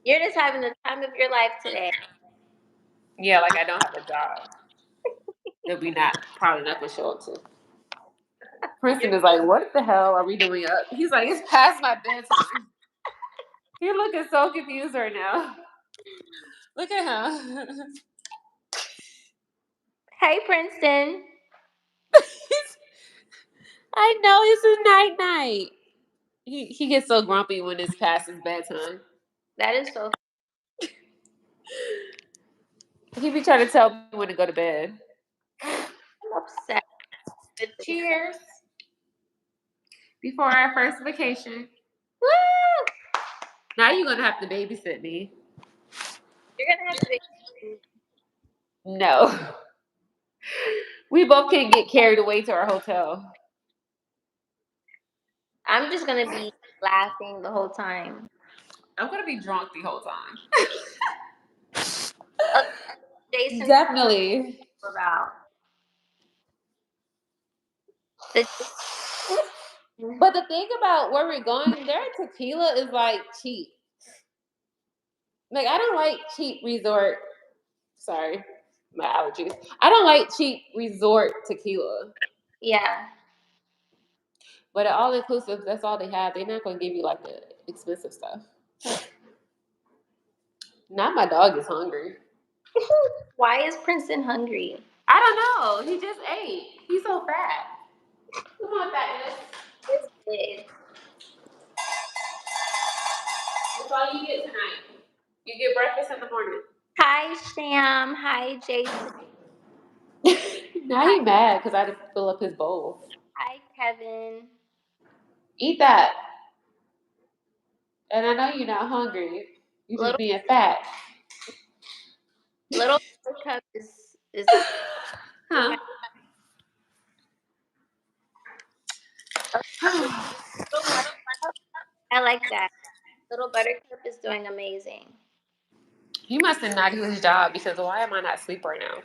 You're just having the time of your life today. Yeah, like I don't have a job that we probably not gonna show up to. Princeton is like, what the hell are we doing up? He's like, it's past my bedtime. You're looking so confused right now. Look at him. Hey, Princeton. I know it's a night. He gets so grumpy when it's past his bedtime. That is so. He be trying to tell me when to go to bed. I'm upset. Cheers. Before our first vacation. Woo! Now you're gonna have to babysit me. You're gonna have to be. No. We both can't get carried away to our hotel. I'm just gonna be laughing the whole time. I'm gonna be drunk the whole time. Jason, definitely. About. But the thing about where we're going, their tequila is like cheap. Like I don't like cheap resort. Sorry, my allergies. I don't like cheap resort tequila. Yeah. But at all inclusive, that's all they have. They're not gonna give you like the expensive stuff. Now my dog is hungry. Why is Princeton hungry? I don't know. He just ate. He's so fat. Come on, fatness. It's big. That's all you get tonight. You get breakfast in the morning. Hi, Sam. Hi, Jason. Now he's mad because I had to fill up his bowl. Hi, Kevin. Eat that. And I know you're not hungry. You're just being fat. Little cup is Huh? I like that. Little Buttercup is doing amazing. He must have not do his job because why am I not asleep right now?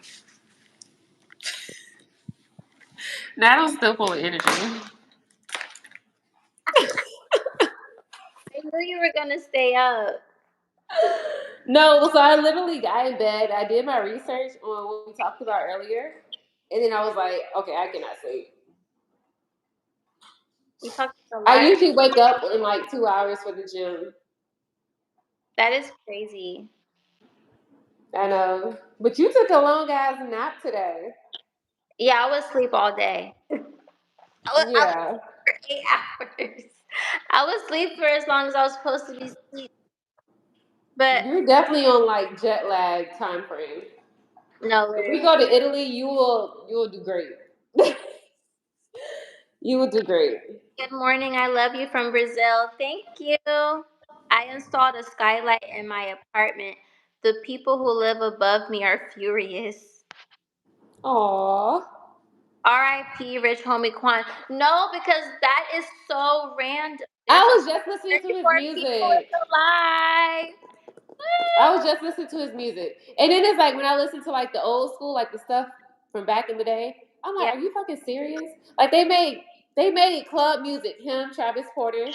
Now I'm still full of energy. I knew you were gonna stay up. No, so I literally got in bed. I did my research on what we talked about earlier, and then I was like, okay, I cannot sleep. You talked a lot. I usually wake up in like 2 hours for the gym. That is crazy. I know, but you took a long ass nap today. Yeah, I was asleep all day. I was for 8 hours. I was asleep for as long as I was supposed to be asleep. But you're definitely on like jet lag time frame. No, if we go to Italy, you will do great. You will do great. Good morning. I love you from Brazil. Thank you. I installed a skylight in my apartment. The people who live above me are furious. Aww. R.I.P. Rich Homie Quan. No, because that is so random. I was just listening to his music. Alive. I was just listening to his music. And then it's like when I listen to like the old school, like the stuff from back in the day, I'm like, are you fucking serious? Like they made club music, him, Travis Porter,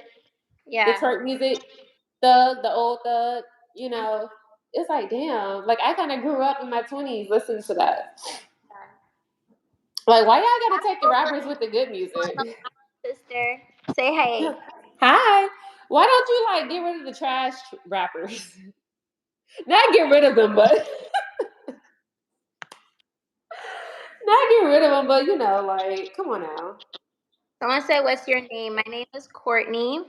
the twerk music, the old Thug, you know. It's like, damn. Like I kind of grew up in my 20s listening to that. Like, why y'all gotta take the rappers with the good music? Sister, say hey. Hi. Why don't you like get rid of the trash rappers? Not get rid of them, but not get rid of them, but you know, like, come on now. Someone say, what's your name? My name is Courtney.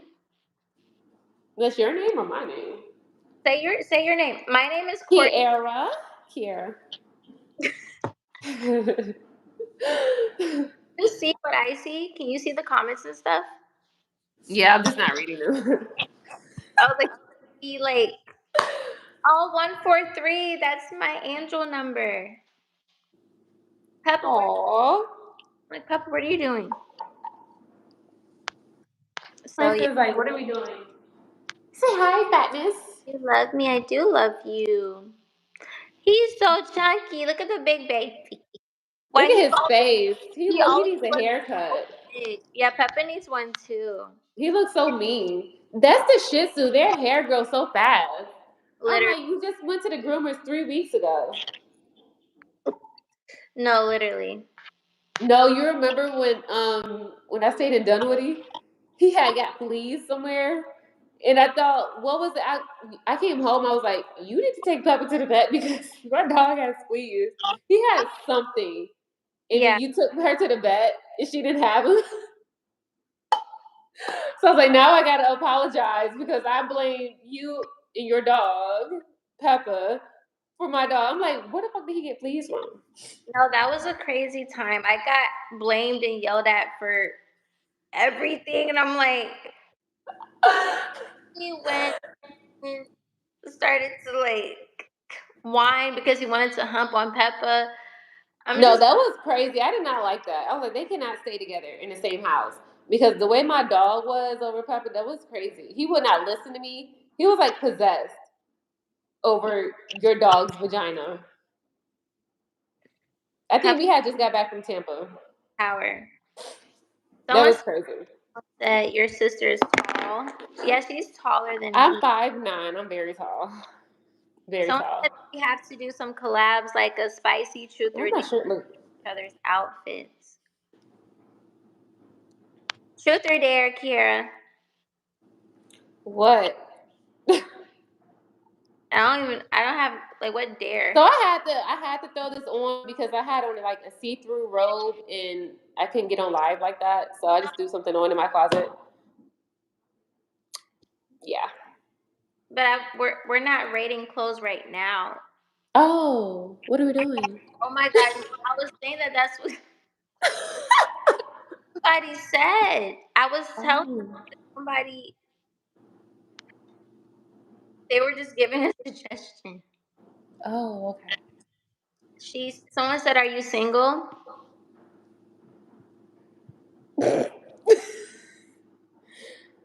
That's your name or my name? Say your name. My name is Courtney. Kiera. You see what I see? Can you see the comments and stuff? Yeah, I'm just not reading them. I was like, oh, 143. That's my angel number. Pepper. Aww. Like, Pepper, what are you doing? So like, what are we doing? Say hi, fatness. You love me. I do love you. He's so chunky. Look at the big baby. Look at his face. He needs a haircut. Yeah, Peppa needs one too. He looks so mean. That's the Shih Tzu. Their hair grows so fast. Literally. I'm like, you just went to the groomers 3 weeks ago. No, literally. No, you remember when I stayed in Dunwoody, he had got fleas somewhere, and I thought, what was it? I came home, I was like, you need to take Pepper to the vet because my dog has fleas. He had something, and then you took her to the vet, and she didn't have him. So I was like, now I gotta apologize because I blame you and your dog, Peppa, for my dog. I'm like, where the fuck did he get fleas from? No, that was a crazy time. I got blamed and yelled at for everything, and I'm like, he went and started to like whine because he wanted to hump on Peppa. No, that was crazy. I did not like that. I was like, they cannot stay together in the same house because the way my dog was over Pepper, that was crazy. He would not listen to me. He was like possessed over your dog's vagina. I think we had just got back from Tampa. Power. That was crazy. That your sister is tall. Yeah, she's taller than me. I'm 5'9". I'm very tall. Very tall. Said we have to do some collabs, like a spicy truth or dare, each other's outfits. Truth or dare, Kiera? What? I don't have like what dare. So I had to throw this on because I had on like a see-through robe and I couldn't get on live like that. So I just threw something on in my closet. Yeah. But we're not rating clothes right now. Oh, what are we doing? Oh my God, I was saying that's what somebody said. I was telling somebody they were just giving a suggestion. Oh, okay. Someone said, "Are you single?"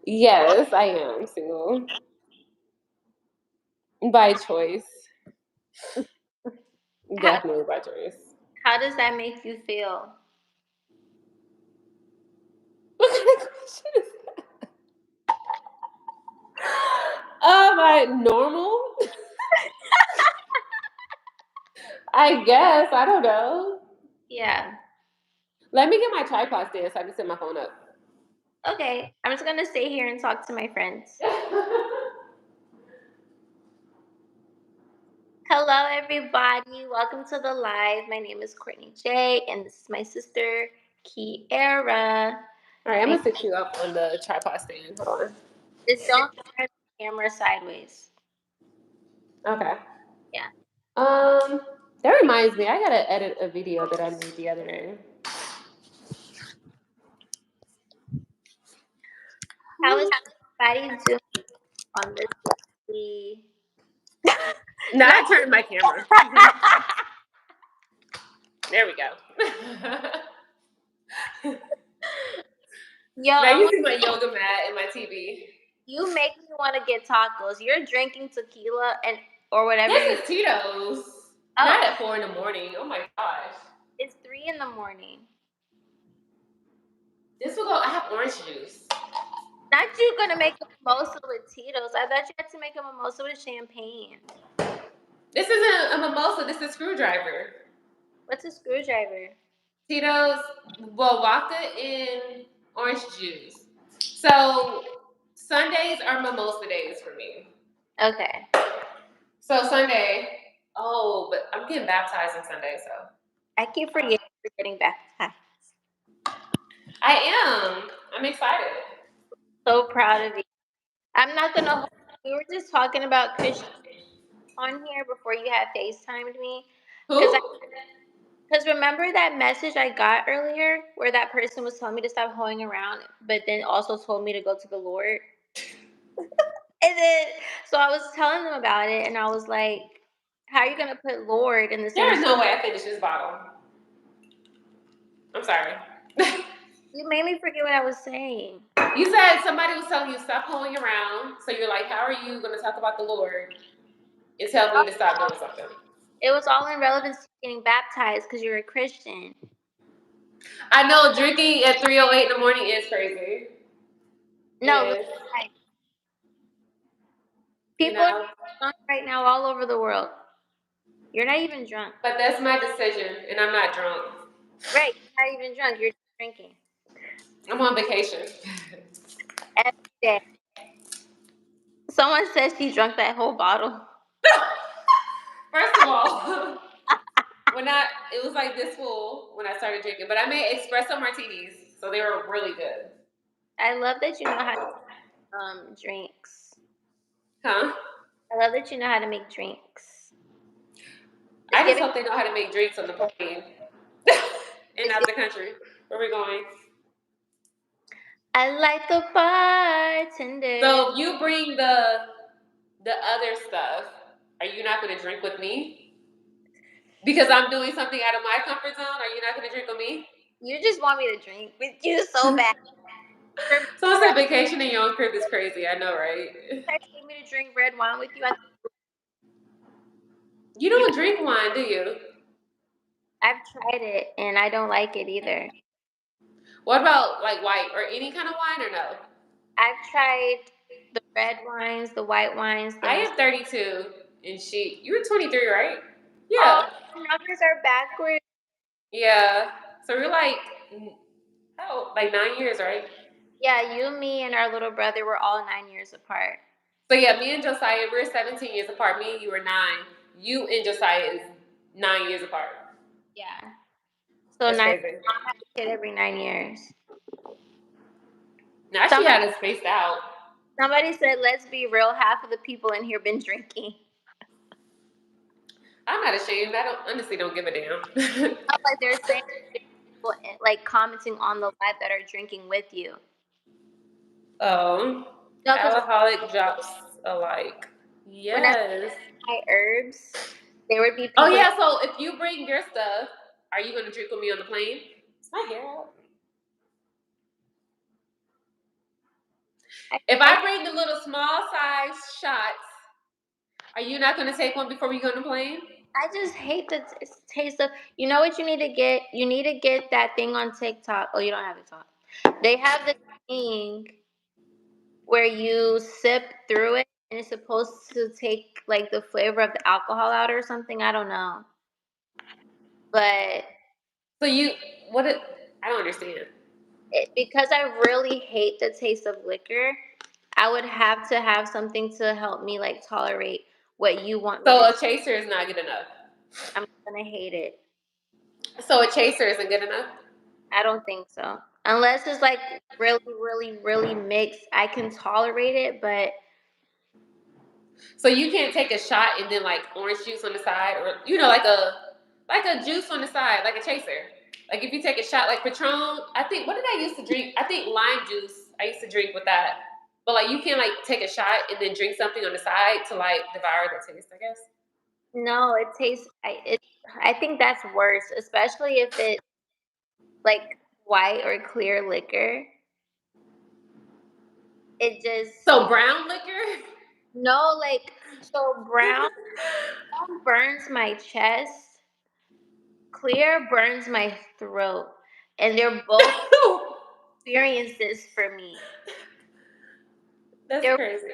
Yes, I am single. By choice. Definitely by choice. How does that make you feel? What kind of question is that? Normal? I guess. I don't know. Yeah. Let me get my tripod stand so I can set my phone up. Okay. I'm just gonna stay here and talk to my friends. Hello, everybody. Welcome to the live. My name is Courtney J, and this is my sister, Kiera. All right, I'm gonna set you up on the tripod stand. Hold on. Just don't turn the camera sideways. Okay. Yeah. That reminds me, I gotta edit a video that I made the other day. How is everybody doing on this lovely? Now I turned my camera. There we go. Yo, now you see my yoga mat and my TV. You make me want to get tacos. You're drinking tequila or whatever. This is Tito's. Oh. Not at 4 a.m. Oh my gosh. It's 3 a.m. This will go. I have orange juice. Not you gonna make a mimosa with Tito's. I thought you had to make a mimosa with champagne. This isn't a mimosa. This is a screwdriver. What's a screwdriver? Tito's, vodka and orange juice. So Sundays are mimosa days for me. Okay. So Sunday. Oh, but I'm getting baptized on Sunday, so. I keep forgetting you're getting baptized. I am. I'm excited. So proud of you. I'm not gonna. We were just talking about Christian on here before you had FaceTimed me. Who? Because remember that message I got earlier where that person was telling me to stop hoeing around, but then also told me to go to the Lord? And then, so I was telling them about it, and I was like, how are you going to put Lord in the same? There's no way I finished this bottle. I'm sorry. You made me forget what I was saying. You said somebody was telling you stop hoeing around, so you're like, how are you going to talk about the Lord and tell me to stop doing something? It was all in relevance to getting baptized because you're a Christian. I know drinking at 3:08 in the morning is crazy. No, People are drunk right now all over the world. You're not even drunk. But that's my decision, and I'm not drunk. Right, you're not even drunk. You're just drinking. I'm on vacation. Every day. Someone says she drank that whole bottle. First of all, it was like this full when I started drinking, but I made espresso martinis, so they were really good. I love that you know how to drinks. Huh? I love that you know how to make drinks. I just hope they know how to make drinks on the plane and out the country. Where we going? I like the bartender. So if you bring the other stuff, are you not going to drink with me? Because I'm doing something out of my comfort zone. Are you not going to drink with me? You just want me to drink with you so bad. So it's a vacation in your own crib is crazy. I know, right? You take me to drink red wine with you. You don't drink wine, do you? I've tried it and I don't like it either. What about like white or any kind of wine or no? I've tried the red wines, the white wines. I am 32 and you were 23, right? Yeah. Oh, numbers are backwards. Yeah. So we're like, like 9 years, right? Yeah, you, me, and our little brother were all 9 years apart. So yeah, me and Josiah, we're 17 years apart. Me and you were 9. You and Josiah is 9 years apart. Yeah. So that's 9 crazy. I have a kid every 9 years. Now she had it spaced out. Somebody said, let's be real, half of the people in here been drinking. I'm not ashamed. I honestly don't give a damn. Like they're saying people like commenting on the live that are drinking with you. Oh. No, alcoholic drops alike. Yes. When I my herbs, there would be people. Oh yeah, so if you bring your stuff, are you gonna drink with me on the plane? Is my hair out? If I bring the little small size shots, are you not gonna take one before we go on the plane? I just hate the taste of. You know what you need to get? You need to get that thing on TikTok. Oh, you don't have TikTok. They have the thing where you sip through it, and it's supposed to take like the flavor of the alcohol out or something. I don't know. But so I don't understand. Because I really hate the taste of liquor, I would have to have something to help me like tolerate what you want me So to. a chaser is not good enough. I'm gonna hate it. So a chaser isn't good enough? I don't think so. Unless it's like really, really, really mixed, I can tolerate it, but so you can't take a shot and then like orange juice on the side, or like a juice on the side, like a chaser. Like if you take a shot, like Patron, I think what did I used to drink? I think lime juice. I used to drink with that. But like you can't like take a shot and then drink something on the side to like devour the taste, I guess. No, it tastes. I think that's worse, especially if it's like white or clear liquor. It just so brown liquor. No, like so brown burns my chest. Clear burns my throat, and they're both experiences for me. That's crazy.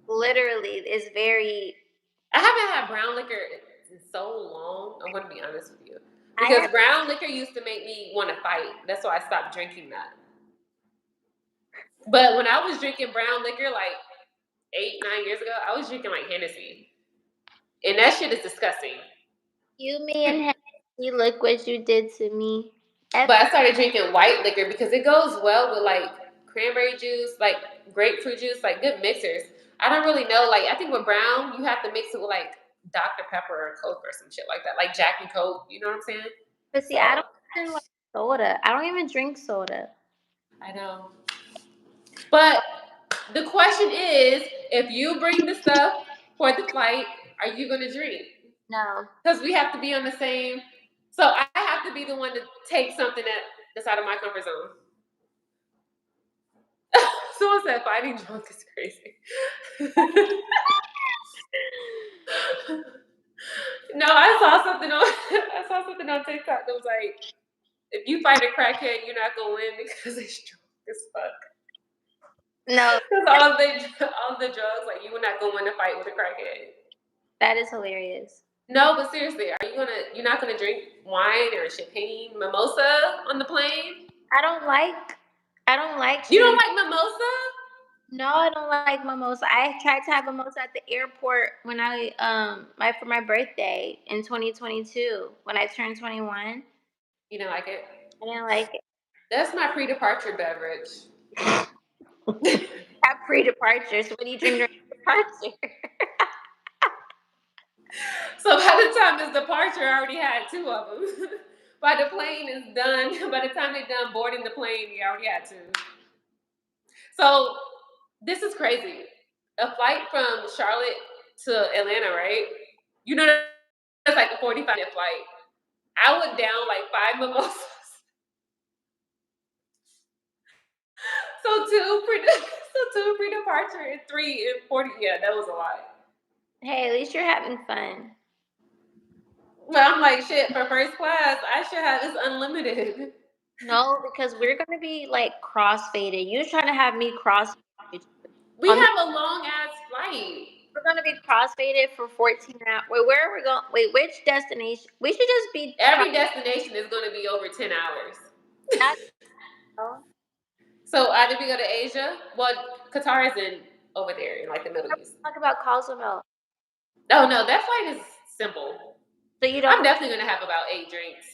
Literally, it's very. I haven't had brown liquor in so long. I'm going to be honest with you, because brown liquor used to make me want to fight. That's why I stopped drinking that. But when I was drinking brown liquor like 8-9 years ago, I was drinking like Hennessy, and that shit is disgusting. You, me, and Hennessy, look what you did to me. But I started drinking white liquor because it goes well with like cranberry juice, like grapefruit juice, like good mixers. I don't really know. Like I think with brown, you have to mix it with like Dr. Pepper or Coke or some shit like that, like Jack and Coke. You know what I'm saying? But see, I don't even like soda. I don't even drink soda. I know. But the question is, if you bring the stuff for the flight, are you going to drink? No. Because we have to be on the same. So I have to be the one to take something that's out of my comfort zone. Someone said fighting drunk is crazy. No, I saw something on TikTok that was like, if you fight a crackhead, you're not gonna win because it's drunk as fuck. No, Because all the drugs, like you were not going to fight with a crackhead. that is hilarious. No, but seriously, you're not gonna drink wine or champagne, mimosa on the plane? I don't like You don't champagne. like mimosa? No, I don't like mimosa. I tried to have mimosa at the airport when I for my birthday in 2022 when I turned 21. You don't like it? I didn't like it. That's my pre-departure beverage. Have pre-departure. So what do you drink during departure? So by the time it's departure, I already had two of them. By the plane is done, by the time they're done boarding the plane, you already had two. So this is crazy. A flight from Charlotte to Atlanta, right? You know that's like a 45-minute flight. I went down like 5 mimosas. So two pre-departure and 3 and 40. Yeah, that was a lot. Hey, at least you're having fun. Well, I'm like, shit, for first class, I should have this unlimited. No, because we're gonna be like cross-faded. You're trying to have me cross. We have a long ass flight. We're gonna be cross-faded for 14 hours. Wait, where are we going? Wait, which destination? We should just be. Every destination is going to be over 10 hours. Not, So either we go to Asia, well, Qatar is in over there in like the Middle East. talk about Cozumel. Oh no, that flight is simple. So you I'm don't. definitely going to have about 8 drinks.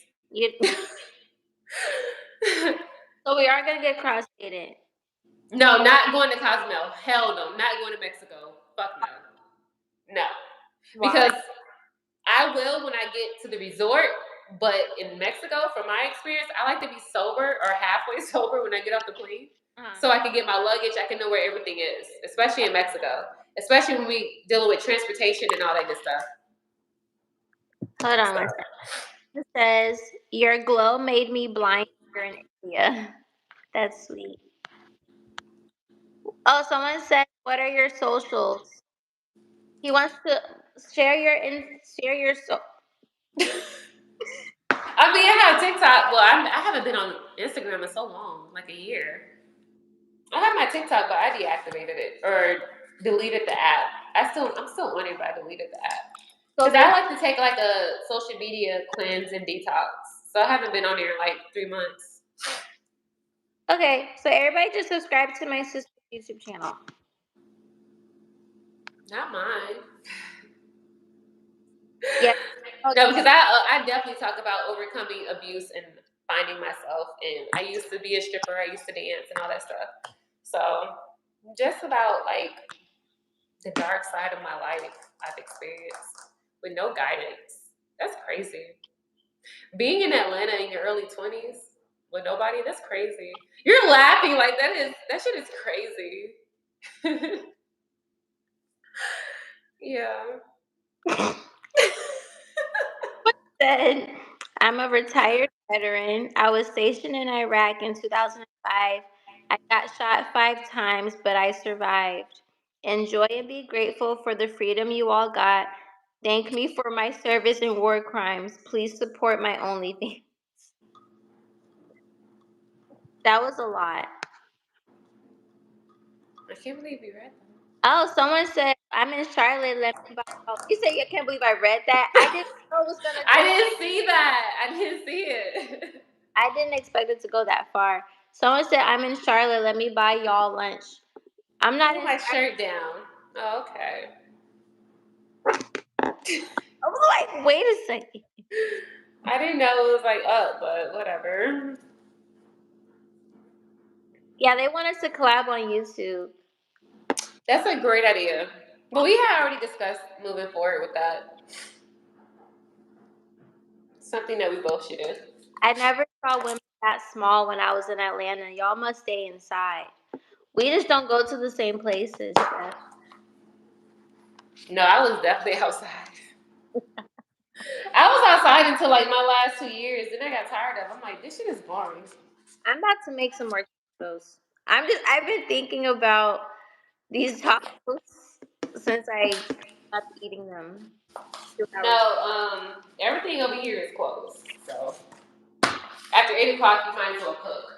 So we are gonna get cross-faded. No, not going to Cozumel. Hell no, not going to Mexico. Fuck no. No. Why? Because I will when I get to the resort, but in Mexico, from my experience, I like to be sober or halfway sober when I get off the plane. So I can get my luggage, I can know where everything is, especially in Mexico. Especially when we dealing with transportation and all that good stuff. Hold on one second. It says, your glow made me blind here in India. That's sweet. Oh, someone said, what are your socials? He wants to share your I mean, I have TikTok. Well, I haven't been on Instagram in so long, like a year. I have my TikTok, but I deactivated it or deleted the app. I'm still on it, but I deleted the app. Because I like to take like a social media cleanse and detox. So I haven't been on there in like 3 months. Okay, so everybody just subscribe to my sister's YouTube channel. Not mine. Yeah. No, because I definitely talk about overcoming abuse and finding myself. And I used to be a stripper. I used to dance and all that stuff. So just about like the dark side of my life I've experienced with no guidance. That's crazy. Being in Atlanta in your early 20s with nobody, that's crazy. You're laughing like that shit is crazy. Yeah. Said, I'm a retired veteran. I was stationed in Iraq in 2005. I got shot 5 times, but I survived. Enjoy and be grateful for the freedom you all got. Thank me for my service in war crimes. Please support my OnlyFans. That was a lot. I can't believe you read that. Oh, someone said, I'm in Charlotte. Let me buy. Oh, you said you can't believe I read that? I didn't know it was going to go. I didn't see that. I didn't see it. I didn't expect it to go that far. Someone said, I'm in Charlotte. Let me buy y'all lunch. I'm not Pull in my shirt down. Oh, okay. I was like, wait a second. I didn't know it was like up, but whatever. Yeah, they want us to collab on YouTube. That's a great idea. But we had already discussed moving forward with that. Something that we both should do. I never saw women that small when I was in Atlanta. Y'all must stay inside. We just don't go to the same places. Steph. No, I was definitely outside. I was outside until like my last 2 years. Then I got tired of it. I'm like, this shit is boring. I'm about to make some more tacos. I've been thinking about these tacos since I stopped eating them. No, everything over here is closed. So after 8 o'clock, you might as well cook.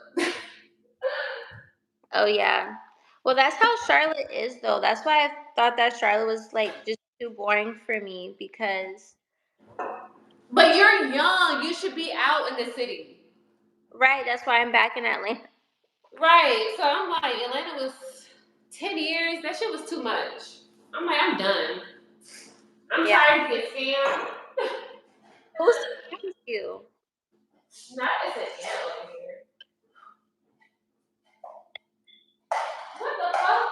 Oh yeah. Well, that's how Charlotte is, though. That's why I thought that Charlotte was like just too boring for me because. But you're young. You should be out in the city. Right. That's why I'm back in Atlanta. Right. So I'm like, Atlanta was 10 years. That shit was too much. I'm like, I'm done. I'm Yeah. tired of getting scammed. Who scams you? Not as a scam over here. What the fuck?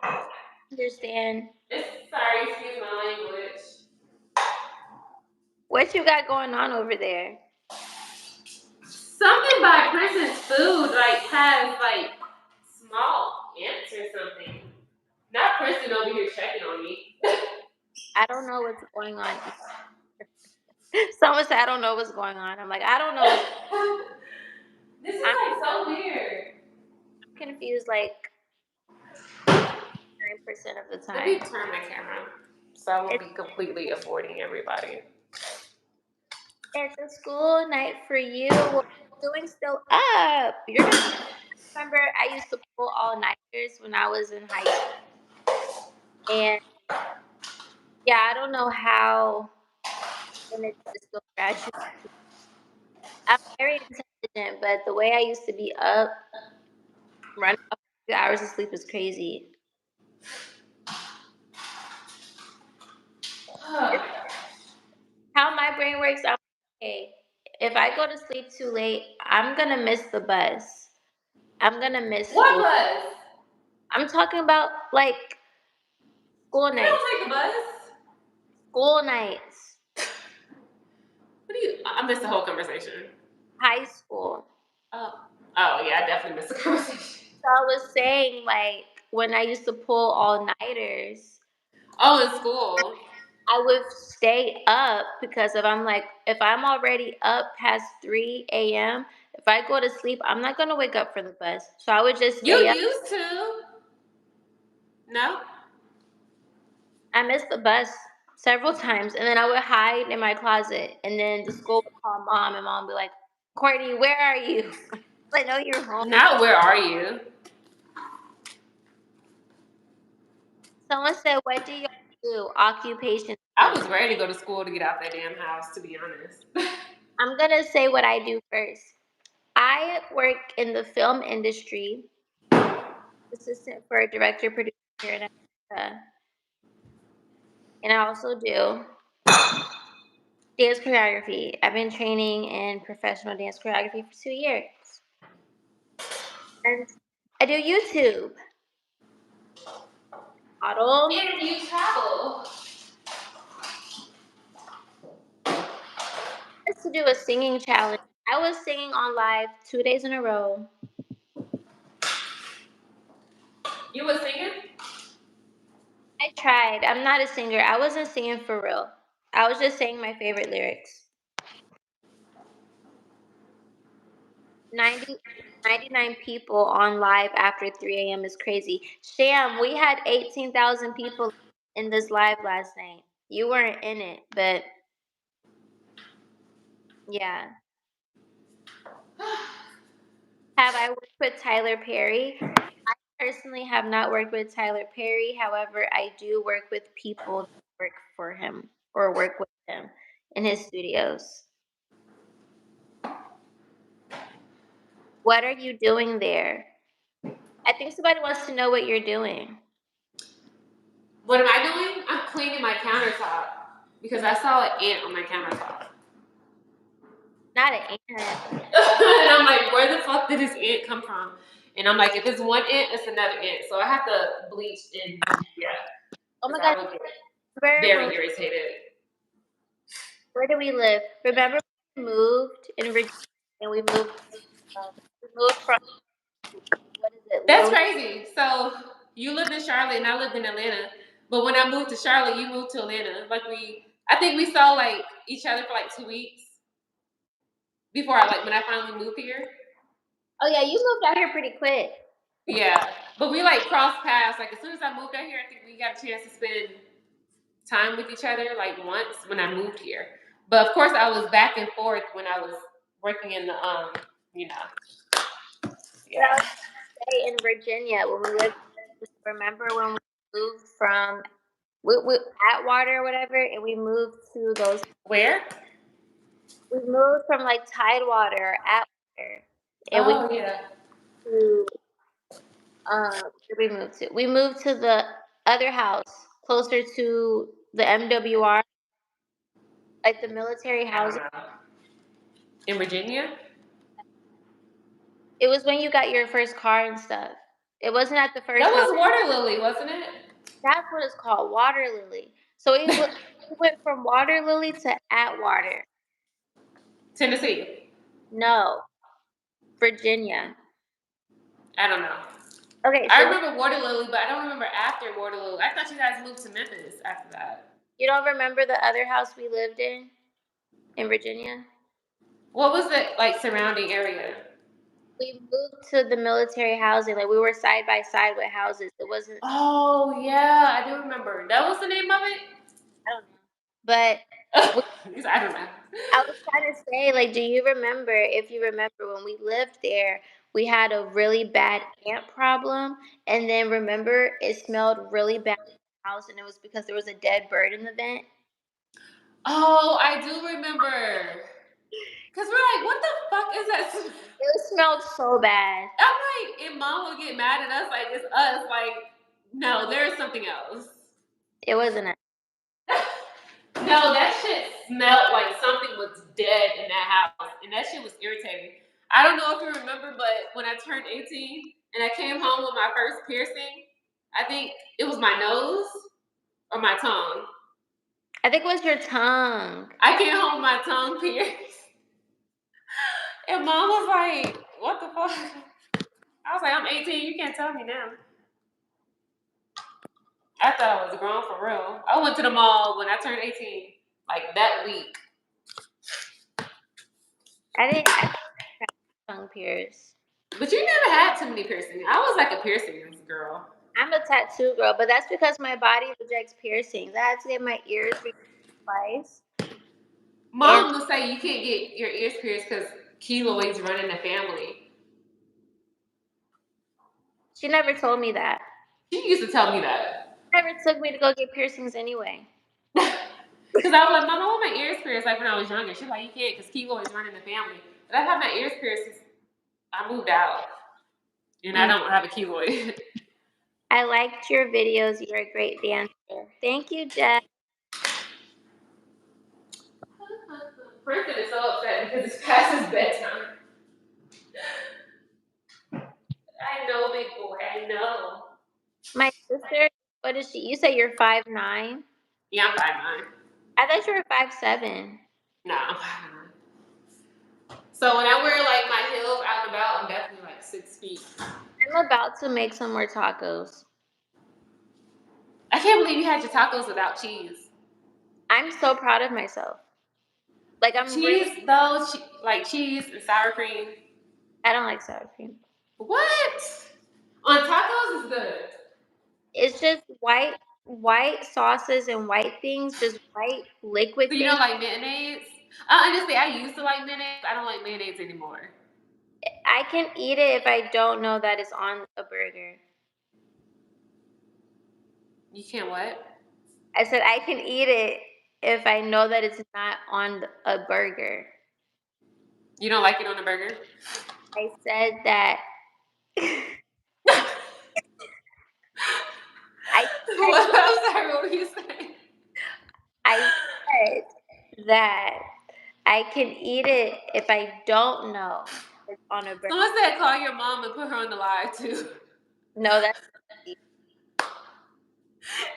I understand. Sorry, excuse my language. What you got going on over there? Something by Princess Food like has like small ants or something. Not Princeton over here checking on me. I don't know what's going on. Someone said I don't know what's going on. I'm like, I don't know what's. This is I'm like so weird. confused like 9% of the Let me time. turn my camera so I won't be completely avoiding everybody. It's a school night for you. What are you doing still up? You're gonna remember I used to pull all nighters when I was in high school. And yeah, I don't know how I'm gonna just go graduate. I'm very intelligent, but the way I used to be up, running off 2 hours of sleep is crazy. It's how my brain works. I'm okay. If I go to sleep too late, I'm gonna miss the bus. I'm gonna miss What school. bus? I'm talking about like school You nights. don't take the bus? School nights. What do you? I missed the whole conversation. High school. Oh yeah, I definitely missed the conversation. So I was saying like when I used to pull all nighters, Oh, in school. I would stay up because if I'm already up past 3 a.m., if I go to sleep, I'm not gonna wake up for the bus. So I would just You stay up. used to. No? I missed the bus several times, and then I would hide in my closet, and then the school would call mom, and mom would be like, "Courtney, where are you?" I know you're home. Now where are you? Someone said, "What do you do?" Occupation. I was ready to go to school to get out that damn house, to be honest. I'm gonna say what I do first. I work in the film industry, assistant for a director producer here in Atlanta, and I also do dance choreography. I've been training in professional dance choreography for 2 years, and I do YouTube. Model. And you travel. I used to do a singing challenge. I was singing on live 2 days in a row. You was singing? I tried. I'm not a singer. I wasn't singing for real. I was just saying my favorite lyrics. 90, 99 people on live after 3 a.m. is crazy. Sham, we had 18,000 people in this live last night. You weren't in it, but yeah. Have I worked with Tyler Perry? I personally have not worked with Tyler Perry. However, I do work with people that work for him or work with him in his studios. What are you doing there? I think somebody wants to know what you're doing. What am I doing? I'm cleaning my countertop because I saw an ant on my countertop. Not an ant. And I'm like, where the fuck did this ant come from? And I'm like, if it's one ant, it's another ant. So I have to bleach and Oh my god. I would get very irritated. Where do we live? Remember we moved in Virginia and we moved from what is it? That's crazy. So you lived in Charlotte and I lived in Atlanta. But when I moved to Charlotte, you moved to Atlanta. I think we saw like each other for like 2 weeks before when I finally moved here. Oh yeah, you moved out here pretty quick. Yeah, but we like crossed paths. Like as soon as I moved out here, I think we got a chance to spend time with each other like once when I moved here. But of course, I was back and forth when I was working in the yeah. say in Virginia when we lived. Remember when we moved from Atwater or whatever, and we moved to those. Where? We moved from like Tidewater, Atwater, and we Oh yeah. to where we moved to. We moved to the other house closer to the MWR, like the military I don't housing. know. In Virginia? It was when you got your first car and stuff. It wasn't at the That first house. was Water Lily, wasn't it? That's what it's called, Water Lily. So we went from Water Lily to Atwater. Tennessee. No, Virginia. I don't know. Okay, I so remember Water Lily, but I don't remember after Water Lily. I thought you guys moved to Memphis after that. you don't remember the other house we lived in Virginia? What was the like surrounding area? We moved to the military housing. Like we were side by side with houses. It wasn't. Oh yeah, I do remember. That was the name of it? I don't know. But I don't know. I was trying to say, like, do you remember? If you remember when we lived there, we had a really bad ant problem, and then remember it smelled really bad in the house, and it was because there was a dead bird in the vent. Oh, I do remember. Cause we're like, what the fuck is that? It smelled so bad. I'm like, and mom would get mad at us, like it's us. Like, no, there's something else. It wasn't it. No, that shit smelled like something was dead in that house, and that shit was irritating. I don't know if you remember, but when I turned 18 and I came home with my first piercing, I think it was my nose or my tongue. I think it was your tongue. I came home with my tongue pierced, and mom was like, "What the fuck?" I was like, "I'm 18. You can't tell me now." I thought I was grown for real. I went to the mall when I turned 18, like that week. I didn't tongue pierce. But you never had too many piercings. I was like a piercing girl. I'm a tattoo girl, but that's because my body rejects piercings. I had to get my ears twice. Mom will say you can't get your ears pierced because keloids run in the family. She never told me that. She used to tell me that. She never took me to go get piercings anyway. Because I was like, Mom, I want my ears pierced like when I was younger. She's like, you can't because keloids run in the family. But I had my ears pierced since I moved out. And I don't have a keloid. I liked your videos. You're a great dancer. Thank you, Jess. Princeton is so upset because it's past his bedtime. I know, big boy. I know. My sister, what is she? You say you're 5'9"? Yeah, I'm 5'9". I thought you were 5'7". No, I'm 5'9". So when I wear like my heels out and about, I'm definitely like 6 feet. I'm about to make some more tacos. I can't believe you had your tacos without cheese. I'm so proud of myself. Like I'm cheese though, like cheese and sour cream. I don't like sour cream. What? On tacos is good. It's just white sauces and white things, just white liquid So you things. don't like mayonnaise? Honestly, I used to like mayonnaise. I don't like mayonnaise anymore. I can eat it if I don't know that it's on a burger. You can't what? I said I can eat it if I know that it's not on a burger. You don't like it on a burger? I said that. I'm sorry, what were you saying? I said that I can eat it if I don't know it's on a burger. Someone said call your mom and put her on the live too. No, that's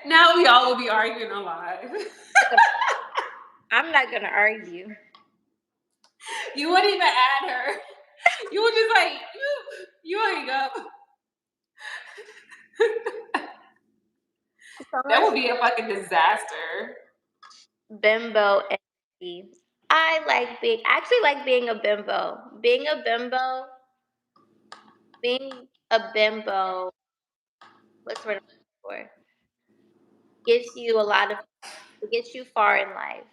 now we all will be arguing on live. I'm not gonna argue. You wouldn't even add her. You would just like you hang up. That would be a fucking disaster. Bimbo energy. I actually like being a bimbo. Being a bimbo, what's the word I'm looking for? Gets you it gets you far in life.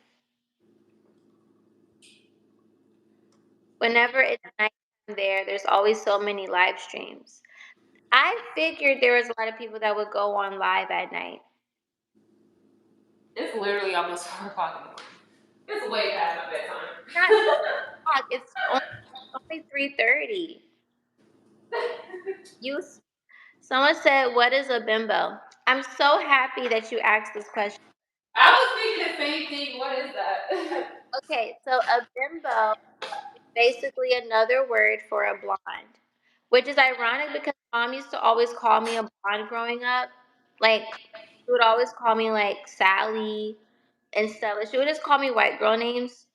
Whenever it's night there's always so many live streams. I figured there was a lot of people that would go on live at night. It's literally almost 4 o'clock in the morning. It's way past my Not bedtime. 4 o'clock. It's only 3:30. You. Someone said, "What is a bimbo?" I'm so happy that you asked this question. I was thinking the same thing. What is that? Okay, so a bimbo is basically another word for a blonde, which is ironic because mom used to always call me a blonde growing up. Like, she would always call me like Sally and stuff. Like, she would just call me white girl names.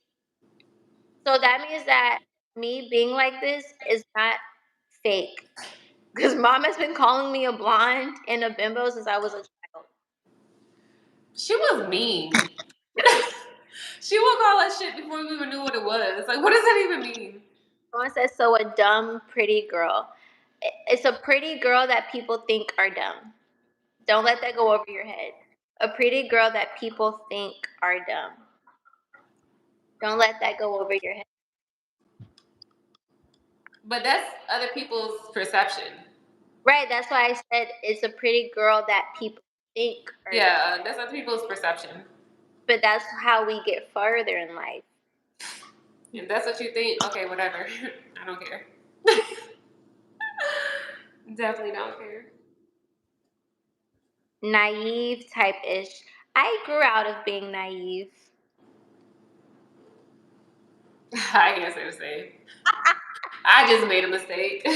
So that means that me being like this is not fake. Because mom has been calling me a blonde and a bimbo since I was a child. She was mean. She would call us shit before we even knew what it was. Like, what does that even mean? Someone says, so a dumb, pretty girl. It's a pretty girl that people think are dumb. Don't let that go over your head. A pretty girl that people think are dumb. Don't let that go over your head. But that's other people's perception. Right, that's why I said it's a pretty girl that people think are dumb. Yeah, that's other people's perception. But that's how we get further in life. If that's what you think, okay, whatever. I don't care. Definitely don't care. Naive type ish. I grew out of being naive. I can't say the same. I just made a mistake.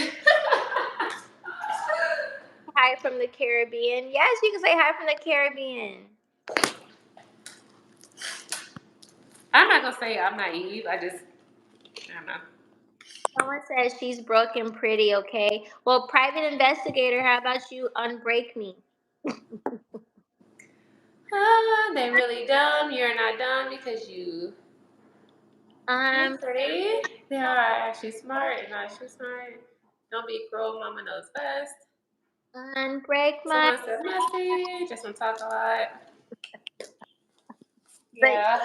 Hi from the Caribbean. Yes, you can say hi from the Caribbean. I'm not gonna say I'm naive. I don't know. Someone says she's broken pretty, okay? Well, private investigator, how about you unbreak me? They're really dumb. You're not dumb because you are pretty. They are actually smart and not actually smart. Don't be cruel. Mama knows best. Unbreak my. Someone says messy. Just don't talk a lot. But, Yeah.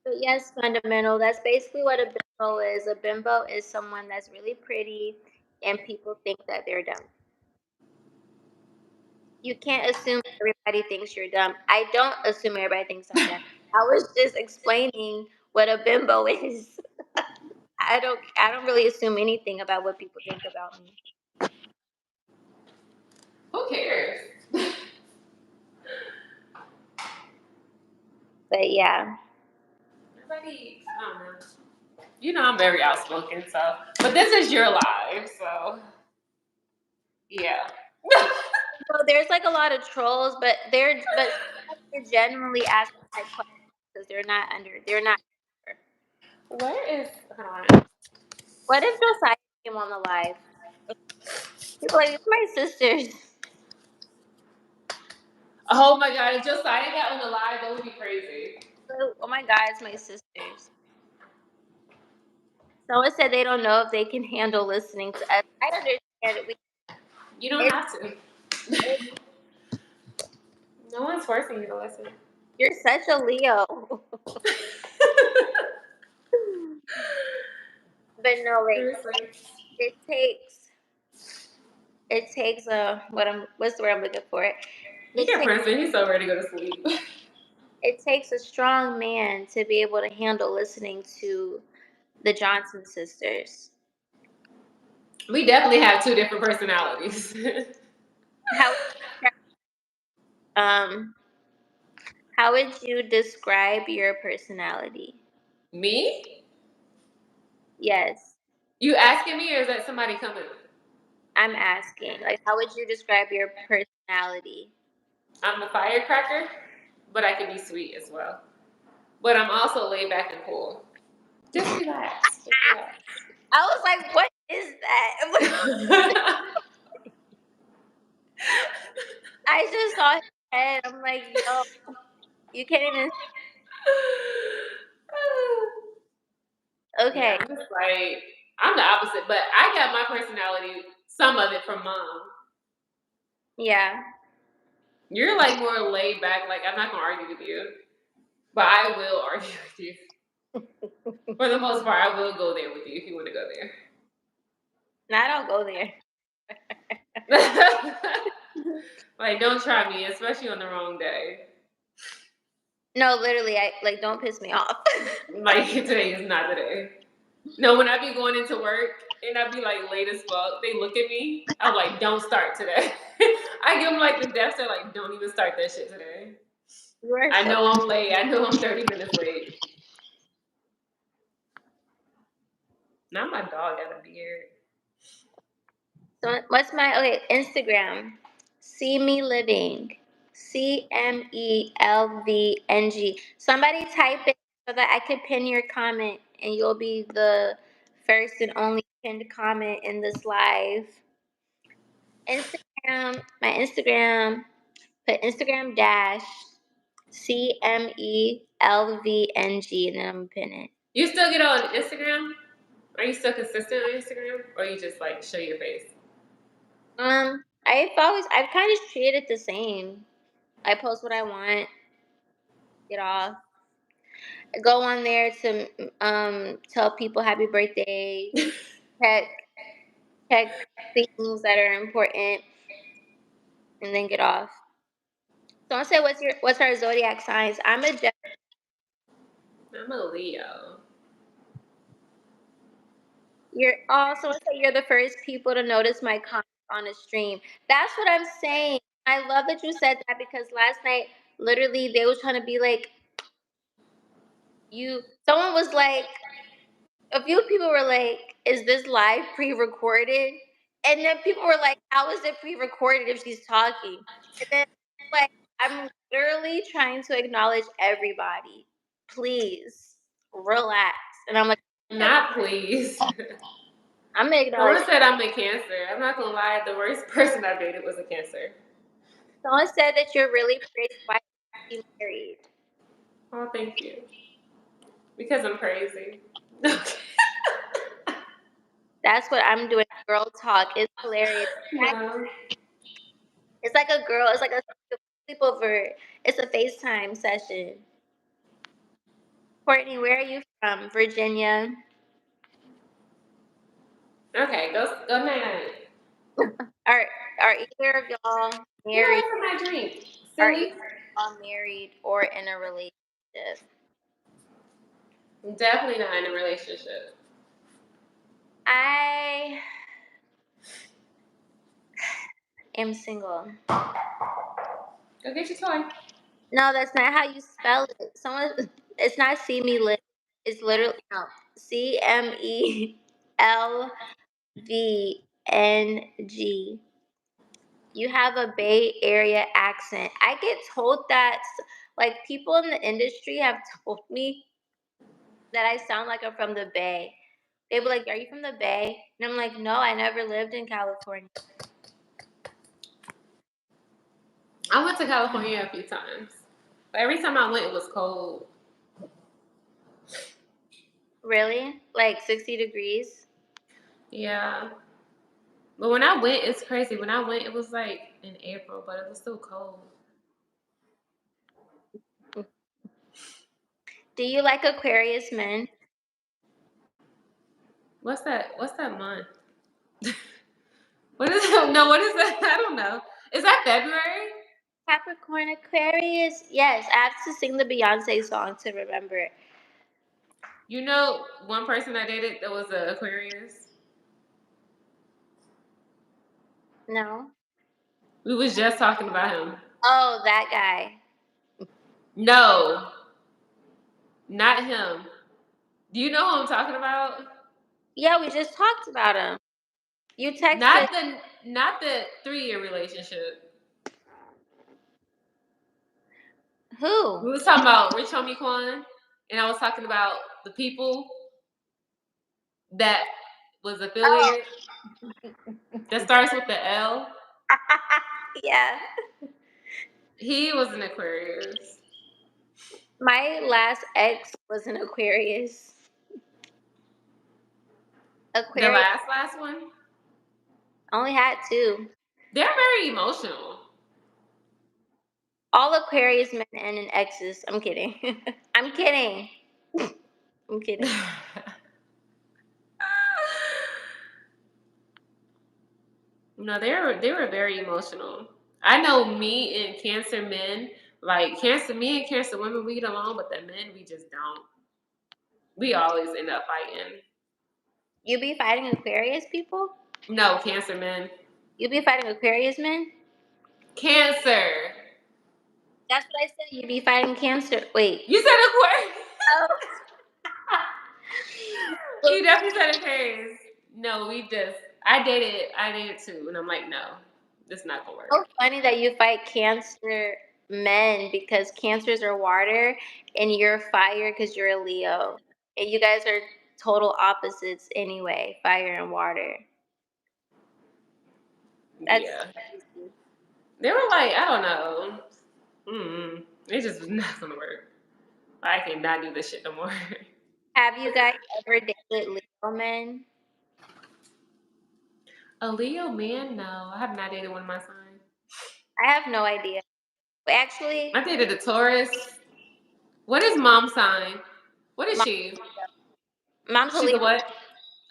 but yes, fundamental. That's basically what a bimbo is. A bimbo is someone that's really pretty and people think that they're dumb. You can't assume everybody thinks you're dumb. I don't assume everybody thinks I'm dumb. I was just explaining what a bimbo is. I don't really assume anything about what people think about me. Who cares? But yeah. Everybody, I don't know. You know I'm very outspoken, so. But this is your live, so. Yeah. Well, there's like a lot of trolls, but they're genuinely asking like questions because they're not sure. Where is, hold on. What if Josiah came on the live? People are like, "These are my sisters." Oh my god, if Josiah got on the live, that would be crazy. Oh my God, it's my sisters. Someone said they don't know if they can handle listening to us. I understand it. You don't have to. It, No one's forcing you to listen. you're such a Leo. But no, wait. Seriously. It takes a what's the word I'm looking for? Look at Princeton, he's so ready to go to sleep. It takes a strong man to be able to handle listening to the Johnson sisters. We definitely have two different personalities. How um how would you describe your personality? Me? Yes, You asking me or is that somebody coming? I'm asking. Like, how would you describe your personality? I'm a firecracker, but I can be sweet as well. But I'm also laid back and cool. Just relax. Just relax. I was like, what is that? I just saw his head. I'm like, yo, you can't even. Yeah, Okay, I'm just like, I'm the opposite, but I got my personality, some of it from mom. yeah. You're like more laid back, like I'm not gonna argue with you. But I will argue with you. For the most part, I will go there with you if you want to go there. No, I don't go there. Like, don't try me, especially on the wrong day. No, literally, don't piss me off. Like, today is not the day. No, when I be going into work and I be like late as fuck, they look at me. I'm like, don't start today. I give them like the death stare, like, don't even start that shit today. I know I'm late. I know I'm 30 minutes late. Now my dog got a beard. So what's my Instagram? See me living. CMELVNG. Somebody type it so that I could pin your comment and you'll be the first and only pinned comment in this live. Instagram, my Instagram, put Instagram dash CMELVNG and then I'm gonna pin it. You still get on Instagram? Are you still consistent on Instagram? Or you just like show your face? I've kind of treated it the same. I post what I want, get off. Go on there to tell people happy birthday, check things that are important, and then get off. Someone say what's our zodiac signs? I'm a Gemini. I'm a Leo. Someone say you're the first people to notice my comments on a stream. That's what I'm saying. I love that you said that because last night, literally, they were trying to be like, someone was like, a few people were like, is this live pre-recorded? And then people were like, how is it pre-recorded if she's talking? And then like, I'm literally trying to acknowledge everybody. Please relax. And I'm like, Not please. I'm gonna acknowledge. Someone said I'm a Cancer. I'm not gonna lie, the worst person I dated was a Cancer. Someone said that you're really pretty. Why are you married? Oh, thank you. Because I'm crazy. That's what I'm doing. Girl talk. It's hilarious. No. It's like a girl. It's like a sleepover. It's a FaceTime session. Courtney, where are you from? Virginia. Okay, go night. Are either of y'all You know, married? for my drink. Are Silly. either of y'all married or in a relationship? Definitely not in a relationship. I am single. Go get your toy. No, that's not how you spell it. It's not see me live. It's literally no CMELVNG. You have a Bay Area accent. I get told that, like, people in the industry have told me that I sound like I'm from the Bay. They were like, "Are you from the Bay?" And I'm like, "No, I never lived in California." I went to California a few times. But every time I went, it was cold. Really? Like 60 degrees? Yeah. But when I went, it's crazy. When I went, it was like in April, but it was still cold. Do you like Aquarius men? What's that? What's that month? What is that? No, what is that? I don't know. Is that February? Capricorn, Aquarius? Yes, I have to sing the Beyonce song to remember it. You know, one person I dated that was an Aquarius. No? We was just talking about him. Oh, that guy. No, not him. Do you know who I'm talking about? Yeah, we just talked about him. You texted. Not the 3-year relationship. Who? We was talking about Rich Homie Quan, and I was talking about the people that was affiliated. That starts with the L. Yeah. He was an Aquarius. My last ex was an Aquarius. The Aquarius. last one. Only had 2. They're very emotional. All Aquarius men end in X's. I'm kidding. I'm kidding. I'm kidding. No, they were very emotional. I know me and Cancer men, like me and Cancer women, we get along, but the men we just don't. We always end up fighting. You be fighting Aquarius people? No, Cancer men. You be fighting Aquarius men? Cancer. That's what I said. You be fighting Cancer. Wait. You said Aquarius. Oh. You definitely said Aquarius. No, I dated too, and I'm like, no, this not gonna work. So funny that you fight Cancer men because Cancers are water and you're fire because you're a Leo. And you guys are total opposites anyway, fire and water. That's Yeah. crazy. They were like, I don't know. It just was not gonna work. I cannot do this shit no more. Have you guys ever dated Leo men? A Leo man? No, I have not dated one of my signs. I have no idea. But actually, I dated a Taurus. What is mom's sign? What is she? mom's a She's a Libra. what?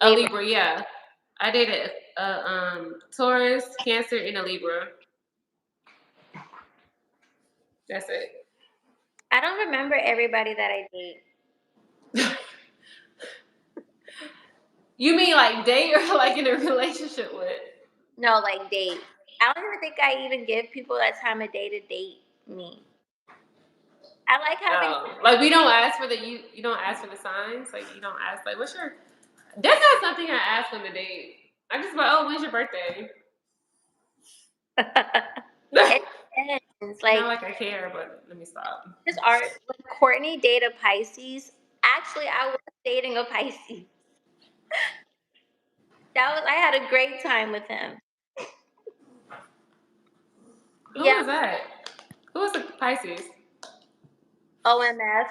A Libra, yeah. I dated a Taurus, Cancer, and a Libra. That's it. I don't remember everybody that I date. You mean like date or like in a relationship with? No, like date. I don't even think I even give people that time of day to date me. I like having Like we don't ask for you don't ask for the signs. Like you don't ask like what's your. That's not something I ask on the date. I just like, oh, when's your birthday? it's like, Not like I care, but let me stop. this art. When Courtney dated Pisces, actually, I was dating a Pisces. I had a great time with him. Who Yeah, was that? Who was the Pisces? OMF.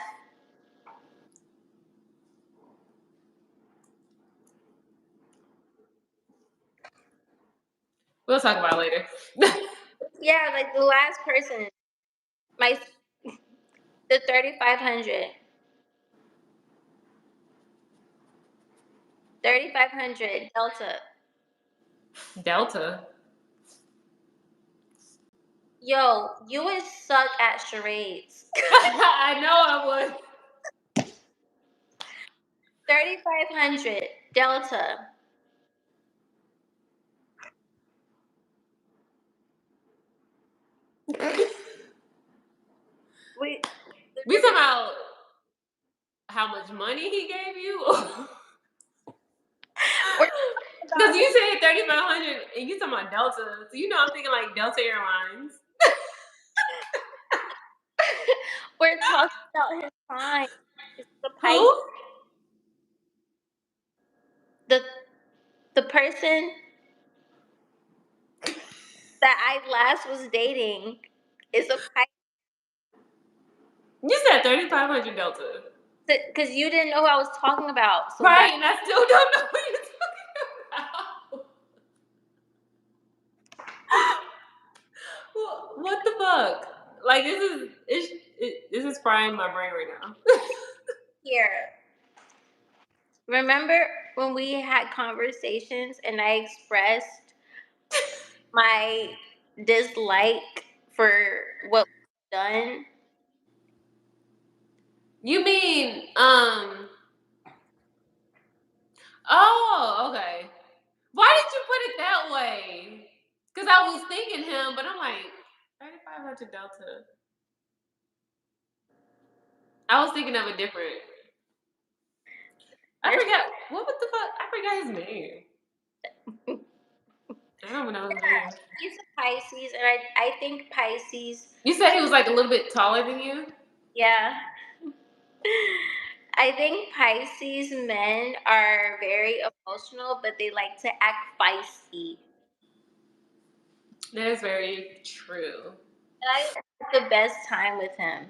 We'll talk about it later. Yeah, like the last person, the 3500. 3500 Delta. Delta. Yo, you would suck at charades. I know I would. 3500 Delta. We talking about how much money he gave you? Because you said 3,500 and you talking about Delta. So you know I'm thinking like Delta Airlines. We're talking about his sign. It's the Pisces. Who? The person that I last was dating is a Pisces. You said 3,500 Delta. Because you didn't know who I was talking about. So Right, and I still don't know what you're talking about. What the fuck? Like this is frying my brain right now. here. Remember when we had conversations and I expressed my dislike for what was done? You mean oh, okay. Why did you put it that way? Because I was thinking him, but I'm like 3,500 Delta. I was thinking of a different. I forgot what the fuck. I forgot his name. I don't even know his name. He's a Pisces, and I think Pisces. You said he was like a little bit taller than you. Yeah. I think Pisces men are very emotional, but they like to act feisty. That is very true. And I had the best time with him.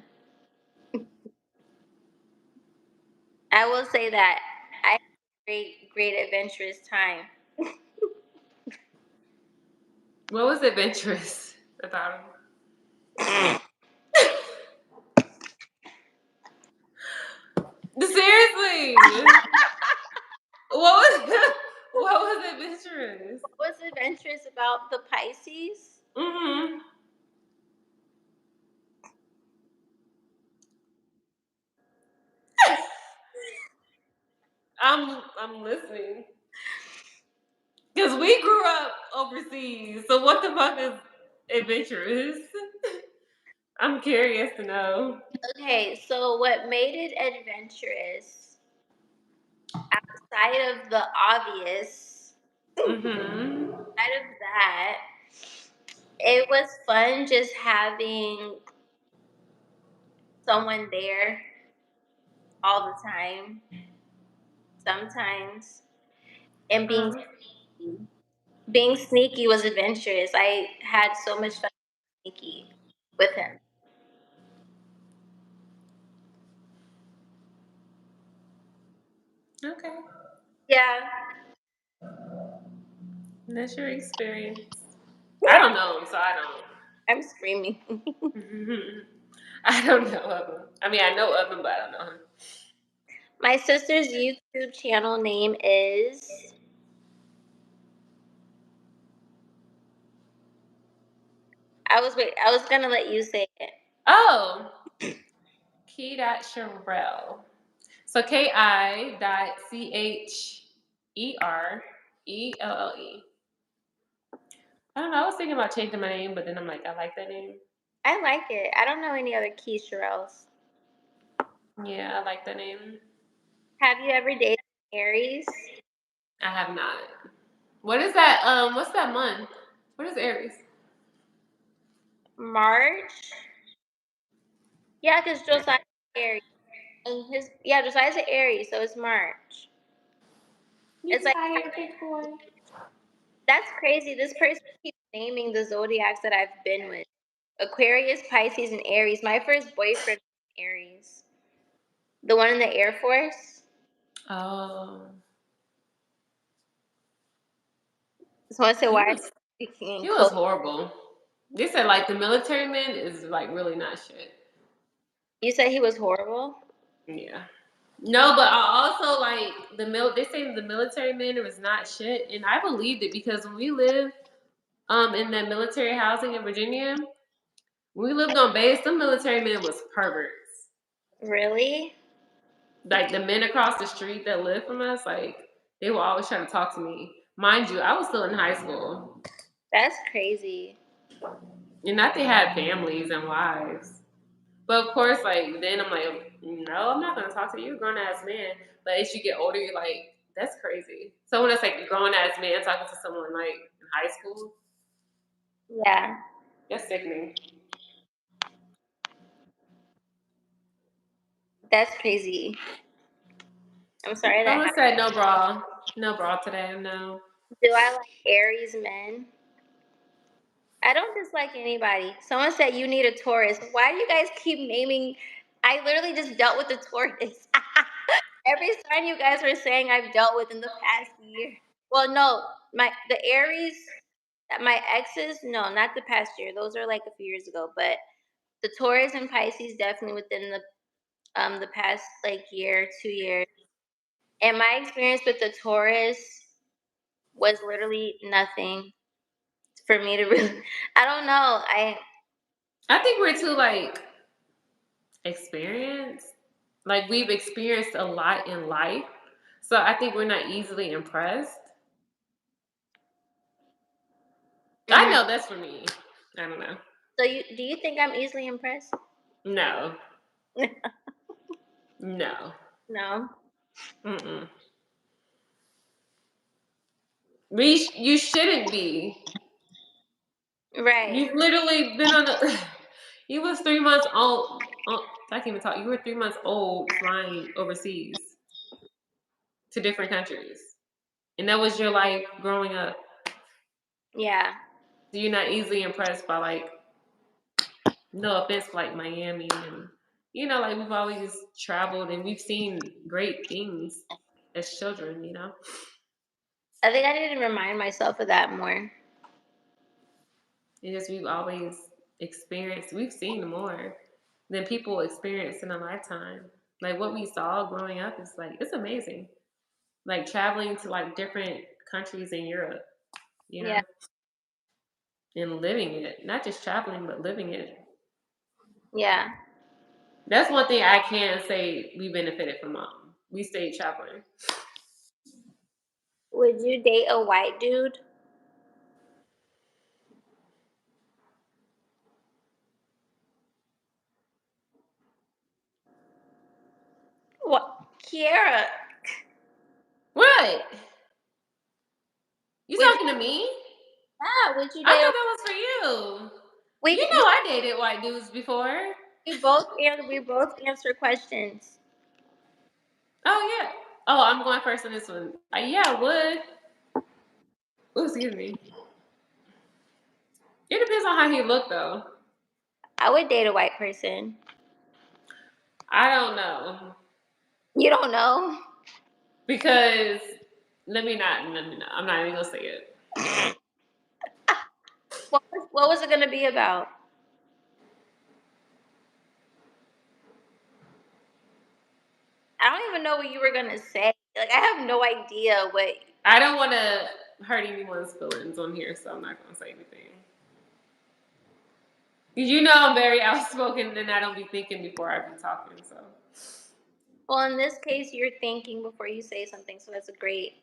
I will say that I had a great adventurous time. What was adventurous about him? Seriously. what was adventurous? What was adventurous about Pisces? Mm-hmm. I'm listening. Because we grew up overseas. So what the fuck is adventurous? I'm curious to know. Okay, so what made it adventurous outside of the obvious, Mm-hmm. outside of that, it was fun just having someone there all the time, sometimes, and being sneaky was adventurous. I had so much fun sneaky with him. Okay. Yeah, That's your experience. I don't know him, so I don't. I'm screaming. I don't know of him. I mean, I know of him, but I don't know him. My sister's YouTube channel name is. I was gonna let you say it. Oh, Key.Sherelle. So Ki.Cherelle. I don't know. I was thinking about changing my name, but then I'm like, I like that name. I like it. I don't know any other Keisharels. Yeah, I like that name. Have you ever dated Aries? I have not. What is that? What's that month? What is Aries? March? Yeah, because Josiah's Aries. And Josiah's an Aries, so it's March. You It's like tired, big boy? that's crazy. This person keeps naming the zodiacs that I've been with. Aquarius, Pisces, and Aries. My first boyfriend was Aries. The one in the Air Force. Oh, So I said, he why are was you speaking in he was code? horrible. They said like the military man is like really not shit. You said he was horrible? Yeah. No, but I also like they say the military man was not shit, and I believed it because when we lived in that military housing in Virginia, when we lived on base, the military men was perverts. Really? Like the men across the street that lived from us, like they were always trying to talk to me. Mind you, I was still in high school. That's crazy. And not they had families and wives. But of course, like then I'm like, no, I'm not gonna talk to you, grown ass man. But as you get older, you're like, that's crazy. So when it's like a grown ass man talking to someone like in high school, Yeah, that's sickening. that's crazy. I'm sorry that Someone happened. said no bra. No bra today, no. Do I like Aries men? I don't dislike anybody. Someone said you need a Taurus. Why do you guys keep naming? I literally just dealt with the Taurus. Every sign you guys were saying I've dealt with in the past year. Well, no, the Aries, my exes, no, not the past year. Those are like a few years ago. But the Taurus and Pisces definitely within the past like year, 2 years. And my experience with the Taurus was literally nothing for me to really. I don't know. I think we're too like experienced. Like we've experienced a lot in life. So I think we're not easily impressed. I Mhm. know that's for me. I don't know. So do you think I'm easily impressed? No. No. No. Mm-mm. You shouldn't be. Right. You've literally been on a. You was 3 months old. I can't even talk. You were 3 months old flying overseas to different countries, and that was your life growing up. Yeah. So you're not easily impressed by like, no offense, like Miami and like we've always traveled and we've seen great things as children. I think I need to remind myself of that more. It's just we've always experienced. We've seen more than people experience in a lifetime. Like what we saw growing up is like it's amazing. Like traveling to like different countries in Europe, you Yeah. know. and living it, not just traveling, but living it. Yeah. That's one thing I can say we benefited from. We stayed traveling. Would you date a white dude? What, Kiara? What? You Would talking to me? yeah? Would you I date a? thought that was for you. We You can, know I dated white dudes before. we both answer questions. Oh yeah. Oh, I'm going first on this one. Yeah, I would. Ooh, excuse me. It depends on how he looked, though. I would date a white person. I don't know You don't know. because let me not. I'm not even gonna say it. What was it gonna be about? I don't even know what you were gonna say. Like I have no idea what. I don't want to hurt anyone's feelings on here, so I'm not gonna say anything. You know I'm very outspoken, and I don't be thinking before I be talking. So. Well, in this case, you're thinking before you say something, so that's a great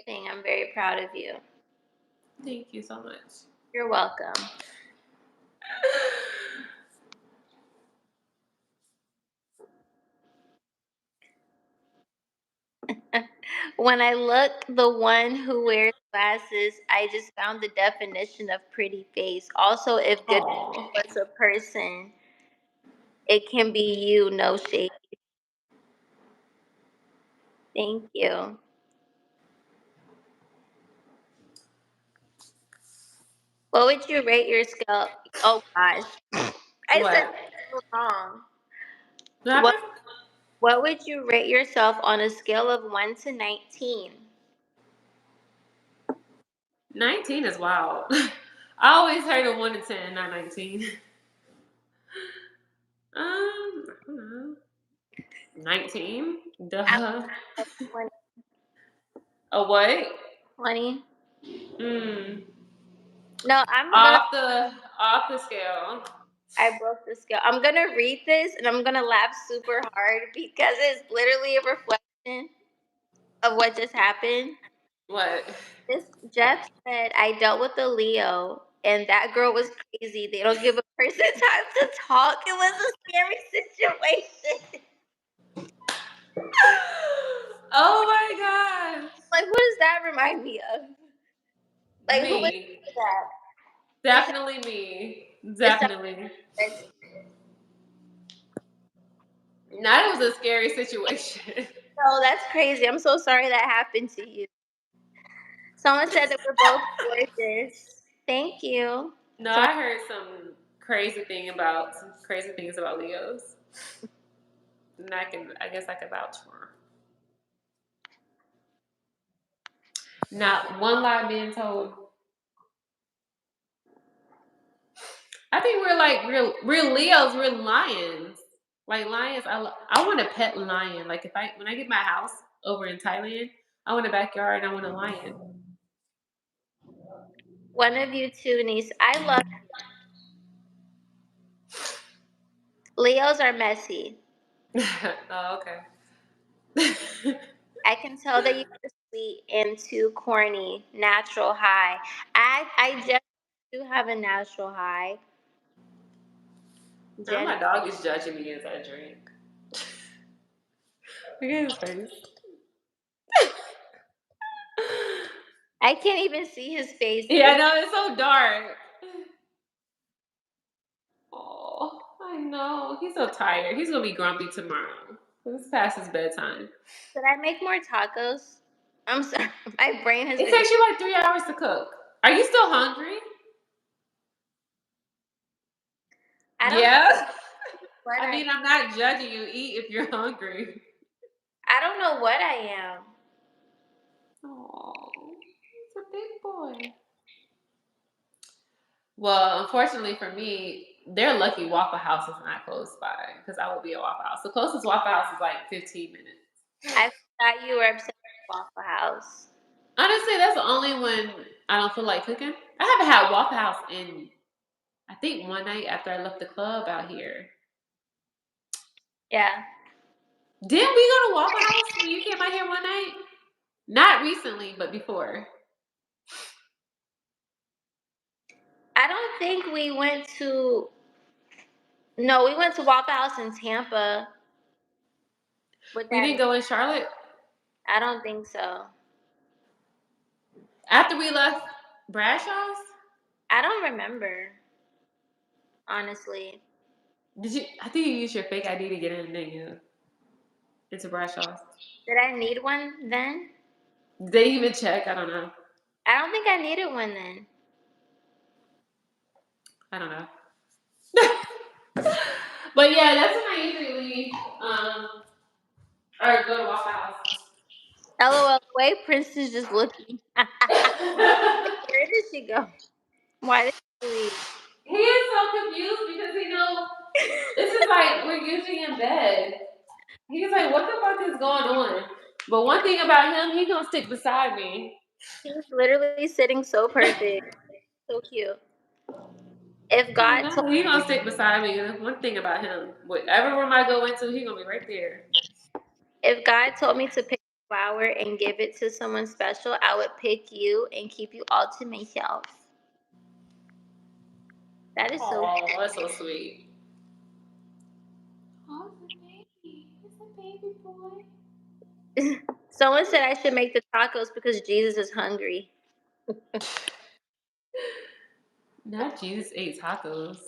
thing. I'm very proud of you. Thank you so much. You're welcome. When I look the one who wears glasses, I just found the definition of pretty face. Also, if good Aw. was a person, it can be you, no shade. Thank you. What would you rate your scale? Oh gosh, I said What? that so wrong. What What happened? What would you rate yourself on a scale of 1 to 19? 19 is wild. I always heard of 1 to 10, not 19. I don't know. 19? I Duh. was 20. A what? 20. Mm. No, I'm gonna. Off the scale. I broke the scale. I'm gonna read this and I'm gonna laugh super hard because it's literally a reflection of what just happened. What? This Jeff said I dealt with a Leo and that girl was crazy. They don't give a person time to talk. It was a scary situation. Oh my gosh. Like, what does that remind me of? Like, who would Me. say that? Definitely me. It sounds Definitely. like That was a scary situation. no, that's crazy. I'm so sorry that happened to you. Someone said that we're both gorgeous. Thank you. No, Someone, I heard some crazy things about Leos. And I guess I can vouch for. Not one lie being told. I think we're like real Leos, we're lions. Like lions, I want a pet lion. Like when I get my house over in Thailand, I want a backyard and I want a lion. one of you two niece. I love Leos are messy. Oh, okay. I can tell that you're sweet and too corny. Natural high. I just do have a natural high. Now Jen, my dog is judging me as I drink. Look at his face. I can't even see his face. Yeah, I know it's so dark. Oh, I know. He's so tired. He's gonna be grumpy tomorrow. It's past his bedtime. Should I make more tacos? I'm sorry. My brain has It been. takes you like 3 hours to cook. Are you still hungry? I don't know Yeah. what I mean, I'm not judging you. Eat if you're hungry. I don't know what I am. Oh, it's a big boy. Well, unfortunately for me, they're lucky Waffle House is not close by because I would be at Waffle House. The closest Waffle House is like 15 minutes. I thought you were obsessed with Waffle House. Honestly, that's only when I don't feel like cooking. I haven't had Waffle House in, I think, one night after I left the club out here. Yeah. Didn't we go to Waffle House when you came out here one night? Not recently, but before. I don't think we went to. No, we went to Waffle House in Tampa. With We that, didn't go in Charlotte I don't think so. after we left Bradshaw's. I don't remember, honestly. Did you? I think you used your fake ID to get in, didn't you? Into Bradshaw's. Did I need one then? Did they even check? I don't know. I don't think I needed one then. I don't know. But yeah, that's when I usually leave. Or go to Waffle House. LOL, the way Prince is just looking. Where did she go? Why did she leave? He is so confused because he knows this is like we're usually in bed. He's like, what the fuck is going on? But one thing about him, he gonna stick beside me. He's literally sitting so perfect. So cute. If Oh God told no, he gonna stick beside me. That's one thing about him. Whatever room I go into, he gonna be right there. if God told me to pick a flower and give it to someone special, I would pick you and keep you all to myself. That is so Oh, that's so sweet. Oh, it's a baby. It's a baby boy. Someone said I should make the tacos because Jesus is hungry. Not Jesus ate tacos.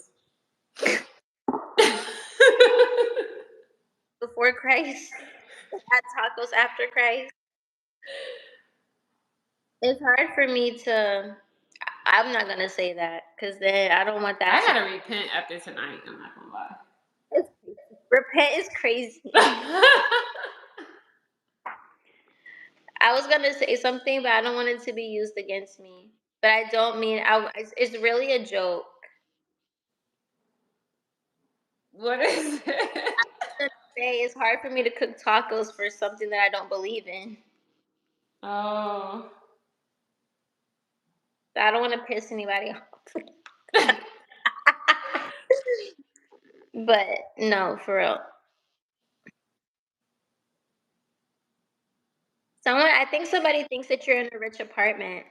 Before Christ, had tacos after Christ. It's hard for me to. I'm not gonna say that because then I don't want that I to. gotta repent after tonight. I'm not gonna lie. Repent is crazy. I was gonna say something, but I don't want it to be used against me. But I don't mean. It's really a joke. What is it? I was gonna say it's hard for me to cook tacos for something that I don't believe in. Oh. So I don't want to piss anybody off. But no, for real. I think somebody thinks that you're in a rich apartment.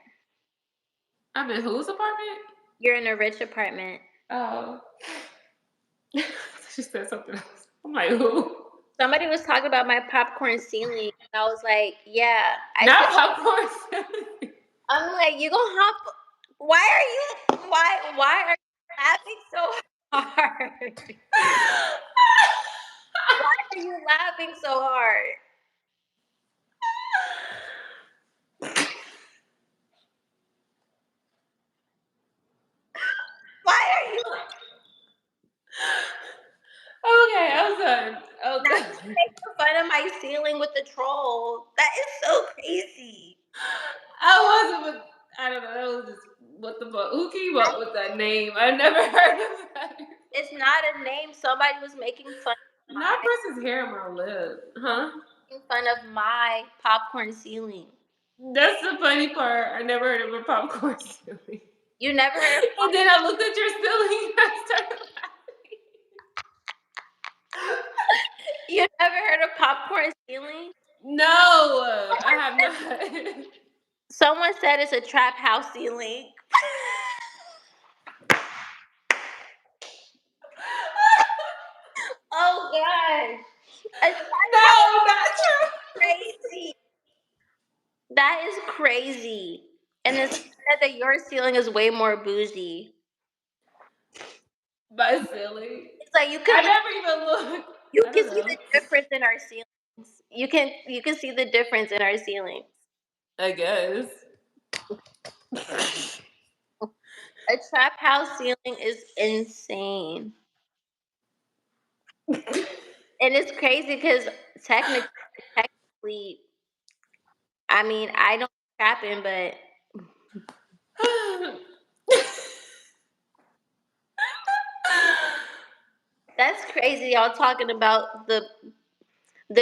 I'm in whose apartment? You're in a rich apartment. Oh. She said something else. I'm like, who? Somebody was talking about my popcorn ceiling. And I was like, yeah. Not popcorn. I'm like, you gonna hop? Why are you laughing so hard? Why are you laughing so hard? Why are you Okay, I'm done. not Okay. making fun of my ceiling with the troll? That is so crazy. I wasn't with, I don't know, that was just, what the fuck? Who came up with that name? I never heard of that. It's not a name. Somebody was making Not person's hair on my lip. Huh? fun of my popcorn ceiling. That's the funny part. I never heard of a popcorn ceiling. You never heard of And then I looked at your ceiling and I started laughing. You never heard of popcorn ceiling? No, I have not. Someone said it's a trap house ceiling. Oh god. No, not true. Crazy. That is crazy. And it's said that your ceiling is way more bougie. My ceiling. It's like I never even looked. you I can don't see know. the difference in our ceilings. You can see the difference in our ceilings. I guess. A trap house ceiling is insane. And it's crazy because technically, I mean, I don't trapping, but that's crazy. Y'all talking about the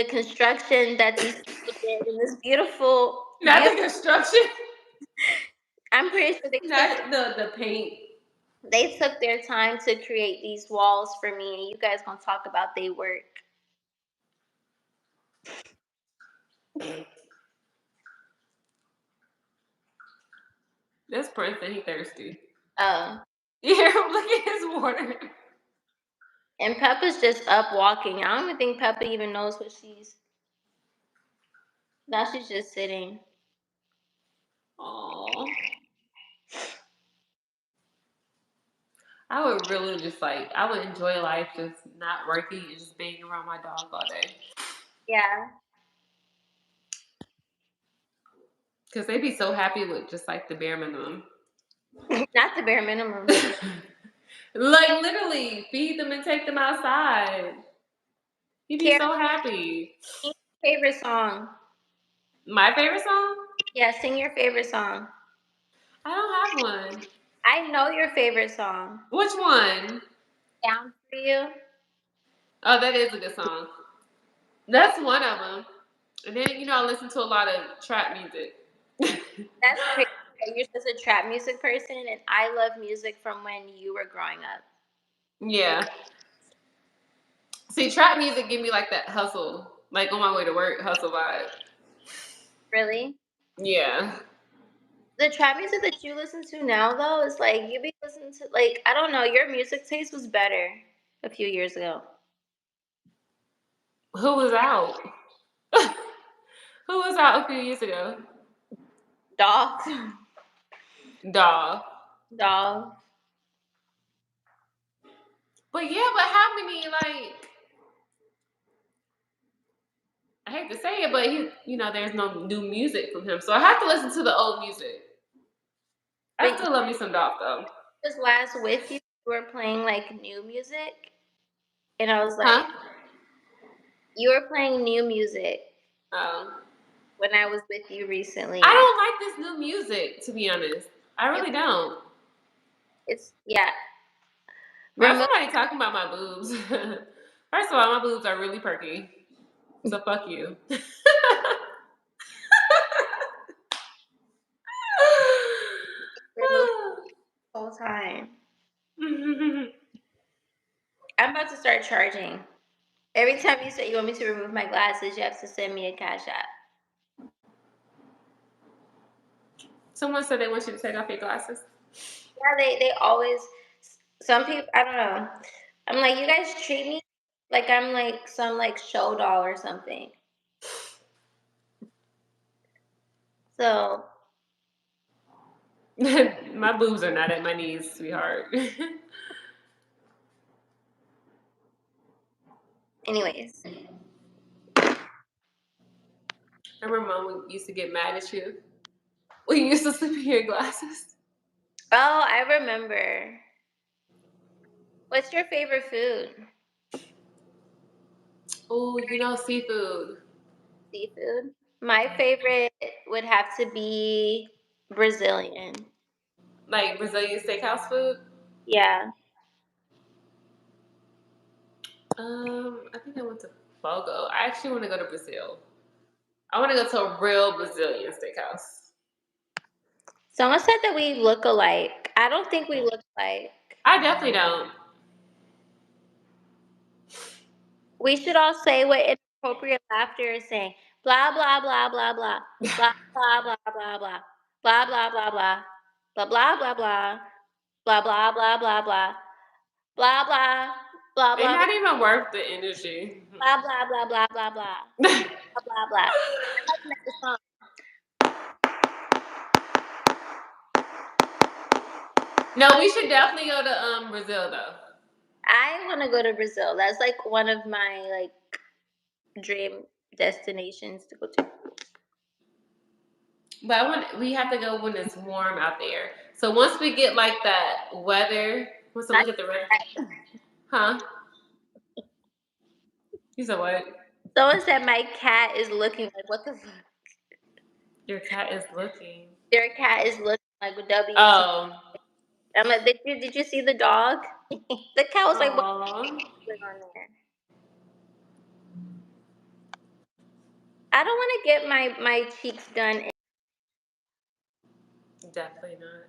construction that these people did in this beautiful Not the construction. I'm pretty sure Not the paint. they took their time to create these walls for me, and you guys gonna talk about they work. That's Prince, he thirsty. Oh. Yeah, look at his water. And Peppa's just up walking. I don't even think Peppa even knows what she's. Now she's just sitting. Aww. I would really just I would enjoy life just not working and just being around my dog all day. Yeah. Because they'd be so happy with just the bare minimum. Not the bare minimum. Literally, feed them and take them outside. He'd be so happy. Sing your favorite song. My favorite song? Yeah, sing your favorite song. I don't have one. I know your favorite song. Which one? Down for You. Oh, that is a good song. That's one of them. And then, I listen to a lot of trap music. That's crazy. You're just a trap music person, and I love music from when you were growing up. Yeah. See, trap music give me that hustle, on my way to work, hustle vibe. Really? Yeah. The trap music that you listen to now, though, is you be listening to I don't know. Your music taste was better a few years ago. Who was out? Who was out a few years ago? Dog. Dog. Dog. But yeah, but how many I hate to say it, but there's no new music from him, so I have to listen to the old music. I still love me some Dog though. Was last with you, you were playing new music, and I was Huh? you were playing new music. Oh. When I was with you recently. I don't like this new music, to be honest. I really don't. Yeah. Why is somebody talking about my boobs? First of all, my boobs are really perky. So fuck you. Whole time. I'm about to start charging. Every time you say you want me to remove my glasses, you have to send me a Cash App. Someone said they want you to take off your glasses. Yeah, they always. Some people, I don't know. I'm you guys treat me like I'm some show doll or something. So. My boobs are not at my knees, sweetheart. Anyways. Remember Mom used to get mad at you when you used to sleep in your glasses? Oh, I remember. What's your favorite food? Oh, seafood. Seafood? My favorite would have to be Brazilian. Like Brazilian steakhouse food? Yeah. I think I went to Fogo. I actually want to go to Brazil. I want to go to a real Brazilian steakhouse. Someone said that we look alike. I don't think we look alike. I definitely don't. We should all say what inappropriate laughter is saying. Blah blah blah blah blah. Blah blah blah blah blah. Blah blah blah blah. Blah blah blah blah. Blah blah blah blah blah. Blah blah blah It's blah. not even worth the energy. Blah blah blah blah blah blah. Blah blah blah. No, we should definitely go to Brazil though. I want to go to Brazil. That's one of my dream destinations to go to. But we have to go when it's warm out there. So once we get that weather, once we look at the weather, huh? You said what? Someone said my cat is looking what the fuck? Your cat is looking. Their cat is looking like a W. Oh. I'm did you see the dog? The cat was what's going on there? I don't want to get my cheeks done Definitely not.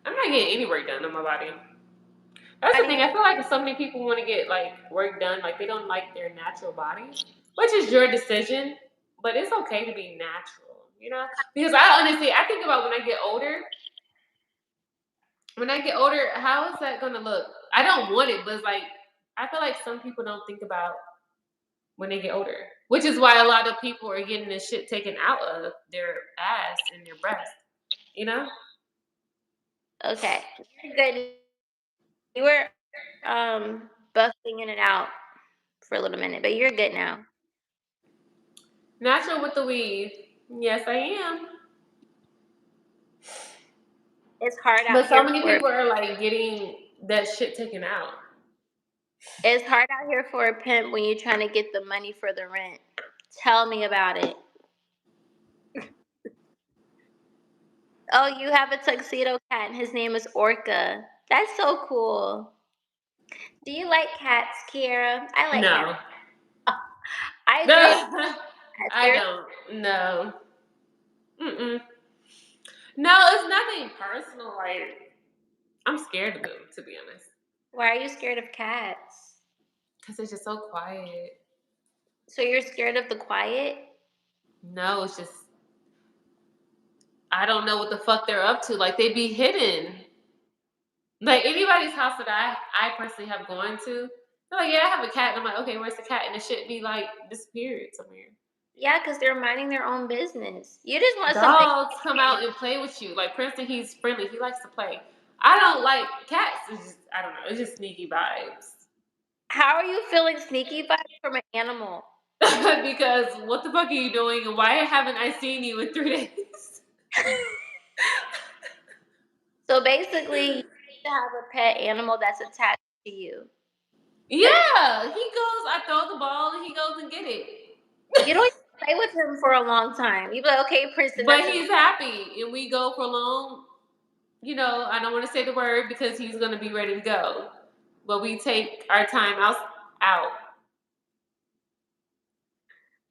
I'm not getting any work done on my body. That's the thing. I feel like so many people want to get like work done, like they don't like their natural bodies, which is your decision. But it's okay to be natural, you know? Because I think about when I get older. When I get older, how is that gonna look? I don't want it, but it's like I feel like some people don't think about when they get older, which is why a lot of people are getting this shit taken out of their ass and their breast. You know, Okay, you're good. You were buffing in and out for a little minute, but you're good now. natural with the weave. Yes, I am. It's hard out But so here many for people are like getting that shit taken out. it's hard out here for a pimp when you're trying to get the money for the rent. Tell me about it. Oh, you have a tuxedo cat, and his name is Orca. That's so cool. Do you like cats, Kiera? I like cats. No, I agree with no, cats. I don't. No, mm-mm. No, it's nothing personal. Like I'm scared of them, to be honest, Why are you scared of cats? because they're just so quiet. So you're scared of the quiet? No, it's just I don't know what the fuck they're up to. Like they be hidden. Like anybody's house that I personally have gone to, they're like, yeah, I have a cat. And I'm like, okay, where's the cat? And the shit be like disappeared somewhere. Yeah, because they're minding their own business. You just want something. Dogs come out and play with you. Like Princeton, he's friendly. He likes to play. I don't like cats. It's just I don't know. It's just sneaky vibes. How are you feeling sneaky vibes from an animal? Because what the fuck are you doing? And why haven't I seen you in 3 days? So basically, you need to have a pet animal that's attached to you. Yeah, he goes. I throw the ball and he goes and get it. You don't even play with him for a long time. You be like, okay, Princeton, But that's enough. he's happy, and we go for long. You know, I don't want to say the word because he's going to be ready to go. But we take our time out.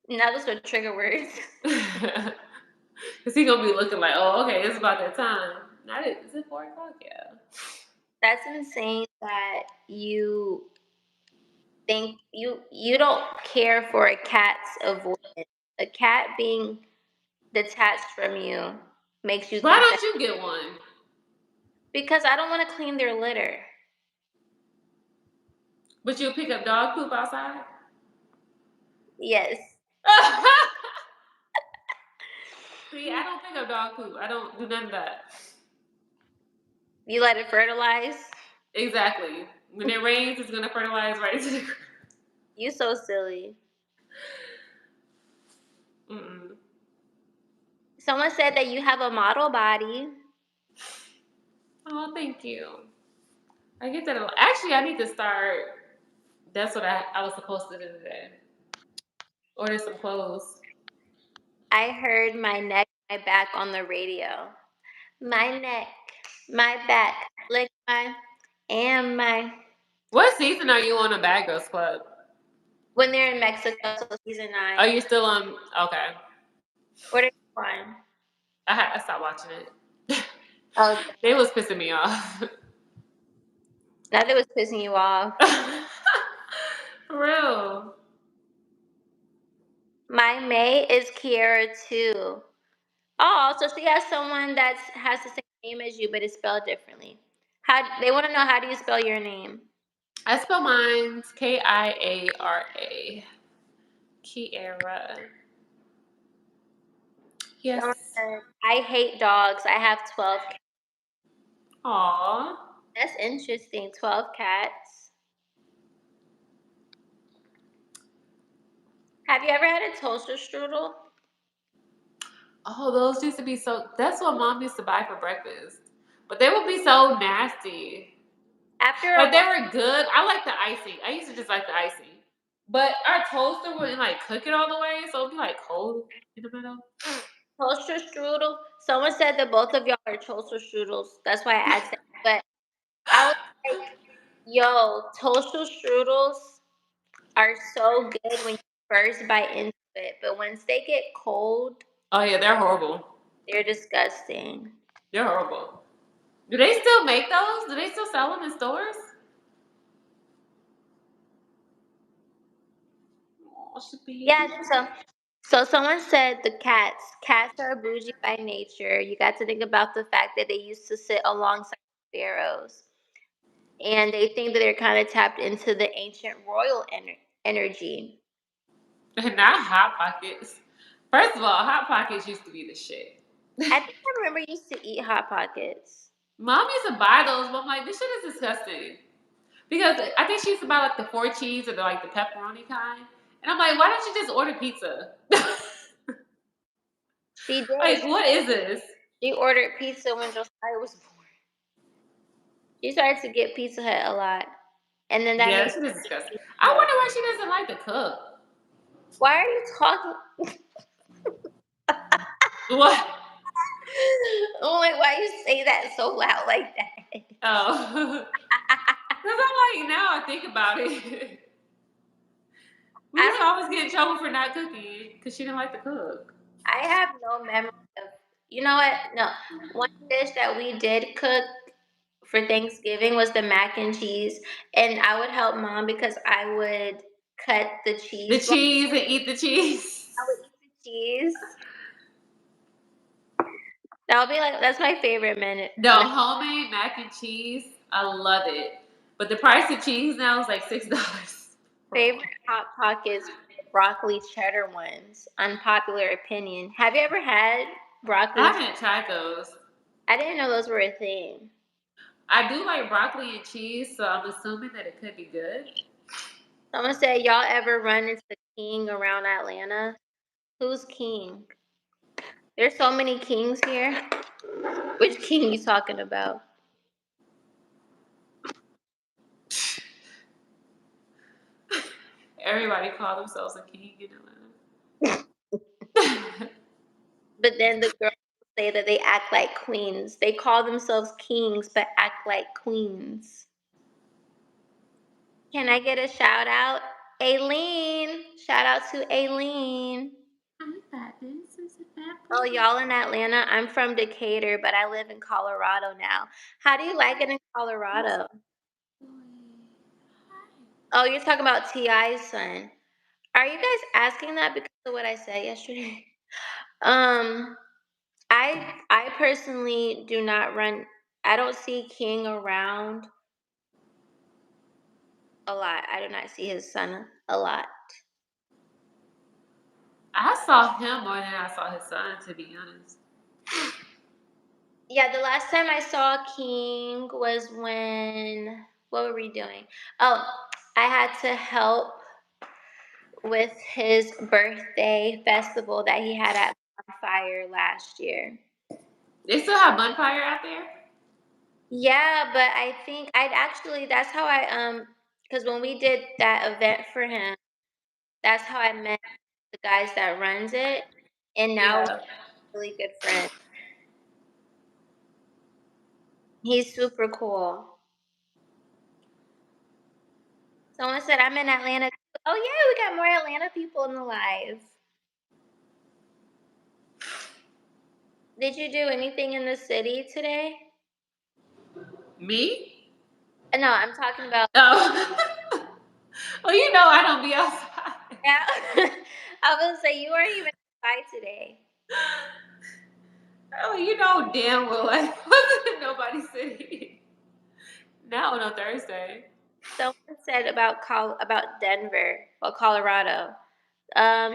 Now those are trigger words. Because he's going to be looking like, oh, okay, it's about that time. Is it 4 o'clock? Yeah. That's insane that you think you don't care for a cat's avoidance. A cat being detached from you makes you Why think that don't you get one? because I don't want to clean their litter. But you'll pick up dog poop outside? Yes. See, I don't pick up dog poop. I don't do none of that. You let it fertilize. Exactly. When it rains, it's going to fertilize right into the ground. You so silly. Mm-mm. Someone said that you have a model body. Oh, thank you. I get that a lot. Actually, I need to start. That's what I was supposed to do today. Order some clothes. I heard my neck, my back on the radio. My neck, my back, lick my and my. What season are you on a Bad Girls Club? When they're in Mexico, so season 9. Are you still on? Okay. What are you on? I stopped watching it. Oh, They was pissing me off. that was pissing you off. For real. My May is Kiera too. Oh, so she has someone that has the same name as you, but it's spelled differently. How they want to know how do you spell your name? I spell mine Kiara. Kiara. Yes. Someone said, I hate dogs. I have 12 cats. Aww. That's interesting. 12 cats. Have you ever had a toaster strudel? Oh, those used to be so. That's what mom used to buy for breakfast. But they would be so nasty. After a Like they while, were good. I like the icing. I used to just like the icing. But our toaster wouldn't like cook it all the way, so it'd be like cold in the middle. toaster strudel. Someone said that both of y'all are toaster strudels. That's why I asked that. But I was like, yo, toaster strudels are so good when you first bite into it. But once they get cold, Oh yeah, they're horrible. They're disgusting. They're horrible. Do they still make those? Do they still sell them in stores? Oh, Yeah, I think so. So someone said the cats are bougie by nature. You got to think about the fact that they used to sit alongside pharaohs, and they think that they're kind of tapped into the ancient royal energy. And not Hot Pockets. First of all, Hot Pockets used to be the shit. I think I remember you used to eat hot pockets. Mom used to buy those, but I'm like, this shit is disgusting. Because I think she used to buy like the 4 cheese or the pepperoni kind. And I'm like, why don't you just order pizza? She did. Like, what is this? She ordered pizza when Josiah was born. She started to get Pizza Hut a lot, and then that Yeah, made. that shit is disgusting. I wonder why she doesn't like to cook. Why are you talking? What? Oh, like why you say that so loud like that? Oh. Because I'm like, now I think about it. We used to always get in trouble for not cooking because she didn't like to cook. I have no memory of. You know what? No, one dish that we did cook for Thanksgiving was the mac and cheese, and I would help mom because I would cut the The cheese. cheese and eat the cheese. I would eat the cheese. That would be like that's my favorite minute. No, homemade mac and cheese, I love it. But the price of cheese now is like $6. Favorite hot pockets, broccoli cheddar ones. Unpopular opinion. Have you ever had broccoli? I haven't tried those. I didn't know those were a thing. I do like broccoli and cheese, so I'm assuming that it could be good. Someone said, y'all ever run into King around Atlanta? Who's King? There's so many kings here. Which king you talking about? Everybody call themselves a king in Atlanta. But then the girls say that they act like queens. They call themselves kings but act like queens. Can I get a shout out? Aileen. Shout out to Aileen. Oh, y'all in Atlanta? I'm from Decatur, but I live in Colorado now. How do you like it in Colorado? Oh, you're talking about T.I.'s son. Are you guys asking that because of what I said yesterday? Um, I personally do not run. I don't see King around a lot. I do not see his son a lot. I saw him more than I saw his son, to be honest. Yeah, the last time I saw King was when what were we doing? Oh, I had to help with his birthday festival that he had at Bonfire last year. They still have Bonfire out there? Yeah, but I think I'd actually that's how I because when we did that event for him, that's how I met the guys that runs it, and now Yeah. we're really good friends. He's super cool. Someone said I'm in Atlanta. Oh yeah, we got more Atlanta people in the live. Did you do anything in the city today? Me? No, I'm talking about. Oh. Well, you know I don't be outside. Yeah, I was gonna say you weren't even outside today. Oh, you know damn well I wasn't in nobody's city. Now on a Thursday. Someone said about Denver or Colorado.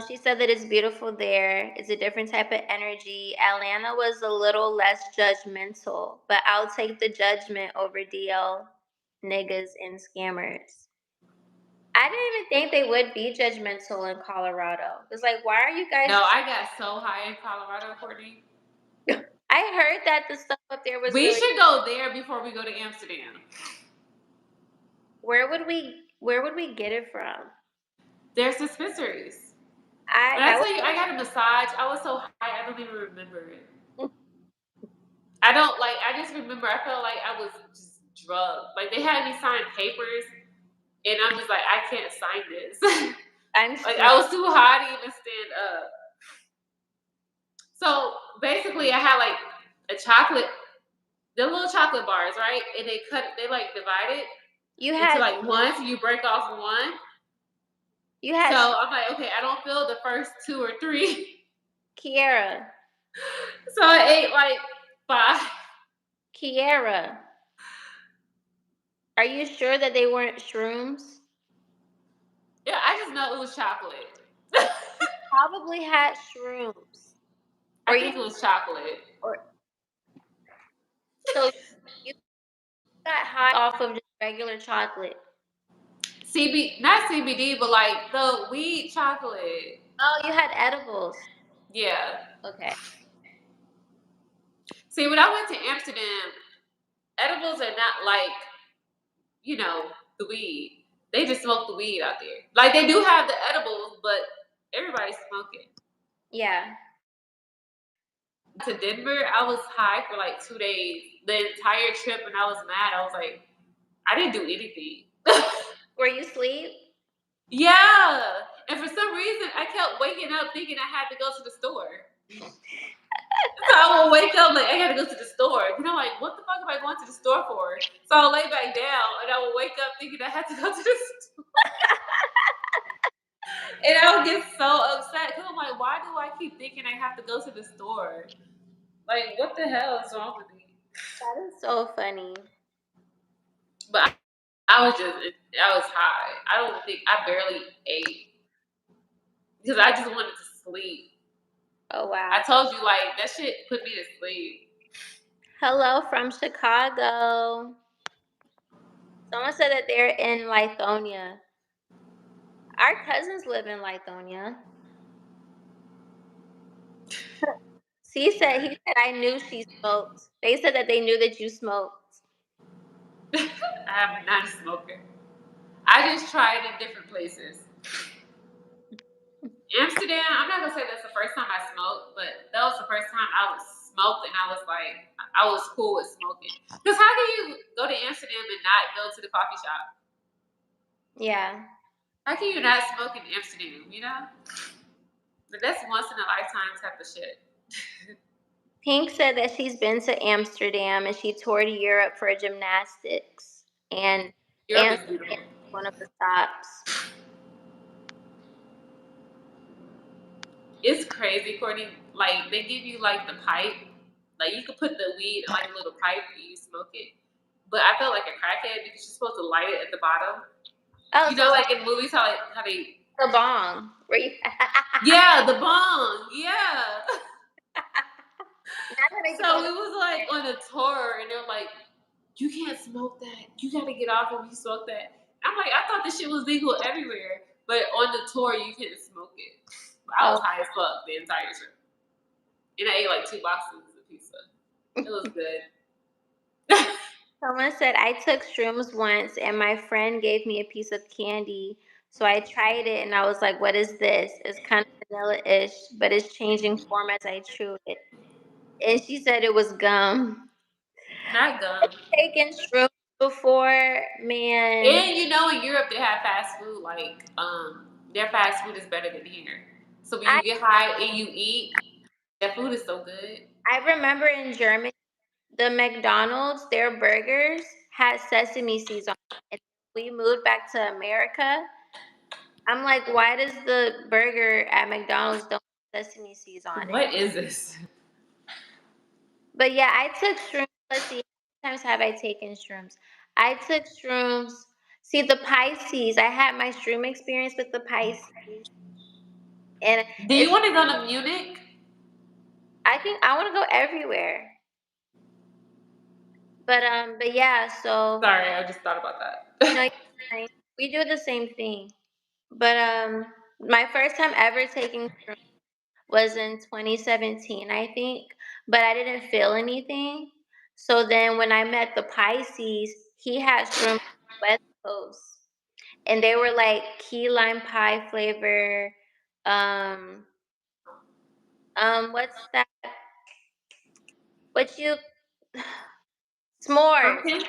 She said that it's beautiful there. It's a different type of energy. Atlanta was a little less judgmental, but I'll take the judgment over DL niggas and scammers. I didn't even think they would be judgmental in Colorado. It's like, why are you guys? No, I got so high in Colorado, Courtney. I heard that the stuff up there was. We really. should go there before we go to Amsterdam. Where would we get it from? There's dispensaries. I When I that tell you I got a massage, I was so high I don't even remember it. I don't like. I just remember I felt like I was just drugged. Like they had me sign papers, and I'm just like I can't sign this. I'm Like I was too high to even stand up. So basically I had like a chocolate, the little chocolate bars, right? And they like divide it You into had like one, so you break off one. you had So I'm like, okay, I don't feel the first 2 or 3. Kiara. So I ate like 5. Kiara. Are you sure that they weren't shrooms? Yeah, I just know it was chocolate. Probably had shrooms. I Or you think it was chocolate. or so you got high off of just regular chocolate. Not CBD, but like the weed chocolate. Oh, you had edibles. Yeah. Okay. See, when I went to Amsterdam, edibles are not like, the weed. They just smoke the weed out there. Like they do have the edibles, but everybody's smoking. Yeah. To Denver, I was high for like 2 days. The entire trip, and I was mad. I was like, I didn't do anything. Were you asleep? Yeah. And for some reason, I kept waking up thinking I had to go to the store. So I will wake up like I gotta go to the store. You know, like what the fuck am I going to the store for? So I'll lay back down and I will wake up thinking I had to go to the store. And I would get so upset because I'm like, why do I keep thinking I have to go to the store? Like, what the hell is wrong with me? That is so funny. But I was high. I barely ate because I just wanted to sleep. Oh wow. I told you, like, that shit put me to sleep. Hello from Chicago. Someone said that they're in Lithonia. Our cousins live in Lithonia. He said I knew she smoked. They said that they knew that you smoked. I'm not a smoker. I just tried in different places. Amsterdam, I'm not gonna say that's the first time I smoked, but that was the first time I was smoked, and I was like, I was cool with smoking. Because how can you go to Amsterdam and not go to the coffee shop? Yeah. How can you not smoke in Amsterdam? But that's once in a lifetime type of shit. Pink said that she's been to Amsterdam and she toured Europe for gymnastics, and Europe is Amsterdam beautiful. was one of the stops. It's crazy, Courtney. Like they give you like the pipe, like you could put the weed in like a little pipe and you smoke it. But I felt like a crackhead because you're supposed to light it at the bottom. Oh, You know, like in movies, how they the bong. Where you? yeah, the bong, yeah. Now that makes So me we was like on a tour, and they're like, "You can't smoke that. You gotta get off if you smoke that." I'm like, I thought this shit was legal everywhere, but on the tour you couldn't smoke it. I was high as fuck the entire trip, and I ate like 2 boxes of pizza. It was good. Someone said I took shrooms once and my friend gave me a piece of candy. So I tried it and I was like, what is this? It's kind of vanilla-ish, but it's changing form as I chew it. And she said it was gum. Not gum. Taken shrooms before, man. And in Europe they have fast food. Like, their fast food is better than here. So when you get high and you eat, that food is so good. I remember in Germany, the McDonald's, their burgers had sesame seeds on it. And we moved back to America. I'm like, why does the burger at McDonald's don't have sesame seeds on it? What is this? But yeah, I took shrooms. Let's see, how many times have I taken shrooms? I took shrooms. See, the Pisces, I had my shroom experience with the Pisces. And Do you want to go to Munich? I want to go everywhere. But yeah, so Sorry, I just thought about that. no, we do the same thing. But my first time ever taking shrooms was in 2017, I think, but I didn't feel anything. So then when I met the Pisces, he had shrimp West Coast, and they were like key lime pie flavor. Um, what's that? What you s'mores? Pumpkin?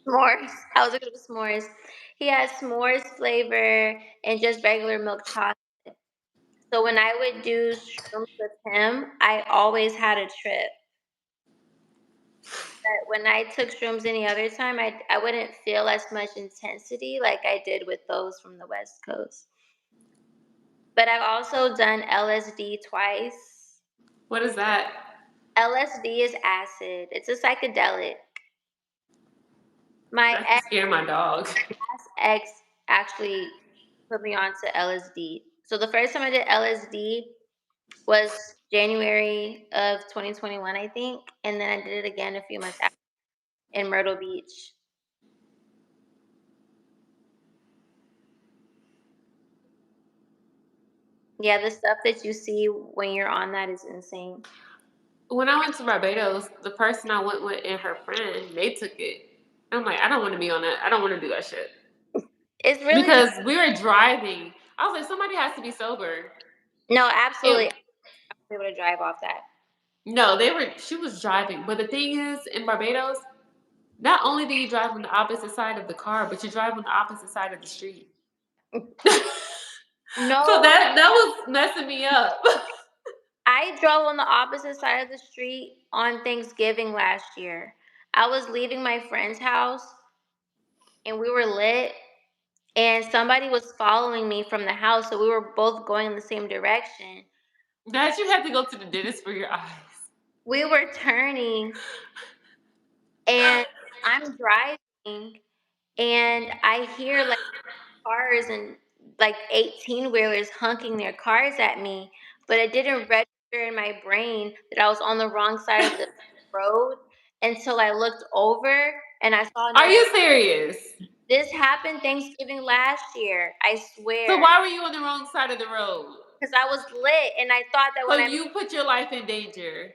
S'mores. I was looking for s'mores. He had s'mores flavor and just regular milk chocolate. So when I would do shrooms with him, I always had a trip. But when I took shrooms any other time, I wouldn't feel as much intensity like I did with those from the West Coast. But I've also done LSD twice. What is that? LSD is acid. It's a psychedelic. My That just scared my dog. ex actually put me on to LSD. So the first time I did LSD was January of 2021, I think, and then I did it again a few months after in Myrtle Beach. Yeah, the stuff that you see when you're on that is insane. When I went to Barbados, the person I went with and her friend, they took it. I'm like, I don't want to be on that. I don't want to do that shit. It's really Because we were driving. I was like, somebody has to be sober. no, absolutely. It, I was able to drive off that. no, she was driving. But the thing is, in Barbados, not only do you drive on the opposite side of the car, but you drive on the opposite side of the street. So No, that was messing me up. I drove on the opposite side of the street on Thanksgiving last year. I was leaving my friend's house and we were lit, and somebody was following me from the house, so we were both going in the same direction. That you have to go to the dentist for your eyes. We were turning and I'm driving and I hear like cars and like 18-wheelers honking their cars at me, but it didn't register in my brain that I was on the wrong side of the road until I looked over and I saw Are another. you serious? This happened Thanksgiving last year, I So swear. why were you on the wrong side of the road? Because I was lit and I thought that So when I you put your life in danger.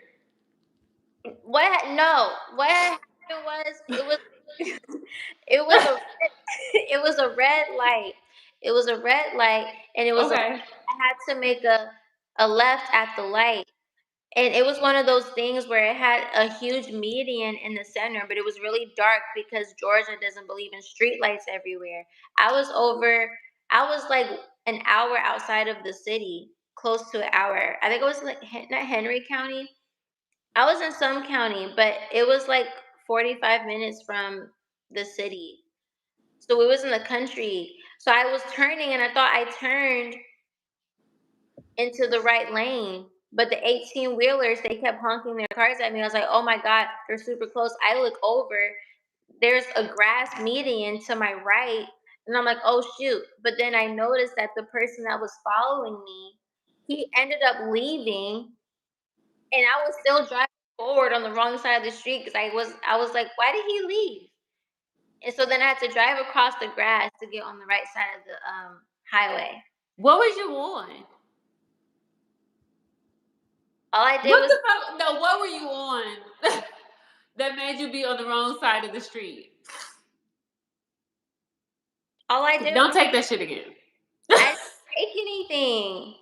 what no what happened was it was a it was a red light. It was a red light, and it was a Okay. I had to make a left at the light. And it was one of those things where it had a huge median in the center, but it was really dark because Georgia doesn't believe in street lights everywhere. I was over I was like an hour outside of the city, close to an hour. I think it was like not Henry County. I was in some county, but it was like 45 minutes from the city. So we was in the country. So I was turning and I thought I turned into the right lane. But the 18-wheelers, they kept honking their cars at me. I was like, oh my God, they're super close. I look over, there's a grass median to my right. And I'm like, oh shoot. But then I noticed that the person that was following me, he ended up leaving and I was still driving forward on the wrong side of the street because I was like, why did he leave? And so then I had to drive across the grass to get on the right side of the highway. What was you on? All I did What was the fuck? No, what were you on that made you be on the wrong side of the street? all I did Don't take that shit again. I didn't take anything.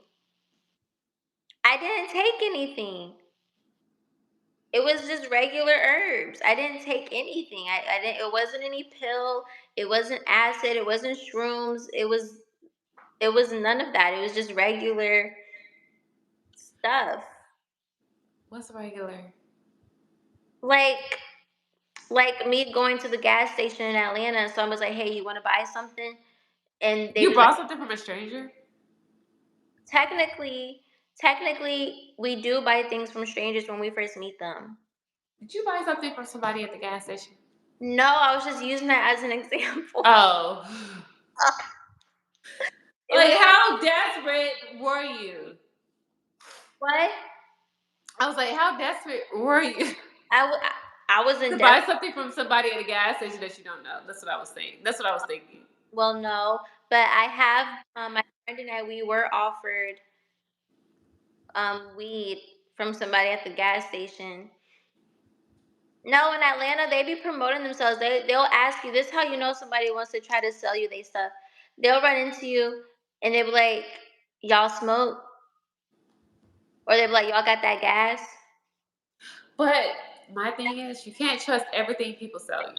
I didn't take anything. It was just regular herbs. I didn't take anything. I didn't it wasn't any pill, it wasn't acid, it wasn't shrooms, it was none of that. It was just regular stuff. What's regular? Like like me going to the gas station in Atlanta, so I was like, "Hey, you want to buy something?" And they'd You be like, brought something from a stranger? "Technically, technically, we do buy things from strangers when we first meet them." Did you buy something from somebody at the gas station? No, I was just using that as an example. Oh. It Like, was how desperate were you? what I was like, how desperate were you I w- I wasn't to buy desperate. something from somebody at a gas station that you don't know? That's what I was saying. That's what I was thinking. Well, no, but I have my friend and I. We were offered weed from somebody at the gas station. No, in Atlanta, they be promoting themselves. They'll ask you, this is how you know somebody wants to try to sell you they stuff. They'll run into you and they'll be like, y'all smoke? Or they'll be like, y'all got that gas? But my thing is, you can't trust everything people sell you.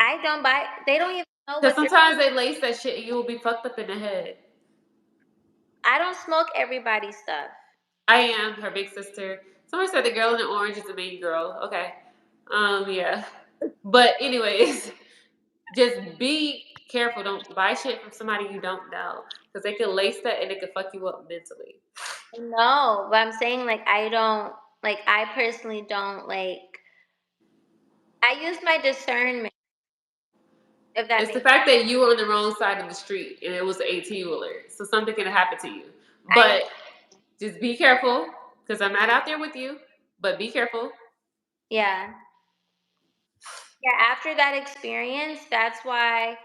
I don't buy they don't even know Because what you're sometimes they lace that shit and you will be fucked up in the head. I don't smoke everybody's stuff. I am her big sister. Someone said the girl in the orange is the main girl. Okay. Yeah. But anyways, just be careful. Don't buy shit from somebody you don't know because they can lace that and it can fuck you up mentally. No, but I'm saying like I don't like I personally don't like I use my discernment if that It's the makes fact that you were on the wrong side of the street and it was an 18-wheeler. So something can happen to you. I But just be careful because I'm not out there with you, but be careful. yeah. Yeah, after that experience, that's why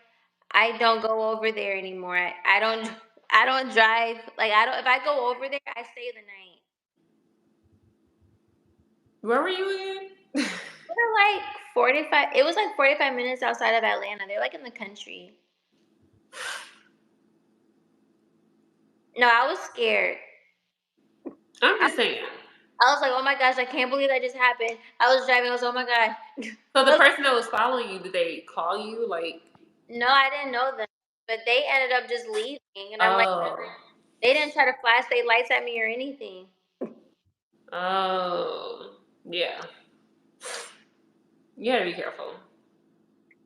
I don't go over there anymore. I don't drive like I don't if I go over there, I stay the night. Where were you again? We're like 45 it was like 45 minutes outside of Atlanta. They're like in the country. No, I was scared. I'm I, just saying. I was like, "Oh my gosh, I can't believe that just happened." I was driving, I was, "Oh my god." So I the was person that was following you, did they call you? Like, no, I didn't know them. But they ended up just leaving and I'm like, oh, they didn't try to flash their lights at me or anything. oh, yeah. You gotta be careful.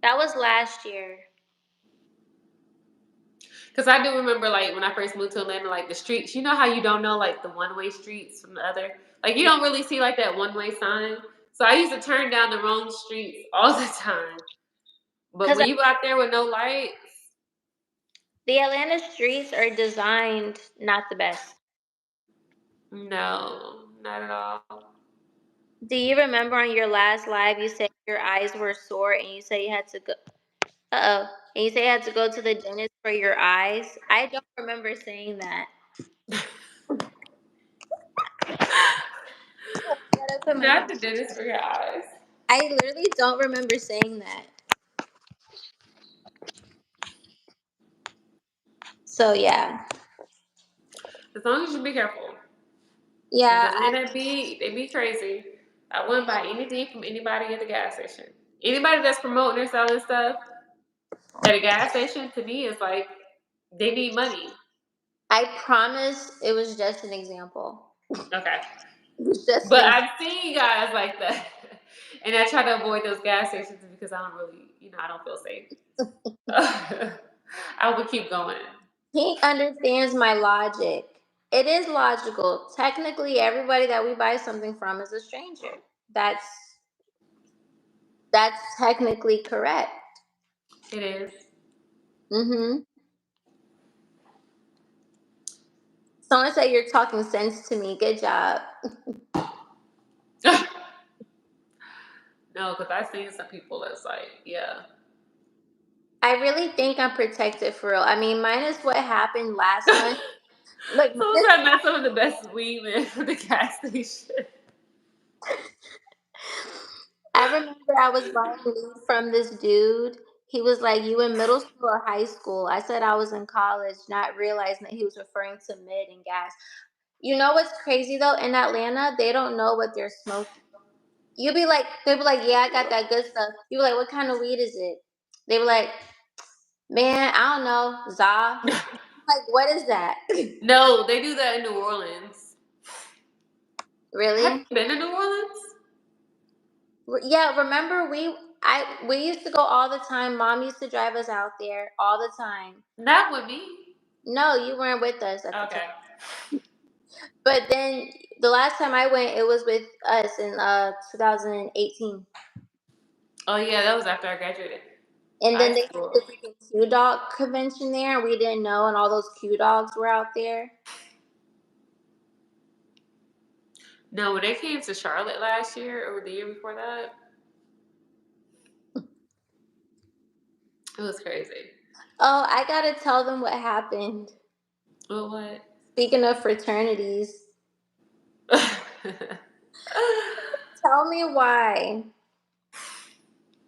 That was last year. Because I do remember, like, when I first moved to Atlanta, like, the streets, you know how you don't know, like, the one-way streets from the other? Like, you don't really see, like, that one-way sign. So I used to turn down the wrong streets all the time. But Because when you go out there with no lights, the Atlanta streets are designed not the best. no, not at all. Do you remember on your last live you said your eyes were sore and you said you had to go and you said you had to go to the dentist for your eyes? I don't remember saying that. Gotta put my Not phone. the dentist for your eyes. I literally don't remember saying that. So yeah. As long as you be careful. Because Yeah, Atlanta they be crazy. I wouldn't buy anything from anybody at the gas station. Anybody that's promoting or selling stuff at a gas station, to me, is like, they need money. I promise it was just an example. Okay. It was just But an I've seen guys like that. And I try to avoid those gas stations because I don't really, I don't feel safe. I would keep going. He understands my logic. It is logical. Technically, everybody that we buy something from is a stranger. That's that's technically correct. It is. Mm-hmm. Someone said you're talking sense to me. Good job. No, because I've seen some people that's like, yeah. I really think I'm protected for real. I mean, minus what happened last month. Look, Someone said I met some of the best weed men at the gas station. I remember I was buying weed from this dude. He was like, "You in middle school or high school?" I said I was in college, not realizing that he was referring to mid and gas. You know what's crazy though? In Atlanta, they don't know what they're smoking. They'll be like, "Yeah, I got that good stuff." You be like, "What kind of weed is it?" They were like, "Man, I don't know, za." Like, what is that? No, they do that in New Orleans. Have Really? you been to New Orleans? Yeah. Remember, we used to go all the time. Mom used to drive us out there all the time. Not with me. No, you weren't with us at the time. Okay. But then the last time I went, it was with us in 2018. Oh yeah, that was after I graduated And high then they had the school. freaking Q Dog convention there, and we didn't know, and all those Q Dogs were out there. No, when they came to Charlotte last year or the year before that, it was crazy. Oh, I gotta tell them what happened. Well, what? Speaking of fraternities, tell me why.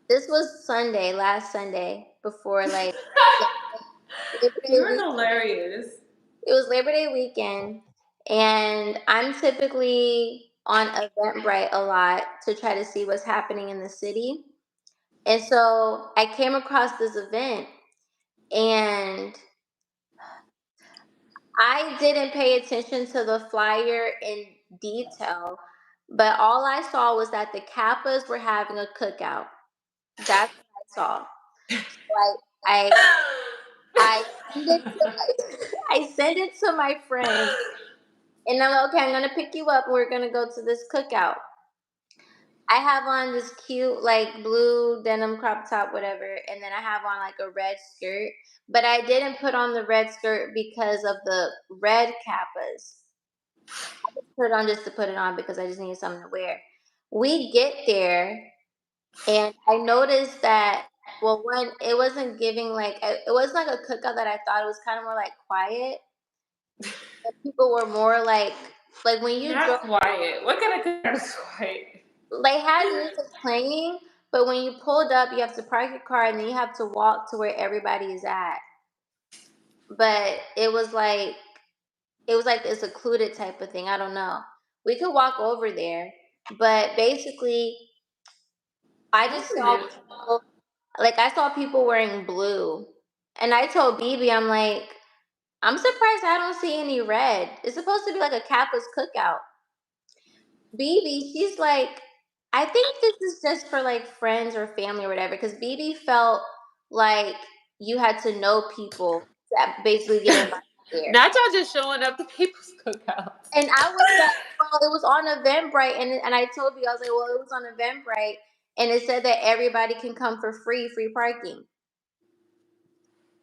This was Sunday, last Sunday, before like Labor Day You're week. hilarious. It was Labor Day weekend, and I'm typically on Eventbrite a lot to try to see what's happening in the city. And so I came across this event, and I didn't pay attention to the flyer in detail, but all I saw was that the Kappas were having a cookout. That's what I saw. So I send it to I send it to my friend, and I'm like, okay. I'm gonna pick you up. We're gonna go to this cookout. I have on this cute like blue denim crop top, whatever, and then I have on like a red skirt. But I didn't put on the red skirt because of the red Kappas. Put it on just to put it on because I just needed something to wear. We get there, and I noticed that, well, one, it wasn't giving like it wasn't like a cookout that I thought. It was kind of more like quiet. And people were more like when you drove, Not quiet. What kind of cookout is quiet? they had music playing, but when you pulled up, you have to park your car and then you have to walk to where everybody is at. But it was like a secluded type of thing. I don't know. We could walk over there, but basically, I That's just saw weird. people, like I saw people wearing blue, and I told BB, I'm like, I'm surprised I don't see any red. It's supposed to be like a Kappa's cookout. BB, she's like, I think this is just for like friends or family or whatever. Because BB felt like you had to know people to basically get invited there. Not y'all just showing up to people's cookouts. And I was like, well, it was on Eventbrite, and I told you, I was like, well, it was on Eventbrite, and it said that everybody can come for free parking.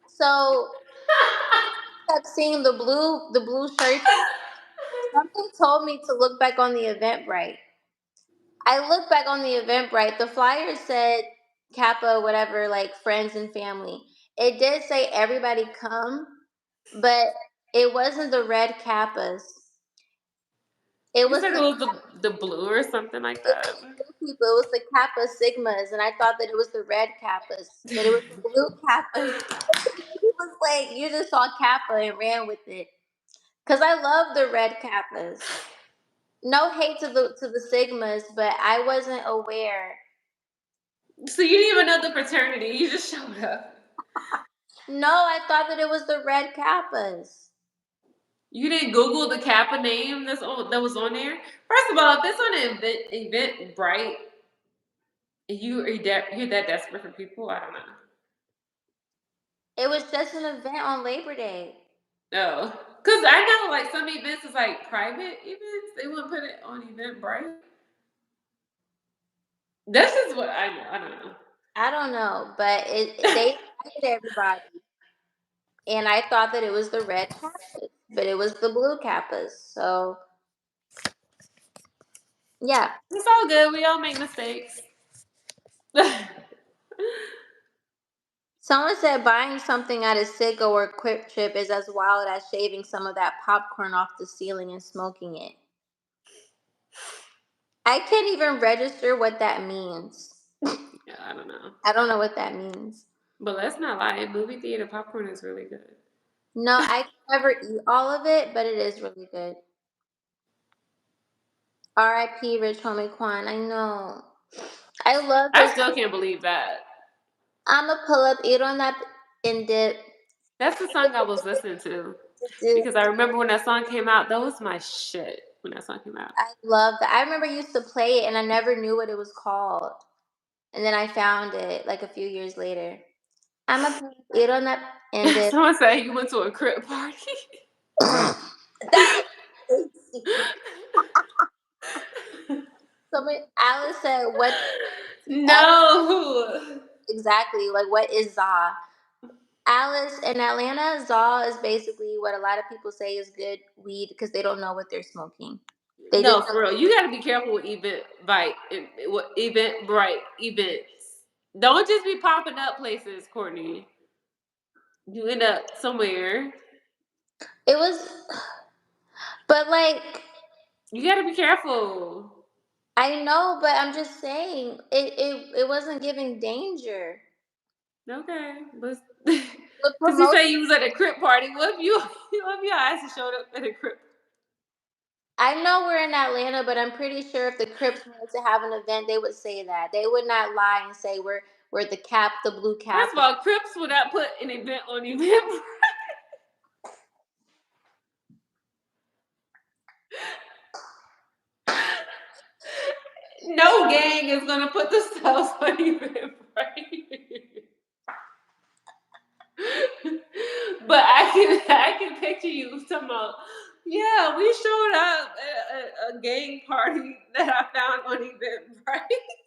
So I kept seeing the blue shirts. Something told me to look back on the Eventbrite. I looked back on the Eventbrite. The flyer said Kappa, whatever, like friends and family. It did say everybody come, but it wasn't the red Kappas. It You was said it the was the blue or something like It that. was blue people. It was the Kappa Sigmas, and I thought that it was the red Kappas, but it was the blue Kappas. He was like, you just saw Kappa and ran with it. Cause I love the red Kappas. No hate to the Sigmas, but I wasn't aware. So you didn't even know the fraternity. You just showed up. No, I thought that it was the red Kappas. You didn't Google the Kappa name that was on there. First of all, if it's on an event bright, you're that desperate for people. I don't know. It was just an event on Labor Day. No, because I know like some events is like private events. They wouldn't put it on Eventbrite. This is what I know. I don't know. I don't know, but they invited everybody, and I thought that it was the red Kappas, but it was the blue Kappas. So yeah. It's all good. We all make mistakes. Someone said buying something at a Ciggo or Quick Trip is as wild as shaving some of that popcorn off the ceiling and smoking it. I can't even register what that means. Yeah, I don't know. I don't know what that means. But let's not lie. Movie theater popcorn is really good. No, I can never eat all of it, but it is really good. R.I.P. Rich Homie Quan. I know. I love I his. still can't believe that. I'ma pull up, eat on that, and dip. That's the song I was listening to Dip. because I remember when that song came out. That was my shit when that song came out. I love that. I remember I used to play it, and I never knew what it was called. And then I found it like a few years later. I'm a it on that and then Someone said you went to a crib party. that is crazy. Somebody Alice said what No. exactly like what is za? Alice in Atlanta, za is basically what a lot of people say is good weed because they don't know what they're smoking. They just No, for real. You got to be careful with event bright events. Don't just be popping up places, Courtney. You end up somewhere. it was but like You got to be careful. I know, but I'm just saying it wasn't giving danger. Okay, but The because you say you was at a crib party. What if what if your ass showed up at a crib? I know we're in Atlanta, but I'm pretty sure if the Crips wanted to have an event, they would say that. They would not lie and say we're the blue cap. First of all, Crips would not put an event on event. gang is gonna put the stuff on Eventbrite. But I can picture you talking about, yeah, we showed up at a gang party that I found on Eventbrite.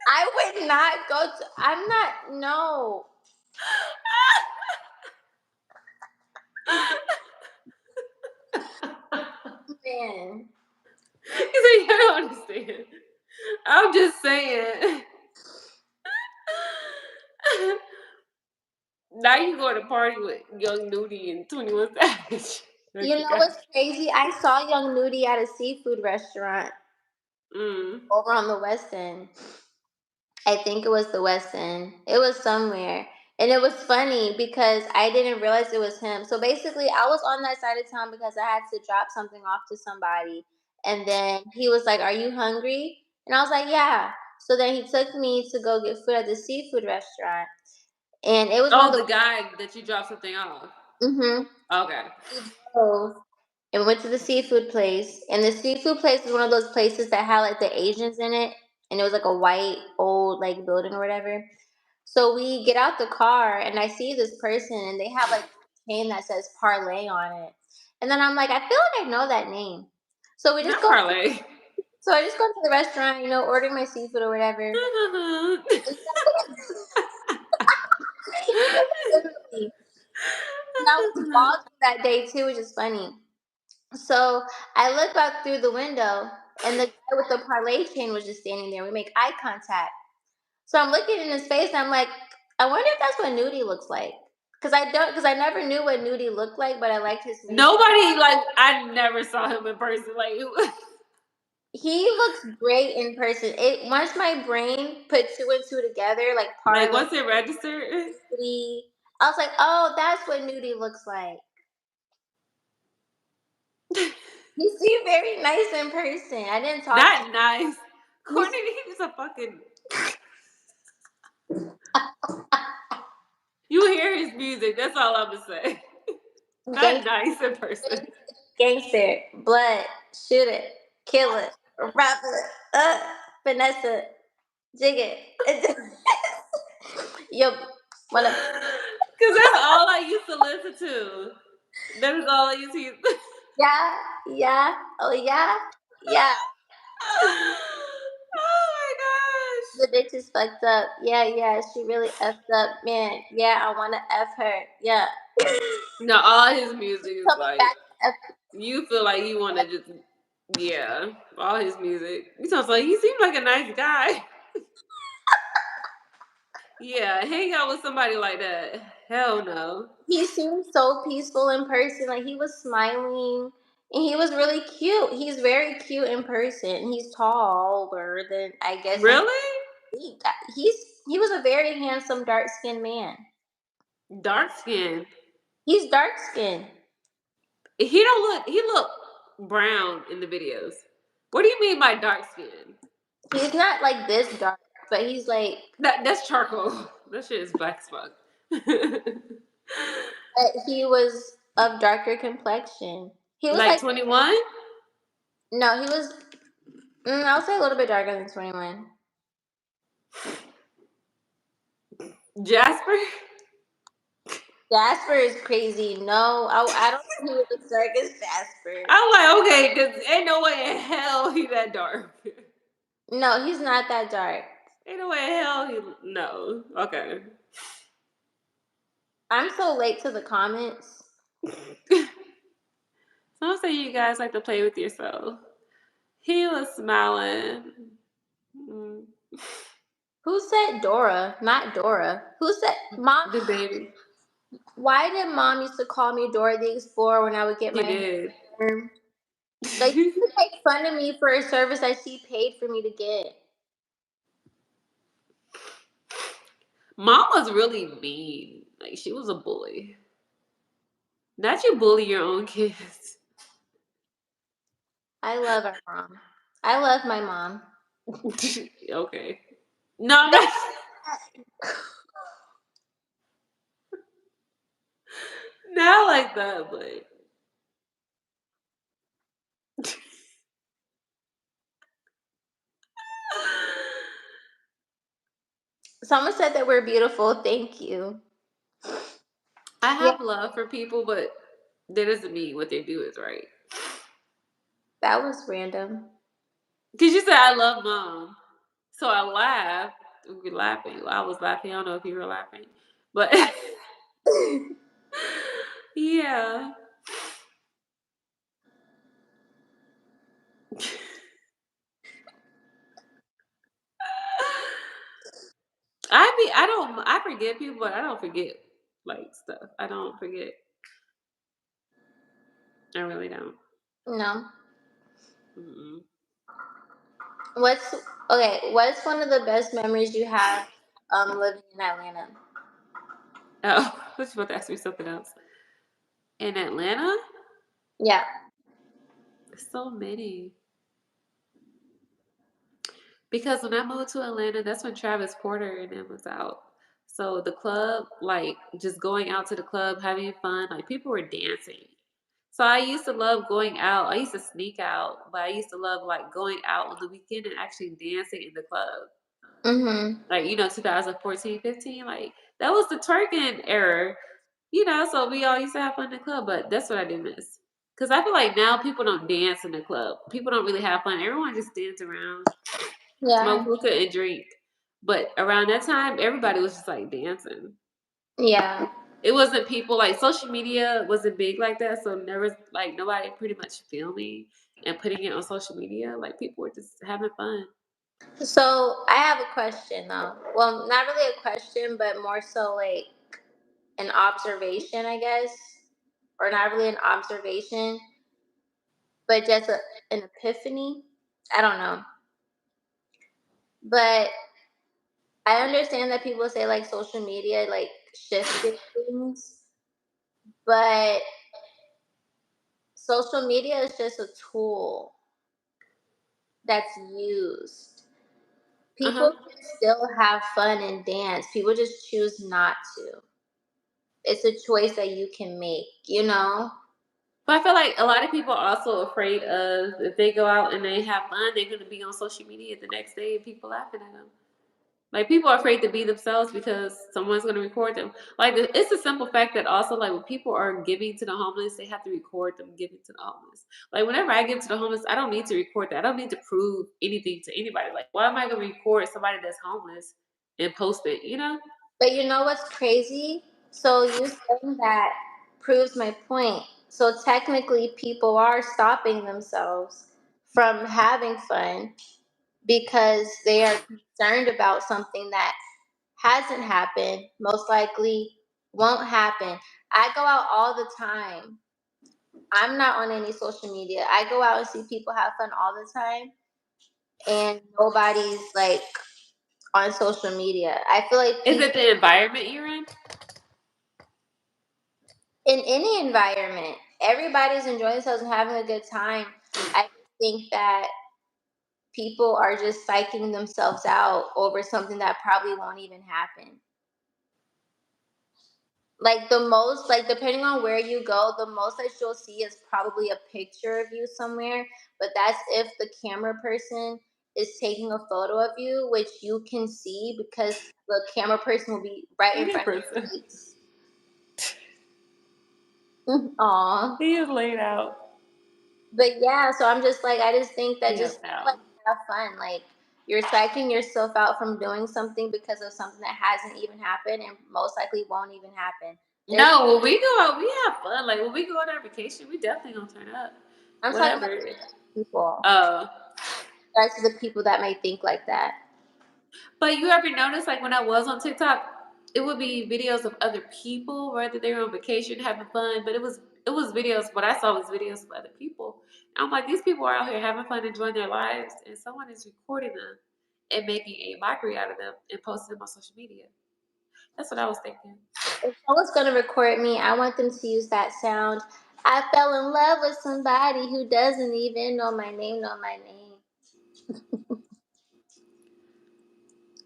I would not go to. I'm not. No, man. You don't understand. I'm just saying. Now you going to party with Young Nudie and 21 Savage. You know what's crazy? I saw Young Nudie at a seafood restaurant over on the West End. I think it was the West End. It was somewhere. And it was funny because I didn't realize it was him. So basically, I was on that side of town because I had to drop something off to somebody. And then he was like, "Are you hungry?" And I was like, "Yeah." So then he took me to go get food at the seafood restaurant. And it was one of Oh, the. the guy that you dropped something off. Mm-hmm. Okay. We drove and went to the seafood place. And the seafood place was one of those places that had like the Asians in it. And it was like a white, old, like building or whatever. So we get out the car and I see this person and they have like a chain that says parlay on it. And then I'm like, I feel like I know that name. So we just Not go parlay. so I just go to the restaurant, ordering my seafood or whatever. Literally. And I was vlogging that day too, which is funny. So I look out through the window and the guy with the parlay chain was just standing there. We make eye contact. So I'm looking in his face and I'm like, I wonder if that's what Nudie looks like. Because I never knew what Nudie looked like, but I liked his music. Nobody, like, I never saw him in person. Like, He looks great in person. It once my brain put two and two together, like like, parlay once it registered, Nudie, I was like, oh, that's what Nudie looks like. He seemed very nice in person. I didn't talk to not nice. him. Courtney, he's a fucking. You hear his music. That's all I'm gonna say. Not Gangster, nice in person. gangster, blood, shoot it, kill it, rob it, Vanessa, jig it. Yo, what up? Because that's all I used to listen to. That is all I used to use. Yeah, yeah, oh yeah, yeah. Oh my The bitch is fucked up. Yeah, yeah, she really effed up, man. Yeah, I wanna f her. Yeah. gosh. No, all his music is Tell me like, back to f. you feel like you want to just, yeah, all his music. He sounds like, he seems like a nice guy. Yeah, hang out with somebody like that. Hell no. He seemed so peaceful in person. Like he was smiling, and he was really cute. He's very cute in person. He's taller than I guess in Really? physique. He's he was a very handsome dark skinned man. Dark skin. He's dark skinned. He don't look. He look brown in the videos. What do you mean by dark skin? He's not like this dark, but he's like That's charcoal. That shit is black as fuck. he was of darker complexion. He was Like like 21? no, he was. I'll say a little bit darker than 21. Jasper? Jasper is crazy. No, I don't think he was as dark as Jasper. I'm like, okay, because ain't no way in hell he that dark. No, he's not that dark. Ain't no way in hell he. No. Okay. I'm so late to the comments. Some say you guys like to play with yourself. He was smiling. Mm. Who said Dora? Not Dora. Who said Mom? The baby. Why did Mom used to call me Dora the Explorer when I would get He my hair did. perm? Like she would make fun of me for a service that she paid for me to get. Mom was really mean. Like, she was a bully. Not you bully your own kids. I love our mom. I love my mom. Okay. No, I'm not. Not like that, but. Someone said that we're beautiful. Thank you. I Yeah, have love for people, but that doesn't mean what they do is right. that was random. Cause you said I love mom, so I laughed. We were laughing. I was laughing. I don't know if you were laughing, but yeah. I forget people, but I don't forget like stuff. I don't forget. I really don't. No. Mm-mm. What's okay? What's one of the best memories you have living in Atlanta? Oh, I was about to ask me something else. In Atlanta, Yeah. so many. Because when I moved to Atlanta, that's when Travis Porter and them was out. So the club, like just going out to the club, having fun, like people were dancing. So I used to love going out. I used to sneak out, but I used to love like going out on the weekend and actually dancing in the club. Mhm. Like, 2014, 15, like that was the twerking era, so we all used to have fun in the club, but that's what I do miss. Cause I feel like now people don't dance in the club. People don't really have fun. Everyone just dance around, smoke Yeah. hookah and drink. But around that time, everybody was just like dancing. Yeah. It wasn't people like social media wasn't big like that, so there was like nobody pretty much filming and putting it on social media. Like people were just having fun. So I have a question though. Well, not really a question, but more so like an observation, I guess, or not really an observation, but just an epiphany. I don't know, but I understand that people say like social media like shifted things, but social media is just a tool that's used. Uh huh. People can still have fun and dance. People just choose not to. It's a choice that you can make, you know? But I feel like a lot of people are also afraid of if they go out and they have fun, they're going to be on social media the next day and people laughing at them. Like people are afraid to be themselves because someone's going to record them. Like it's a simple fact that also like when people are giving to the homeless, they have to record them giving to the homeless. Like whenever I give to the homeless, I don't need to record that. I don't need to prove anything to anybody. Like why am I going to record somebody that's homeless and post it? You know? But you know what's crazy? So you saying that proves my point. So technically, people are stopping themselves from having fun because they are concerned about something that hasn't happened, most likely won't happen. I go out all the time. I'm not on any social media. I go out and see people have fun all the time, and nobody's like on social media. I feel like Is it people the environment you're in? in any environment, everybody's enjoying themselves and having a good time. I think that people are just psyching themselves out over something that probably won't even happen. Like the most, like depending on where you go, the most that you'll see is probably a picture of you somewhere. But that's if the camera person is taking a photo of you, which you can see because the camera person will be right in Look at front of person. your face. Aw. He is laid out. But yeah, so I'm just like, I just think that He up just like now. have fun. Like you're psyching yourself out from doing something because of something that hasn't even happened and most likely won't even happen. There's No, when we go out, we have fun. Like when we go on our vacation, we definitely gonna turn up. I'm talking about Whatever. people. Uh, That's the people that may think like that. but you ever notice like when I was on TikTok, it would be videos of other people, whether they were on vacation having fun, but it was videos. What I saw was videos of other people. And I'm like, these people are out here having fun, enjoying their lives, and someone is recording them and making a mockery out of them and posting them on social media. That's what I was thinking. If someone's gonna record me, I want them to use that sound. I fell in love with somebody who doesn't even know my name.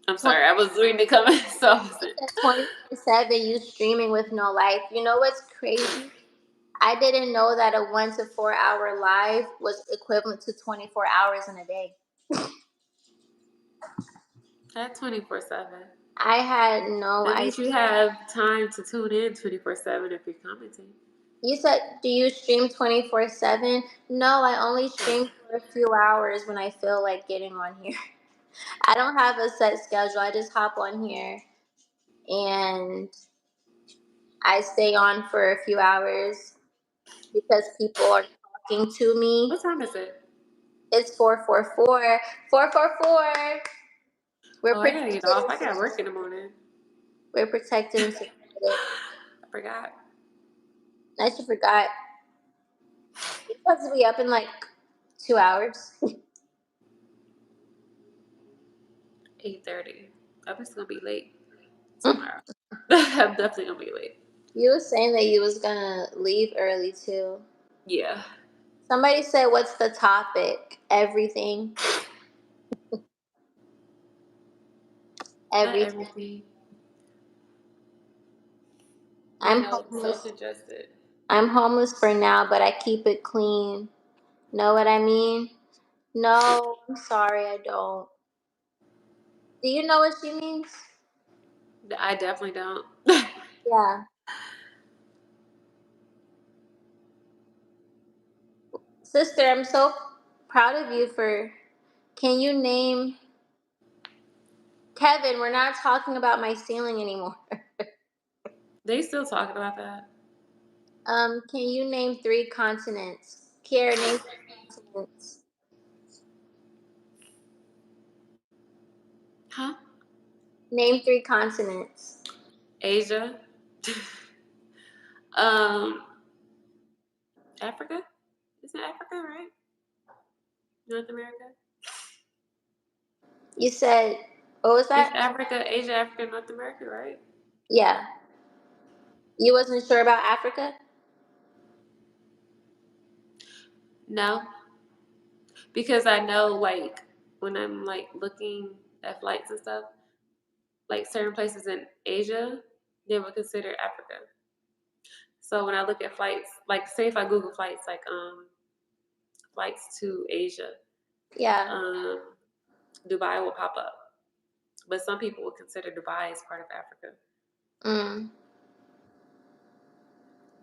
I'm sorry, I was reading the comments, so I wasn't. 24/7, you streaming with no life. You know what's crazy? I didn't know that a 1 to 4 hour live was equivalent to 24 hours in a day. At 24/7. I had no That idea. means you have time to tune in 24/7 if you're commenting. You said, do you stream 24/7? No, I only stream for a few hours when I feel like getting on here. I don't have a set schedule. I just hop on here and I stay on for a few hours because people are talking to me. What time is it? It's 444. 444. We're Oh, I gotta protected get off. and I got secure. work in the morning. We're protected and secure. I forgot. I just forgot. You're supposed to be up in like 2 hours. 8:30. I'm just gonna be late tomorrow. I'm definitely gonna be late. You were saying that you was gonna leave early too. Yeah. Somebody said, "What's the topic?" Everything. Not Everything. everything. My I'm nose is so homeless. congested. I'm homeless for now, but I keep it clean. Know what I mean? No, I'm sorry, I don't. Do you know what she means? I definitely don't. Yeah. Sister, I'm so proud of you for. Can you name. Kevin, we're not talking about my ceiling anymore. They still talking about that. Can you name three continents? Kiara, name three continents. Huh? Name three continents. Asia. um, Africa. Isn't Africa right? North America. You said, what was It's that? Africa, Asia, Africa, North America, right? Yeah. You wasn't sure about Africa? No, because I know like when I'm like looking at flights and stuff, like certain places in Asia, they would consider Africa. So when I look at flights, like say if I Google flights, like flights to Asia, Yeah. um, Dubai will pop up. But some people would consider Dubai as part of Africa. Mm.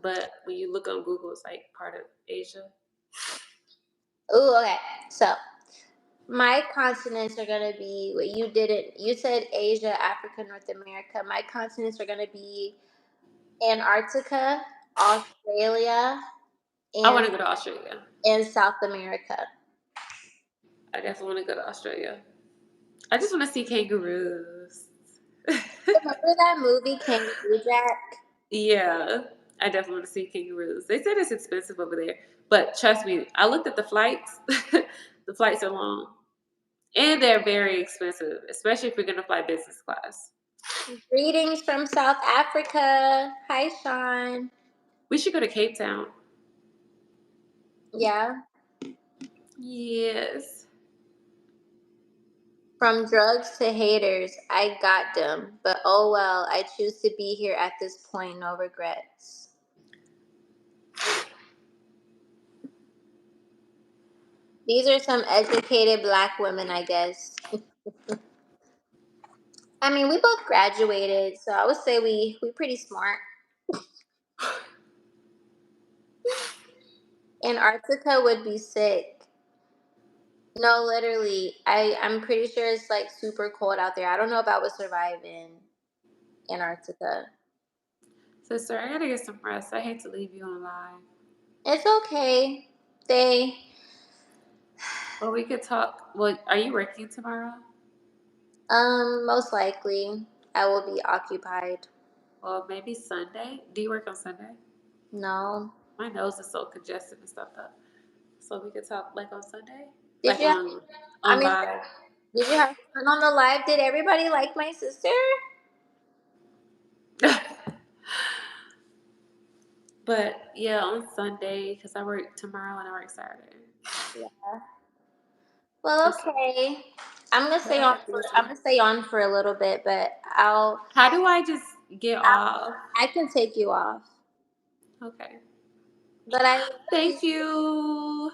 But when you look on Google, it's like part of Asia. Ooh, okay. So my continents are gonna be what you didn't. You said Asia, Africa, North America. My continents are gonna be Antarctica, Australia, I want and to go to Australia. South America. I definitely want to go to Australia. I just want to see kangaroos. Remember that movie Kangaroo Jack? Yeah, I definitely want to see kangaroos. They said it's expensive over there, but trust me, I looked at the flights. The flights are long, and they're very expensive, especially if you're gonna fly business class. Greetings from South Africa. Hi, Sean. We should go to Cape Town. Yeah. Yes. From drugs to haters, I got them. But oh well, I choose to be here at this point, no regrets. These are some educated black women, I guess. I mean, we both graduated, so I would say we pretty smart. Antarctica would be sick. No, literally, I'm pretty sure it's like super cold out there. I don't know if I would survive in Antarctica. Sister, I gotta get some rest. I hate to leave you on live. It's okay. They Well, we could talk. Well, are you working tomorrow? most likely I will be occupied. Well, maybe Sunday. Do you work on Sunday? No. My nose is so congested and stuff up. So we could talk like on Sunday, Did like you have I on mean, live. did you have fun on the live? Did everybody like my sister? But yeah, on Sunday because I work tomorrow and I work Saturday. Yeah. Well, It's, okay. I'm gonna but stay I on have to for do I'm some. gonna stay on for a little bit, but How do I just get off? I can take you off. Okay. But I love you Thank you.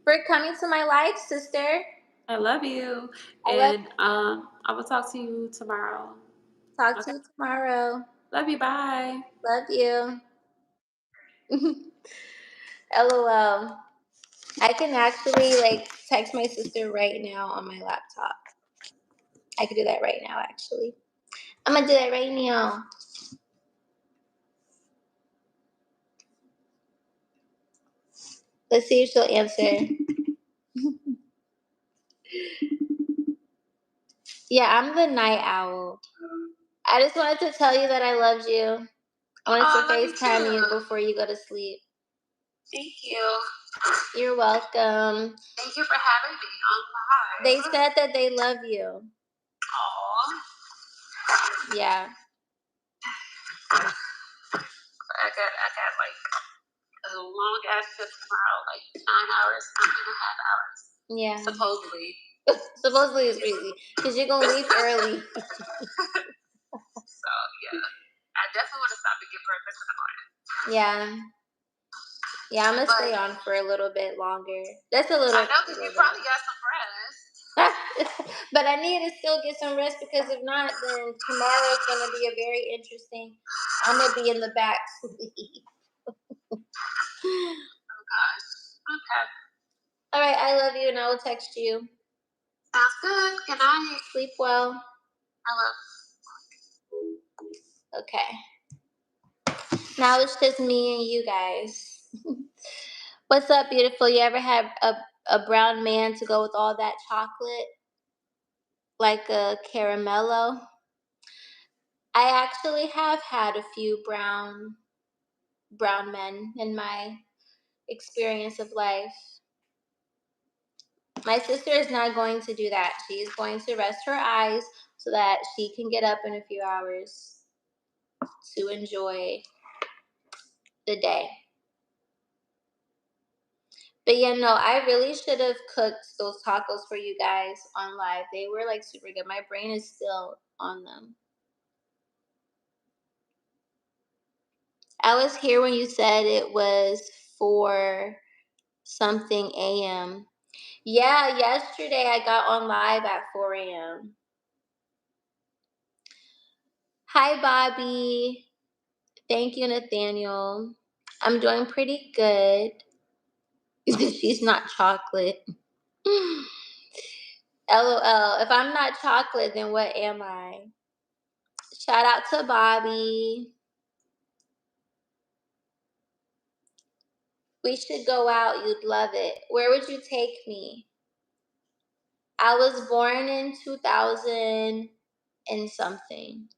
for coming to my live, sister. I love you. I love And I will talk to you tomorrow. Talk to Okay. you tomorrow. Love you. Bye. Love you. LOL. I can actually like text my sister right now on my laptop. I could do that right now, actually. I'm gonna do that right now. Let's see if she'll answer. Yeah, I'm the night owl. I just wanted to tell you that I loved you. I wanted to FaceTime you before you go to sleep. Thank you. You're welcome. Thank you for having me on live. They said that they love you. Aww. Yeah. I got like a long ass shift tomorrow, like 9 hours, 9.5 hours. Yeah. Supposedly. Supposedly it's crazy. Because you're going to leave early. So, yeah. I definitely want to stop and get breakfast in the morning. Yeah. Yeah, I'm going to stay on for a little bit longer. That's a little. I know, because you probably got some rest. But I need to still get some rest, because if not, then tomorrow's going to be a very interesting. I'm going to be in the back sleep. Oh, gosh. Okay. All right, I love you, and I will text you. Sounds good. Good night. Sleep well. I will. Okay. Now it's just me and you guys. What's up, beautiful? You ever had a brown man to go with all that chocolate? Like a caramello? I actually have had a few brown men in my experience of life. My sister is not going to do that. She is going to rest her eyes so that she can get up in a few hours to enjoy the day. But yeah, no, I really should have cooked those tacos for you guys on live. They were like super good. My brain is still on them. I was here when you said it was 4 something a.m. Yeah, yesterday I got on live at 4 a.m. Hi, Bobby. Thank you, Nathaniel. I'm doing pretty good. She's not chocolate. LOL. If I'm not chocolate, then what am I? Shout out to Bobby. We should go out. You'd love it. Where would you take me? I was born in 2000 and something.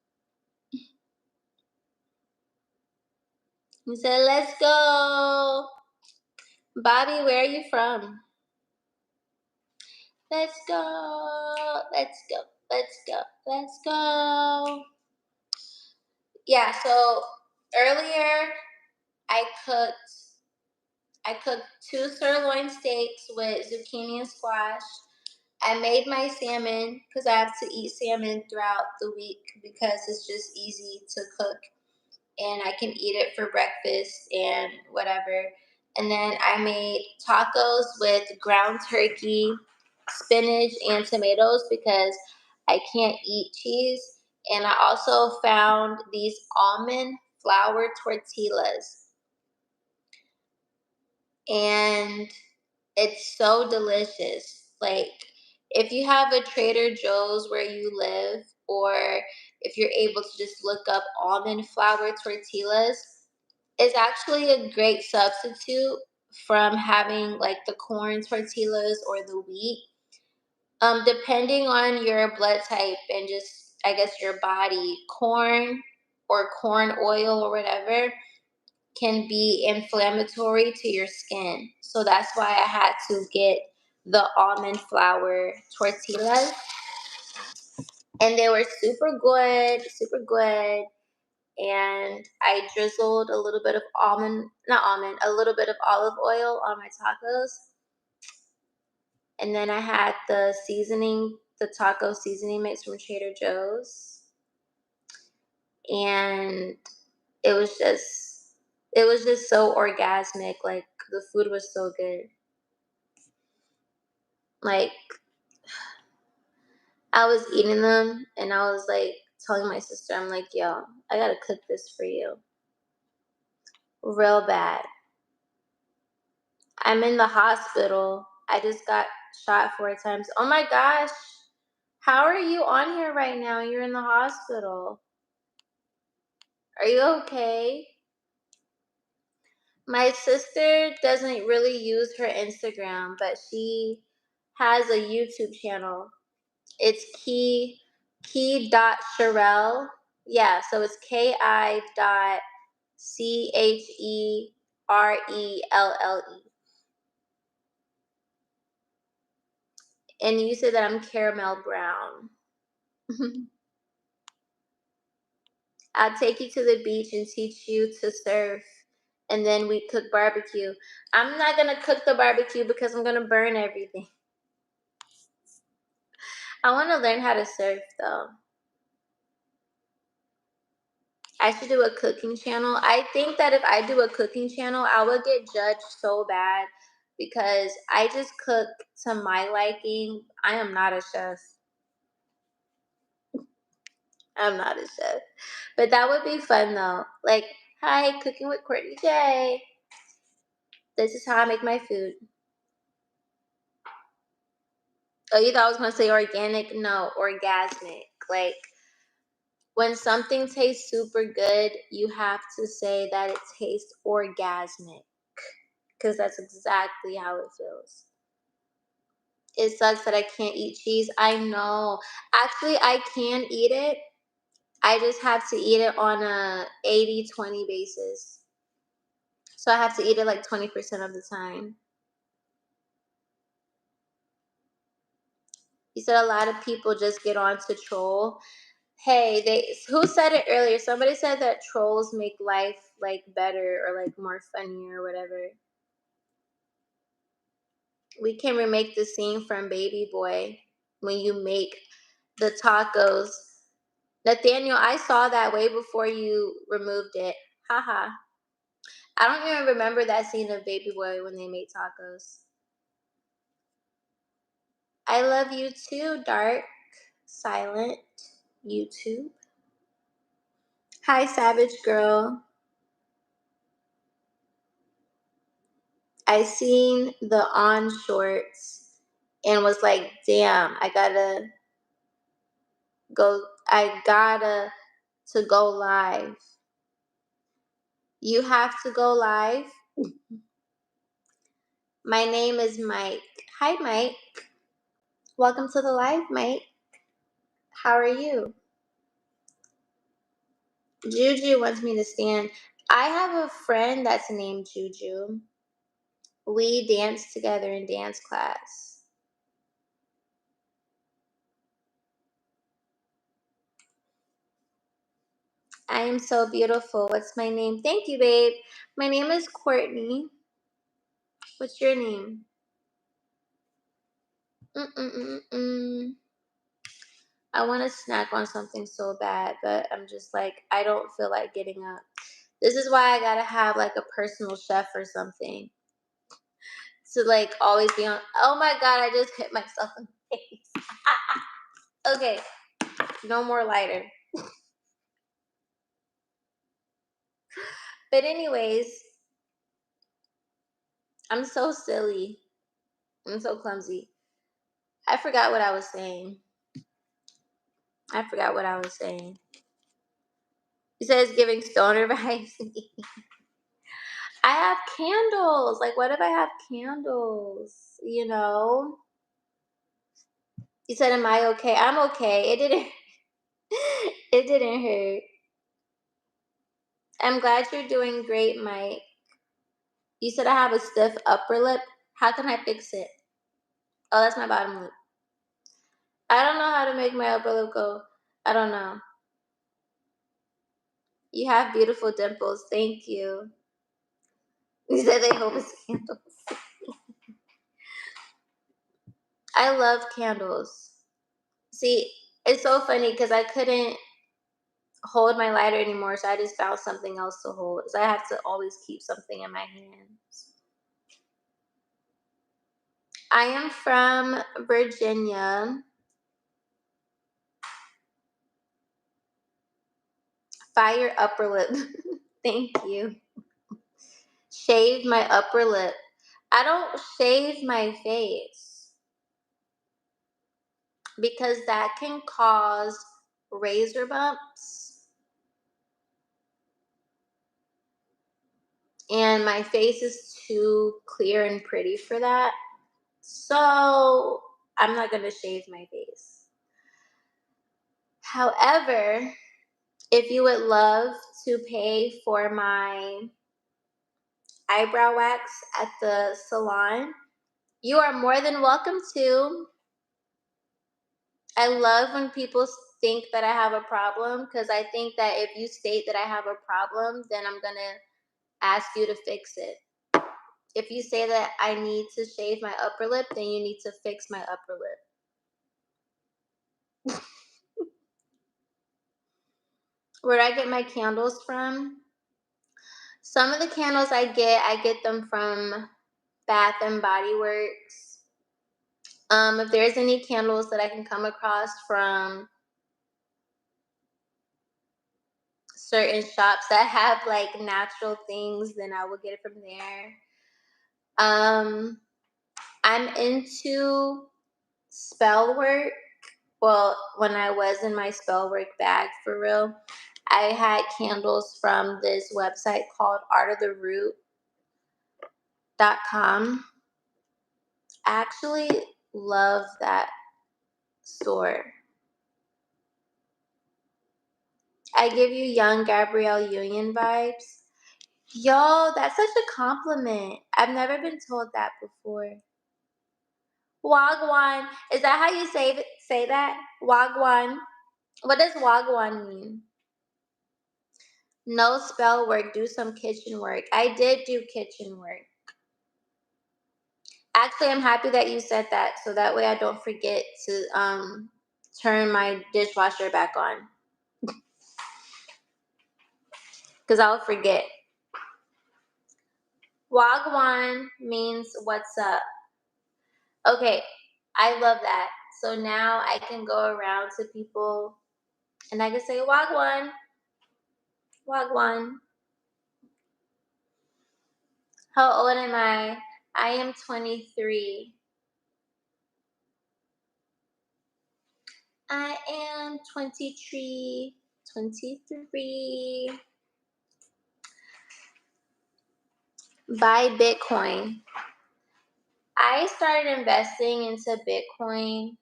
He said, let's go. Bobby, where are you from? Let's go. Let's go. Let's go. Let's go. Yeah, so earlier I cooked 2 sirloin steaks with zucchini and squash. I made my salmon because I have to eat salmon throughout the week because it's just easy to cook and I can eat it for breakfast and whatever. And then I made tacos with ground turkey, spinach, and tomatoes because I can't eat cheese. And I also found these almond flour tortillas. And it's so delicious. Like, if you have a Trader Joe's where you live, or if you're able to just look up almond flour tortillas, it's actually a great substitute from having like the corn tortillas or the wheat. Depending on your blood type and just, I guess, your body, corn or corn oil or whatever can be inflammatory to your skin. So that's why I had to get the almond flour tortillas. And they were super good, super good. And I drizzled a little bit of a little bit of olive oil on my tacos. And then I had the seasoning, the taco seasoning mix from Trader Joe's. And it was just so orgasmic. Like, the food was so good. Like, I was eating them and I was like telling my sister, I'm like, yo, I gotta cook this for you. Real bad. I'm in the hospital. I just got shot 4 times. Oh my gosh. How are you on here right now? You're in the hospital. Are you okay? My sister doesn't really use her Instagram, but she has a YouTube channel. It's key dot Sherelle. Yeah, so it's KI dot CHERELLE. And you said that I'm caramel brown. I'll take you to the beach and teach you to surf. And then we cook barbecue. I'm not gonna cook the barbecue because I'm gonna burn everything. I wanna learn how to surf though. I should do a cooking channel. I think that if I do a cooking channel, I would get judged so bad because I just cook to my liking. I am not a chef. I'm not a chef. But that would be fun though. Like, hi, cooking with Courtney J. This is how I make my food. Oh, you thought I was gonna say organic? No, orgasmic. Like when something tastes super good, you have to say that it tastes orgasmic. Because that's exactly how it feels. It sucks that I can't eat cheese. I know. Actually, I can eat it. I just have to eat it on a 80-20 basis. So I have to eat it like 20% of the time. You said a lot of people just get on to troll. Hey, who said it earlier? Somebody said that trolls make life like better or like more funny or whatever. We can remake the scene from Baby Boy when you make the tacos. Nathaniel, I saw that way before you removed it. Haha. I don't even remember that scene of Baby Boy when they made tacos. I love you too, Dark Silent YouTube. Hi, Savage Girl. I seen the on shorts and was like, damn, I gotta to go live. You have to go live. My name is Mike. Hi, Mike. Welcome to the live, Mike. How are you? Juju wants me to stand. I have a friend that's named Juju. We dance together in dance class. I am so beautiful. What's my name? Thank you, babe. My name is Courtney. What's your name? Mm-mm-mm-mm. I want to snack on something so bad, but I'm just like, I don't feel like getting up. This is why I gotta have like a personal chef or something to like always be on. Oh my god, I just hit myself in the face. Okay, no more lighter. But anyways, I'm so silly. I'm so clumsy. I forgot what I was saying. He says giving stoner vibes. I have candles. Like, what if I have candles? You know? He said, am I okay? I'm okay. It didn't it didn't hurt. I'm glad you're doing great, Mike. You said I have a stiff upper lip. How can I fix it? Oh, that's my bottom lip. I don't know how to make my upper lip go. I don't know. You have beautiful dimples. Thank you. He said they hope it's candles. I love candles. See, it's so funny because I couldn't hold my lighter anymore, so I just found something else to hold. So I have to always keep something in my hands. I am from Virginia. Fire upper lip. Thank you. Shave my upper lip. I don't shave my face because that can cause razor bumps, and my face is too clear and pretty for that. So I'm not gonna shave my face. However, if you would love to pay for my eyebrow wax at the salon, you are more than welcome to. I love when people think that I have a problem, because I think that if you state that I have a problem, then I'm going to ask you to fix it. If you say that I need to shave my upper lip, then you need to fix my upper lip. Where I get my candles from? Some of the candles I get them from Bath and Body Works. If there's any candles that I can come across from certain shops that have like natural things, then I will get it from there. I'm into spell work. Well, when I was in my spell work bag for real, I had candles from this website called artoftheroot.com. I actually love that store. I give you young Gabrielle Union vibes. Yo, that's such a compliment. I've never been told that before. Wagwan. Is that how you say that? Wagwan. What does wagwan mean? No spell work, do some kitchen work. I did do kitchen work. Actually, I'm happy that you said that, so that way I don't forget to turn my dishwasher back on, because I'll forget. Wagwan means what's up. Okay, I love that. So now I can go around to people and I can say wagwan, wagwan. How old am I? I am 23. I am 23. 23. Buy Bitcoin. I started investing into Bitcoin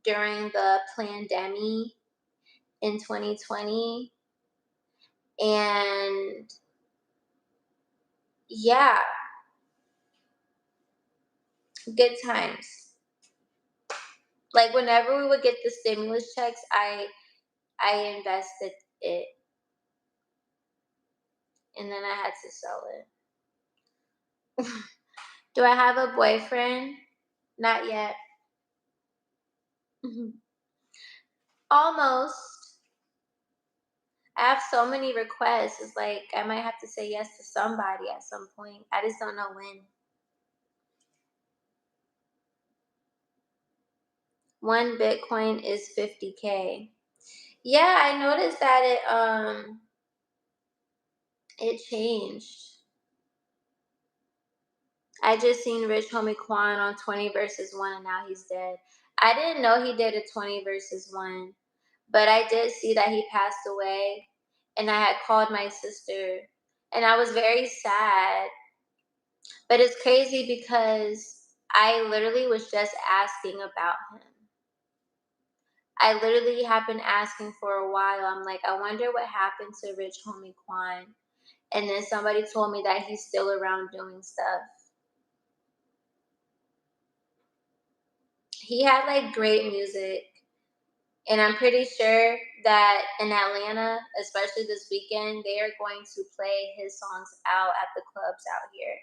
during the pandemic in 2020. And yeah, good times. Like whenever we would get the stimulus checks, I invested it, and then I had to sell it. Do I have a boyfriend? Not yet. Almost. I have so many requests. It's like I might have to say yes to somebody at some point. I just don't know when. One Bitcoin is 50K. Yeah, I noticed that it changed. I just seen Rich Homie Quan on 20 versus 1, and now he's dead. I didn't know he did a 20 versus 1, but I did see that he passed away, and I had called my sister, and I was very sad. But it's crazy because I literally was just asking about him. I literally have been asking for a while. I'm like, I wonder what happened to Rich Homie Quan. And then somebody told me that he's still around doing stuff. He had like great music. And I'm pretty sure that in Atlanta, especially this weekend, they are going to play his songs out at the clubs out here.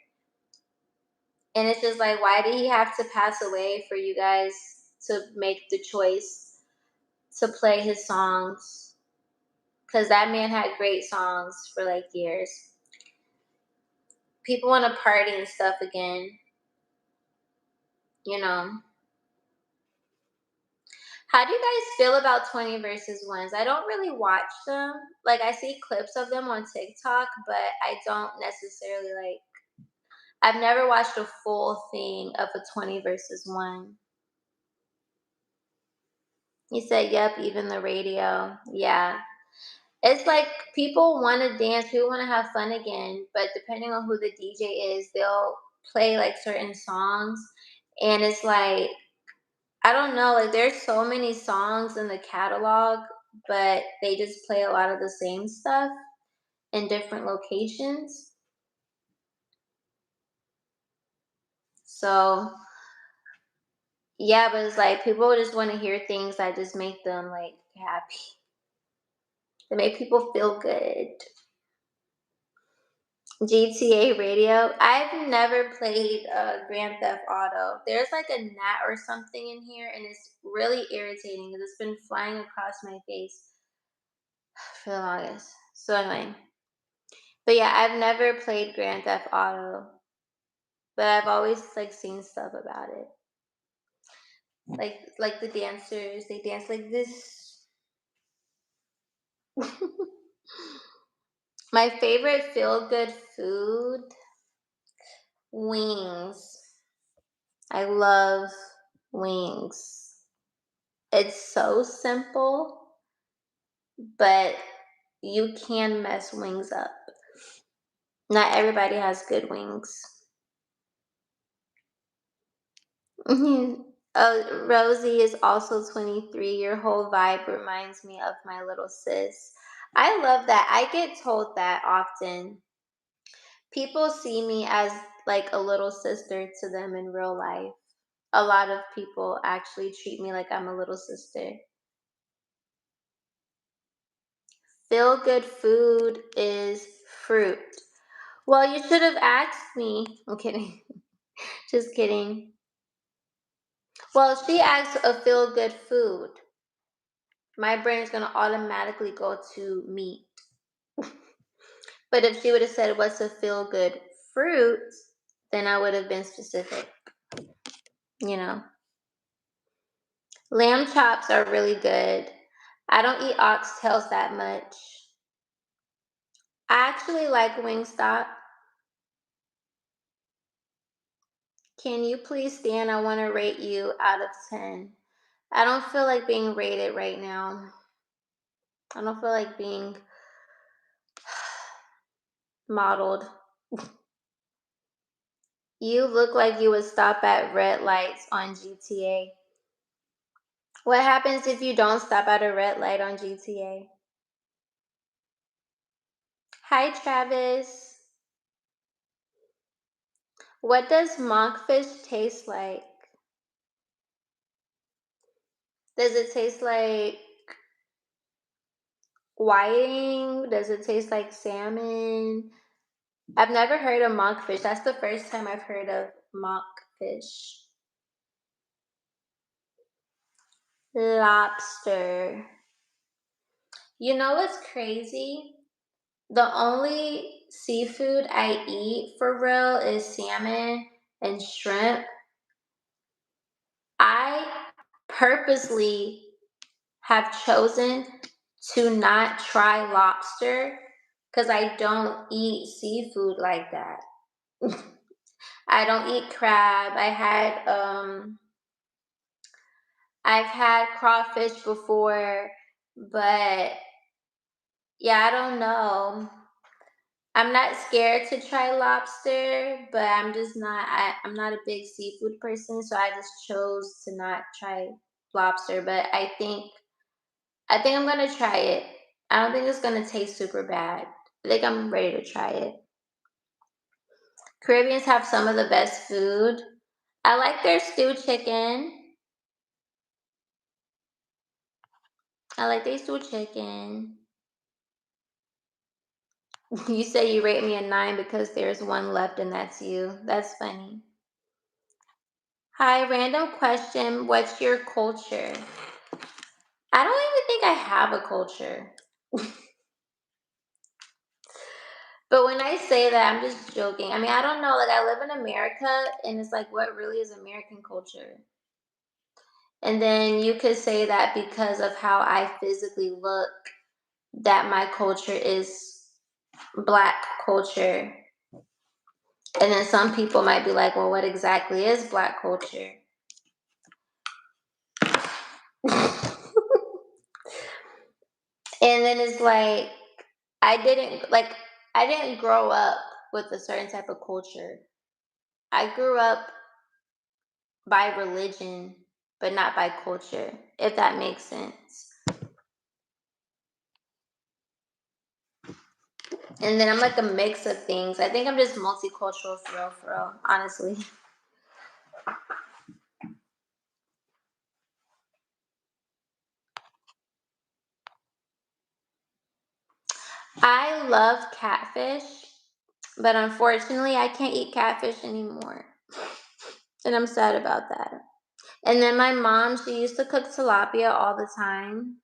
And it's just like, why did he have to pass away for you guys to make the choice to play his songs? Because that man had great songs for like years. People want to party and stuff again, you know. How do you guys feel about 20 versus ones? I don't really watch them. Like I see clips of them on TikTok, but I don't necessarily like I've never watched a full thing of a 20 versus one. He said, "Yep, even the radio." Yeah. It's like people want to dance, people want to have fun again, but depending on who the DJ is, they'll play like certain songs and it's like I don't know, like there's so many songs in the catalog, but they just play a lot of the same stuff in different locations. So, yeah, but it's like people just want to hear things that just make them like happy. They make people feel good. GTA Radio. I've never played Grand Theft Auto. There's like a gnat or something in here, and it's really irritating because it's been flying across my face for the longest. So annoying. But yeah, I've never played Grand Theft Auto, but I've always like seen stuff about it. Like the dancers, they dance like this. My favorite feel good food, wings. I love wings. It's so simple, but you can mess wings up. Not everybody has good wings. Mhm. Oh, Rosie is also 23. Your whole vibe reminds me of my little sis. I love that. I get told that often. People see me as like a little sister to them in real life. A lot of people actually treat me like I'm a little sister. Feel good food is fruit. Well, you should have asked me. I'm kidding. Just kidding. Well, she asked a feel good food. My brain is going to automatically go to meat. But if she would have said, what's a feel good fruit, then I would have been specific. You know, lamb chops are really good. I don't eat oxtails that much. I actually like Wingstop. Can you please stand? I want to rate you out of 10. I don't feel like being rated right now. I don't feel like being modeled. You look like you would stop at red lights on GTA. What happens if you don't stop at a red light on GTA? Hi, Travis. What does monkfish taste like? Does it taste like whiting? Does it taste like salmon? I've never heard of monkfish. That's the first time I've heard of monkfish. Lobster. You know what's crazy? The only seafood I eat for real is salmon and shrimp. I purposely have chosen to not try lobster because I don't eat seafood like that. I don't eat crab. I've had crawfish before, but yeah, I don't know. I'm not scared to try lobster, but I'm not a big seafood person, so I just chose to not try lobster, but I think I'm gonna try it. I don't think it's gonna taste super bad. I think I'm ready to try it. Caribbeans have some of the best food. I like their stewed chicken. I like their stewed chicken. You say you rate me a 9 because there's one left and that's you. That's funny. Hi, random question. What's your culture? I don't even think I have a culture. But when I say that, I'm just joking. I mean, I don't know. Like, I live in America, and it's like, what really is American culture? And then you could say that because of how I physically look, that my culture is black culture. And then some people might be like, well, what exactly is black culture? And then it's like I didn't grow up with a certain type of culture. I grew up by religion, but not by culture, if that makes sense. And then I'm like a mix of things. I think I'm just multicultural for real, honestly. I love catfish, but unfortunately I can't eat catfish anymore. And I'm sad about that. And then my mom, she used to cook tilapia all the time,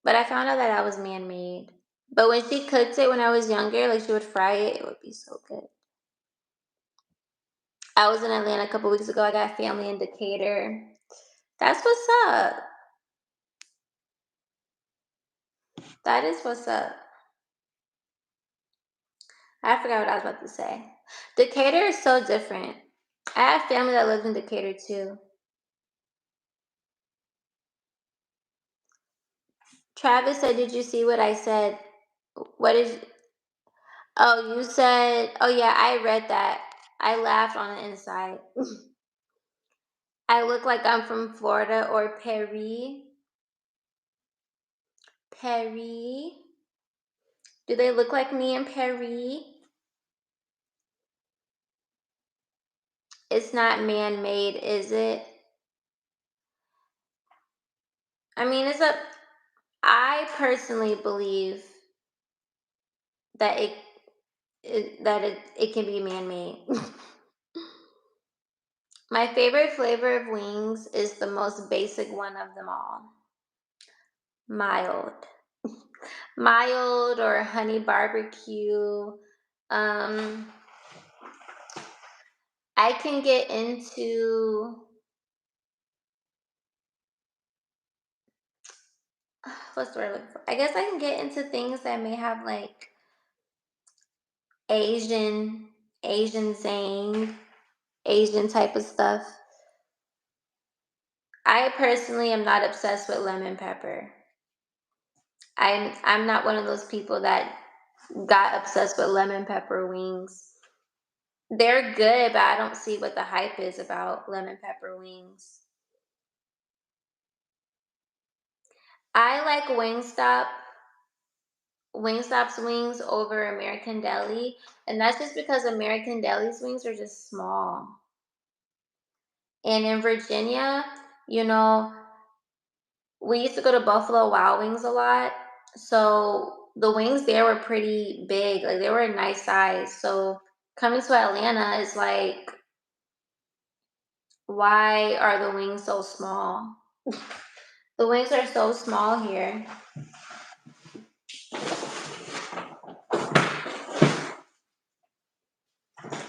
but I found out that that was man made. But when she cooked it when I was younger, like she would fry it, it would be so good. I was in Atlanta a couple weeks ago. I got family in Decatur. That's what's up. That is what's up. I forgot what I was about to say. Decatur is so different. I have family that lives in Decatur too. Travis said, "Did you see what I said? What is? Oh, you said. Oh yeah, I read that. I laughed on the inside. I look like I'm from Florida or Perry. Perry. Do they look like me in Perry? It's not man-made, is it? I mean, it's a. I personally believe that it can be man-made. My favorite flavor of wings is the most basic one of them all. Mild. Mild or honey barbecue. Um, I can get into what's the word I'm looking for? I guess I can get into things that may have like Asian, Asian zing, Asian type of stuff. I personally am not obsessed with lemon pepper. I'm not one of those people that got obsessed with lemon pepper wings. They're good, but I don't see what the hype is about lemon pepper wings. I like Wingstop's wings over American Deli, and that's just because American Deli's wings are just small. And in Virginia, you know, we used to go to Buffalo Wild Wings a lot. So the wings there were pretty big, like they were a nice size. So coming to Atlanta is like, why are the wings so small? The wings are so small here.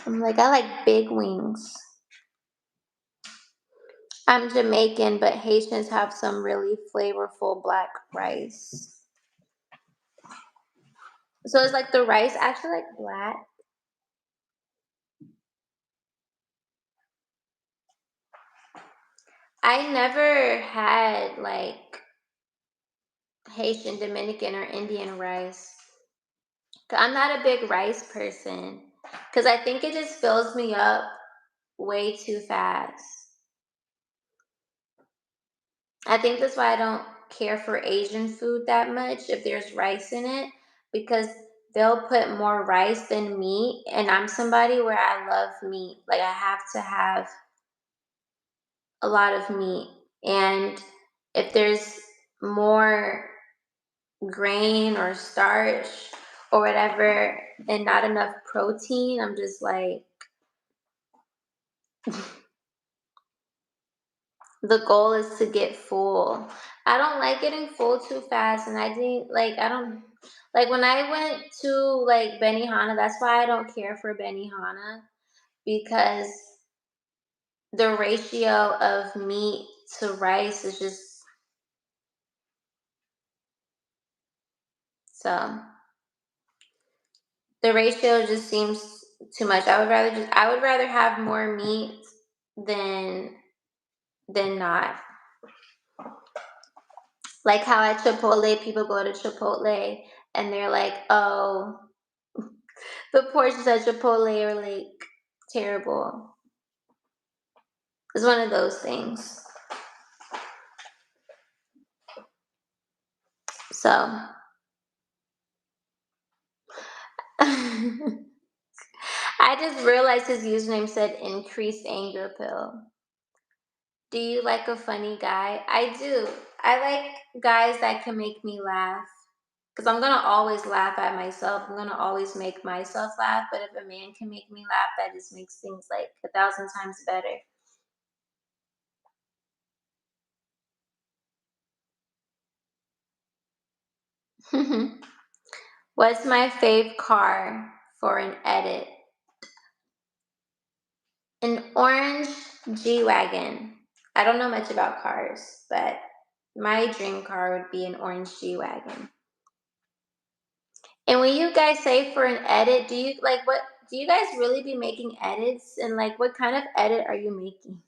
I'm like, I like big wings. I'm Jamaican, but Haitians have some really flavorful black rice. So it's like the rice actually like black. I never had like Haitian, Dominican, or Indian rice. 'Cause I'm not a big rice person because I think it just fills me up way too fast. I think that's why I don't care for Asian food that much if there's rice in it because they'll put more rice than meat. And I'm somebody where I love meat. Like, I have to have a lot of meat. And if there's more grain or starch or whatever and not enough protein, I'm just like, the goal is to get full. I don't like getting full too fast, and I think like I don't like when I went to like Benihana. That's why I don't care for Benihana because the ratio of meat to rice is just so the ratio just seems too much. I would rather have more meat than not. Like how at Chipotle, people go to Chipotle and they're like, oh, the portions at Chipotle are like terrible. It's one of those things. So I just realized his username said increased anger pill. Do you like a funny guy? I do. I like guys that can make me laugh. Because I'm gonna always laugh at myself. I'm gonna always make myself laugh. But if a man can make me laugh, that just makes things like 1,000 times better. What's my fave car for an edit? An orange G Wagon. I don't know much about cars, but my dream car would be an orange G Wagon. And when you guys say for an edit, do you like what do you guys really be making edits? And like what kind of edit are you making?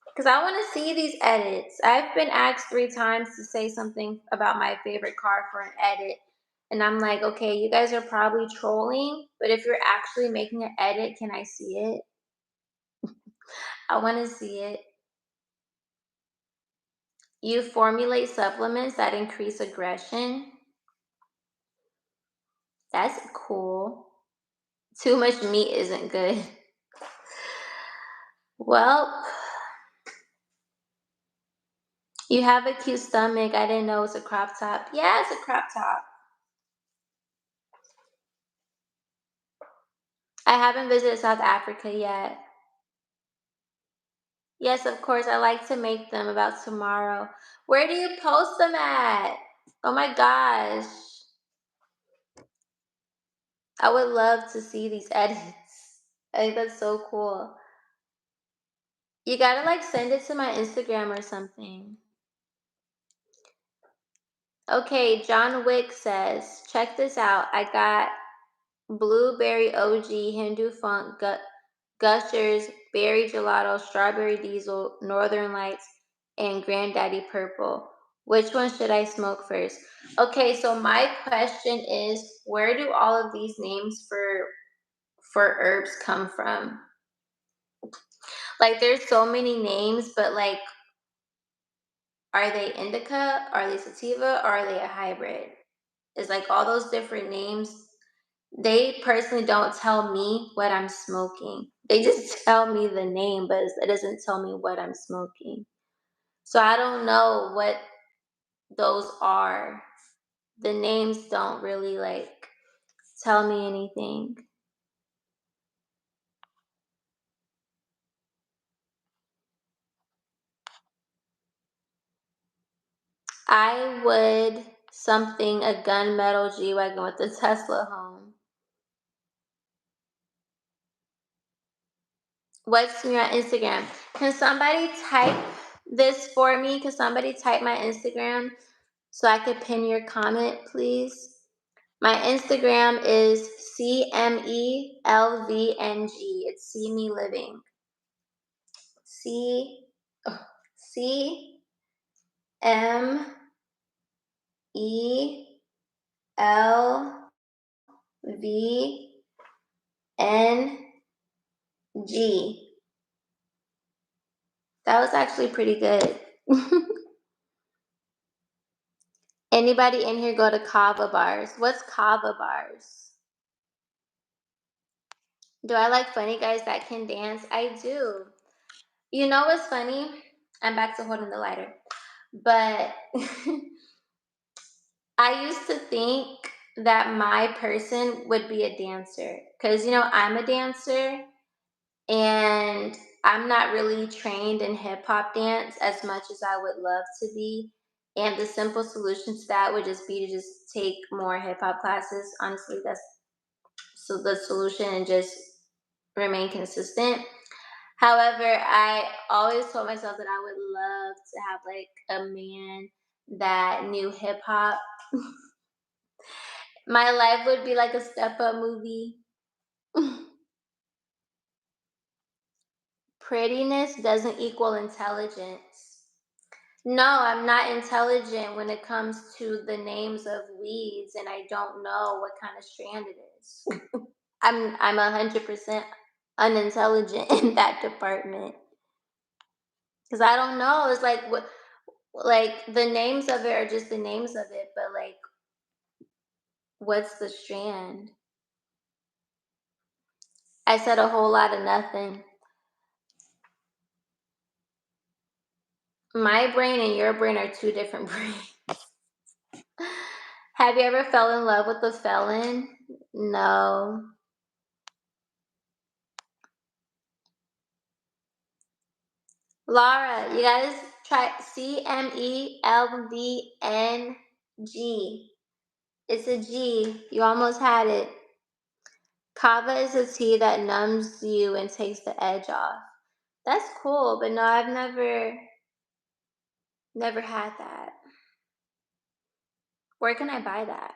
Because I want to see these edits. I've been asked 3 times to say something about my favorite car for an edit. And I'm like, okay, you guys are probably trolling, but if you're actually making an edit, can I see it? I want to see it. You formulate supplements that increase aggression. That's cool. Too much meat isn't good. Well, you have a cute stomach. I didn't know it was a crop top. Yeah, it's a crop top. I haven't visited South Africa yet. Yes, of course. I like to make them about tomorrow. Where do you post them at? Oh my gosh. I would love to see these edits. I think that's so cool. You gotta like send it to my Instagram or something. Okay, John Wick says, check this out. I got blueberry OG, Hindu funk, gushers, berry gelato, strawberry diesel, northern lights, and granddaddy purple. Which one should I smoke first? Okay, so my question is, where do all of these names for herbs come from? Like there's so many names, but like are they indica? Are they sativa? Or are they a hybrid? It's like all those different names. They personally don't tell me what I'm smoking. They just tell me the name, but it doesn't tell me what I'm smoking. So I don't know what those are. The names don't really like tell me anything. I would something a gunmetal G Wagon with the Tesla home. What's me on Instagram? Can somebody type this for me? Can somebody type my Instagram so I could pin your comment, please? My Instagram is CMELVNG. It's See Me Living. C C M E L V N G. That was actually pretty good. Anybody in here go to kava bars? What's kava bars? Do I like funny guys that can dance? I do. You know what's funny? I'm back to holding the lighter. But I used to think that my person would be a dancer. Because, I'm a dancer and I'm not really trained in hip hop dance as much as I would love to be. And the simple solution to that would just be to just take more hip hop classes. Honestly, that's so the solution and just remain consistent. However, I always told myself that I would love to have like a man that knew hip hop. My life would be like a step up movie. Prettiness doesn't equal intelligence. No, I'm not intelligent when it comes to the names of weeds, and I don't know what kind of strand it is. I'm 100% unintelligent in that department because I don't know. It's like what, like the names of it are just the names of it, but like, what's the strand? I said a whole lot of nothing. My brain and your brain are two different brains. Have you ever fell in love with a felon? No. Laura, you guys try CMELVNG. It's a G. You almost had it. Kava is a tea that numbs you and takes the edge off. That's cool, but no, I've never had that. Where can I buy that?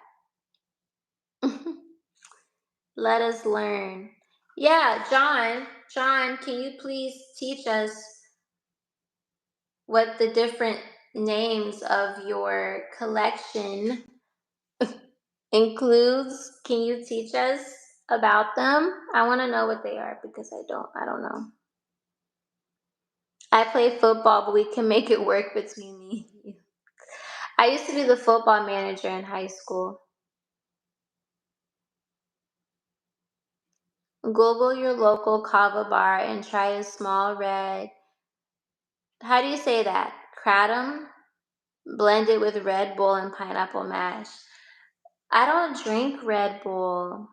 Let us learn. Yeah, John. John, can you please teach us what the different names of your collection includes? Can you teach us about them? I want to know what they are because I don't know. I play football, but we can make it work between me and you. I used to be the football manager in high school. Google your local kava bar and try a small red. How do you say that? Kratom blended with Red Bull and pineapple mash. I don't drink Red Bull.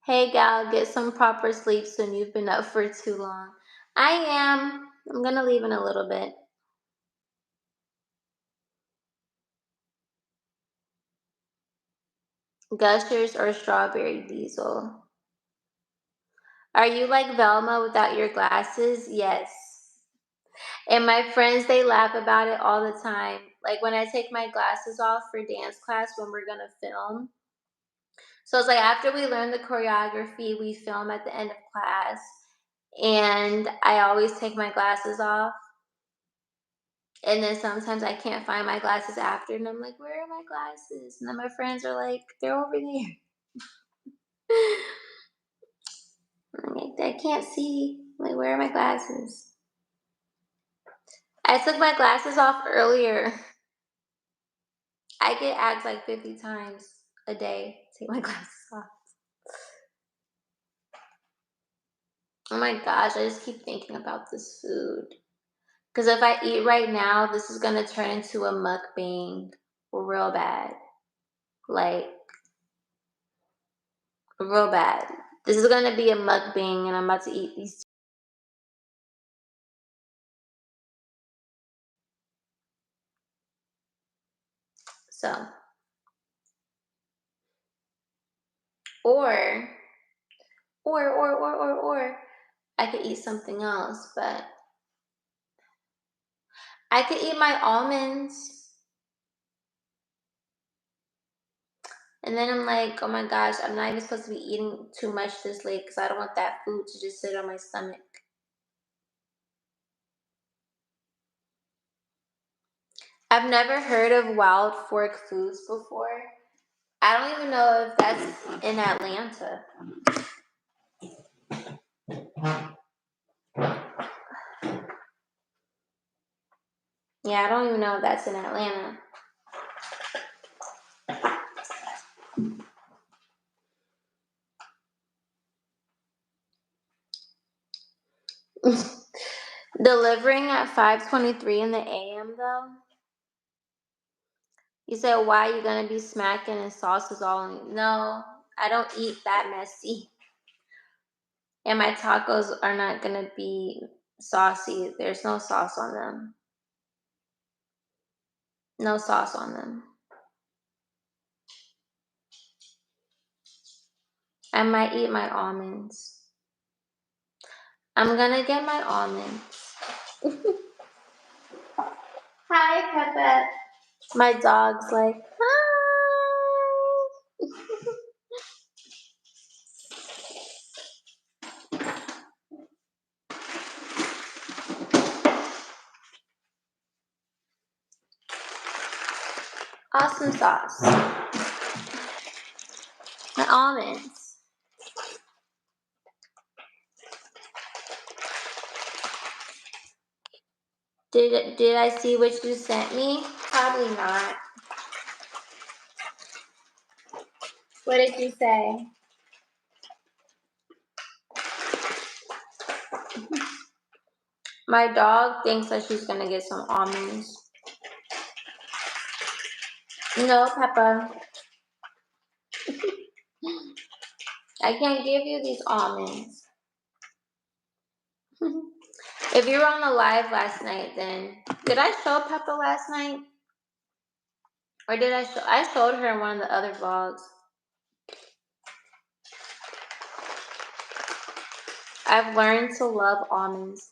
Hey gal, get some proper sleep soon. You've been up for too long. I am. I'm gonna leave in a little bit. Gushers or strawberry diesel? Are you like Velma without your glasses? Yes. And my friends, they laugh about it all the time. Like when I take my glasses off for dance class when we're gonna film. So it's like after we learn the choreography, we film at the end of class. And I always take my glasses off. And then sometimes I can't find my glasses after, and I'm like, where are my glasses? And then my friends are like, they're over there. I'm like, I can't see. Like, where are my glasses? I took my glasses off earlier. I get asked like 50 times a day, take my glasses off. Oh my gosh, I just keep thinking about this food. Because if I eat right now, this is going to turn into a mukbang real bad. Like, real bad. This is going to be a mukbang, and I'm about to eat these. So, or, or, I could eat something else, but I could eat my almonds. And then I'm like, oh my gosh, I'm not even supposed to be eating too much this late because I don't want that food to just sit on my stomach. I've never heard of Wild Fork Foods before. I don't even know if that's in Atlanta. Yeah, I don't even know if that's in Atlanta. Delivering at 5:23 in the AM though. You said why you gonna be smacking and sauces all in? No, I don't eat that messy. And my tacos are not gonna be saucy. There's no sauce on them. No sauce on them. I might eat my almonds. I'm gonna get my almonds. Hi, Peppa. My dog's like, hi. Awesome sauce. My almonds. Did I see what you sent me? Probably not. What did you say? My dog thinks that she's gonna get some almonds. No, Peppa. I can't give you these almonds. If you were on the live last night, then did I show Peppa last night? Or did I showed her in one of the other vlogs. I've learned to love almonds.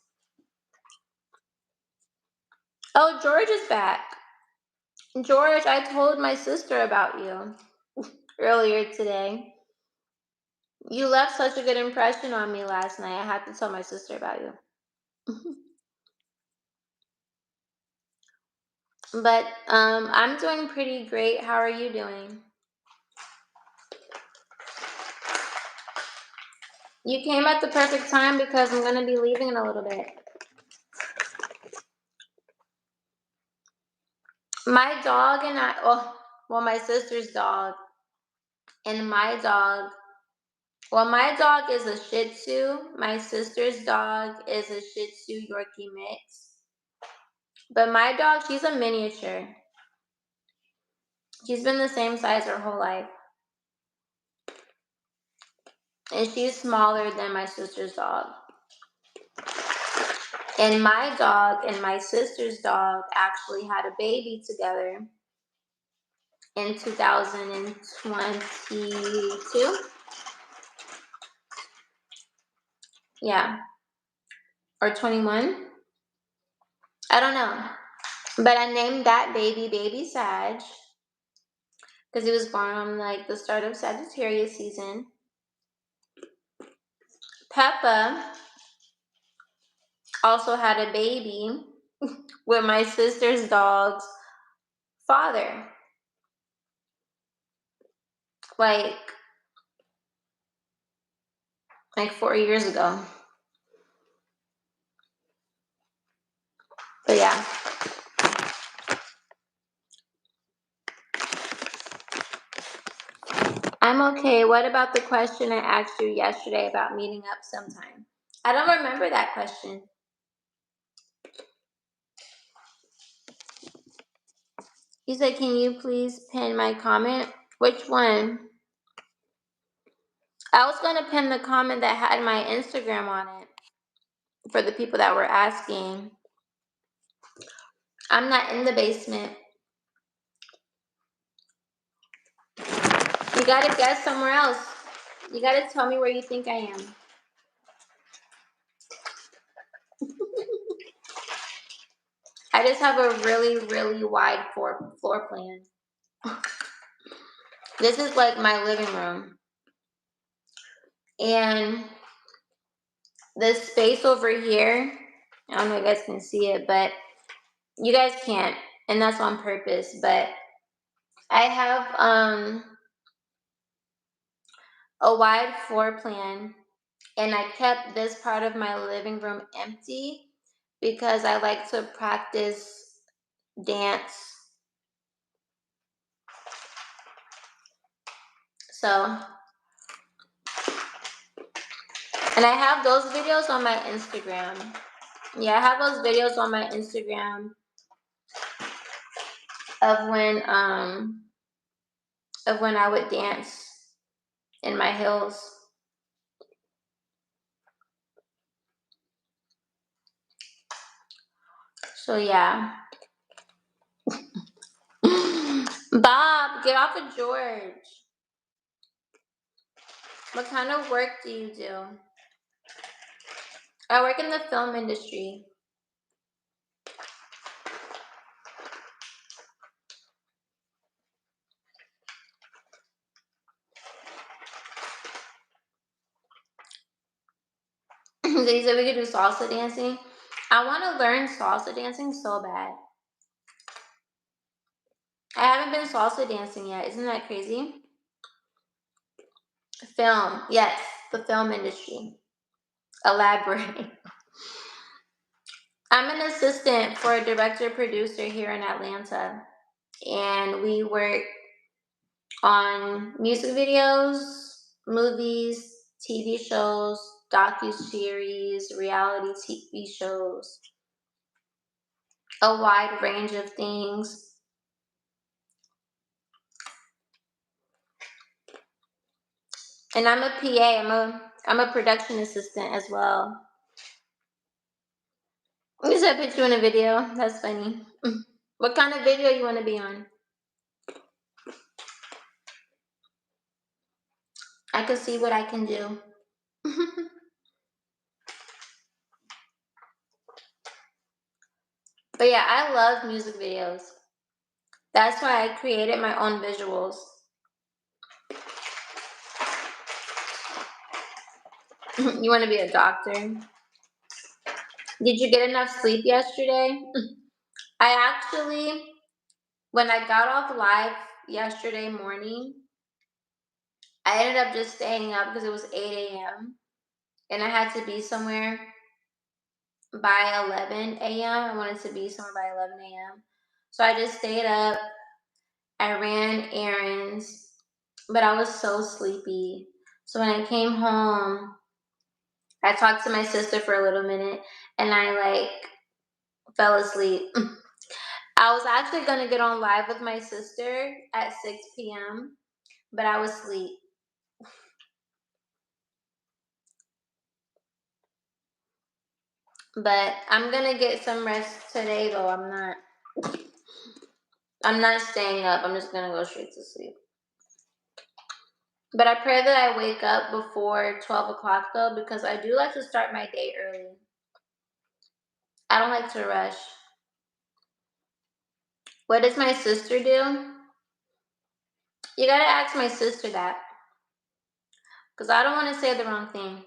Oh, George is back. George, I told my sister about you earlier today. You left such a good impression on me last night. I had to tell my sister about you. But I'm doing pretty great. How are you doing? You came at the perfect time because I'm going to be leaving in a little bit. My dog and I, well, my sister's dog and my dog, well, my dog is a Shih Tzu. My sister's dog is a Shih Tzu Yorkie mix. But my dog, she's a miniature. She's been the same size her whole life. And she's smaller than my sister's dog. And my dog and my sister's dog actually had a baby together in 2022. Yeah. Or 21. I don't know. But I named that baby Sag because he was born on like the start of Sagittarius season. Peppa also had a baby with my sister's dog's father. Like 4 years ago. But yeah. I'm okay. What about the question I asked you yesterday about meeting up sometime? I don't remember that question. You said, can you please pin my comment? Which one? I was going to pin the comment that had my Instagram on it for the people that were asking. I'm not in the basement. You got to guess somewhere else. You got to tell me where you think I am. I just have a really, really wide floor plan. This is like my living room. And this space over here, I don't know if you guys can see it, but you guys can't. And that's on purpose. But I have a wide floor plan. And I kept this part of my living room empty because I like to practice dance. So, and I have those videos on my Instagram. Yeah, I have those videos on my Instagram of when I would dance in my heels. So yeah. Bob, get off of George. What kind of work do you do? I work in the film industry. They said we could do salsa dancing. I want to learn salsa dancing so bad. I haven't been salsa dancing yet. Isn't that crazy? Film. Yes, the film industry. Elaborate. I'm an assistant for a director producer here in Atlanta, and we work on music videos, movies, TV shows, docu-series, reality TV shows, a wide range of things. And I'm a PA. I'm a production assistant as well. I guess I put you in a video. That's funny. What kind of video you want to be on? I can see what I can do. But yeah, I love music videos. That's why I created my own visuals. You want to be a doctor? Did you get enough sleep yesterday? I actually, when I got off live yesterday morning, I ended up just staying up because it was 8 a.m. and I had to be somewhere by 11 a.m. I wanted to be somewhere by 11 a.m. So I just stayed up. I ran errands, but I was so sleepy. So when I came home, I talked to my sister for a little minute and I fell asleep. I was actually gonna get on live with my sister at 6 p.m., but I was asleep. But I'm gonna get some rest today though. I'm not staying up. I'm just gonna go straight to sleep. But I pray that I wake up before 12 o'clock though, because I do like to start my day early. I don't like to rush. What does my sister do? You gotta ask my sister that. Because I don't want to say the wrong thing.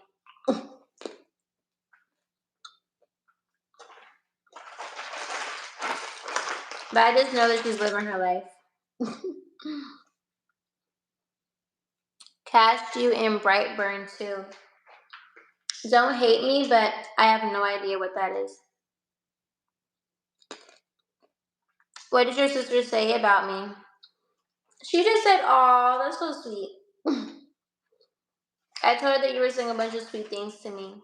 But I just know that she's living her life. Cast you in Brightburn too. Don't hate me, but I have no idea what that is. What did your sister say about me? She just said, "Aw, that's so sweet." I told her that you were saying a bunch of sweet things to me.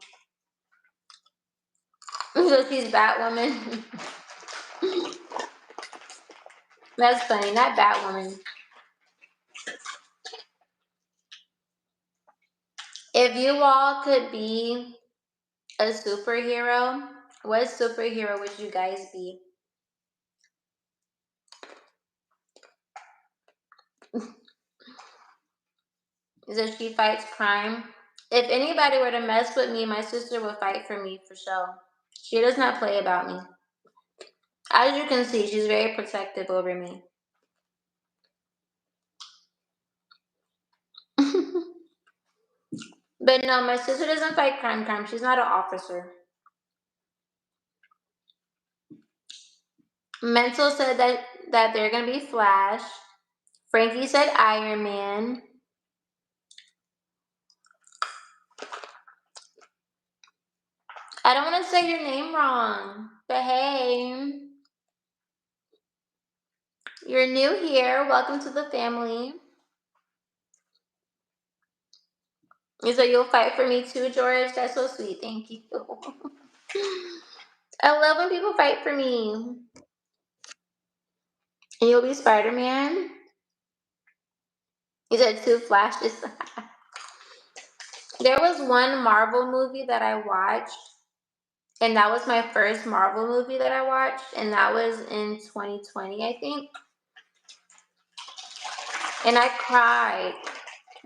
So she's Batwoman. That's funny, not Batwoman. If you all could be a superhero, what superhero would you guys be? That she fights crime. If anybody were to mess with me, my sister would fight for me for sure. She does not play about me. As you can see, she's very protective over me. But no, my sister doesn't fight crime. She's not an officer. Mental said that they're gonna be Flash. Frankie said Iron Man. I don't want to say your name wrong, but hey, you're new here. Welcome to the family. You said you'll fight for me too, George. That's so sweet. Thank you. I love when people fight for me. And you'll be Spider-Man. You said two flashes. There was one Marvel movie that I watched, and that was my first Marvel movie that I watched, and that was in 2020, I think. And I cried.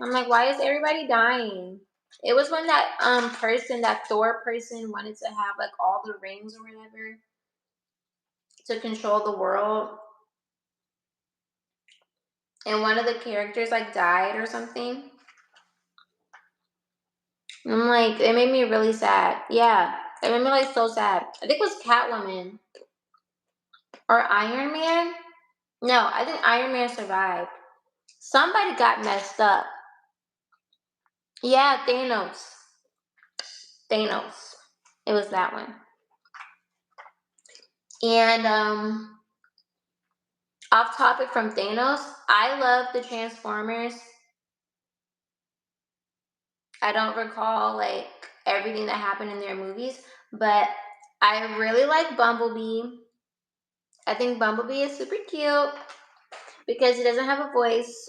I'm like, why is everybody dying? It was when that person, that Thor person, wanted to have like all the rings or whatever to control the world, and one of the characters like died or something. I'm like, it made me really sad. Yeah, it made me like so sad. I think it was Catwoman or Iron Man. No, I think Iron Man survived. Somebody got messed up. Yeah, Thanos. Thanos. It was that one. And off topic from Thanos, I love the Transformers. I don't recall like everything that happened in their movies, but I really like Bumblebee. I think Bumblebee is super cute because he doesn't have a voice,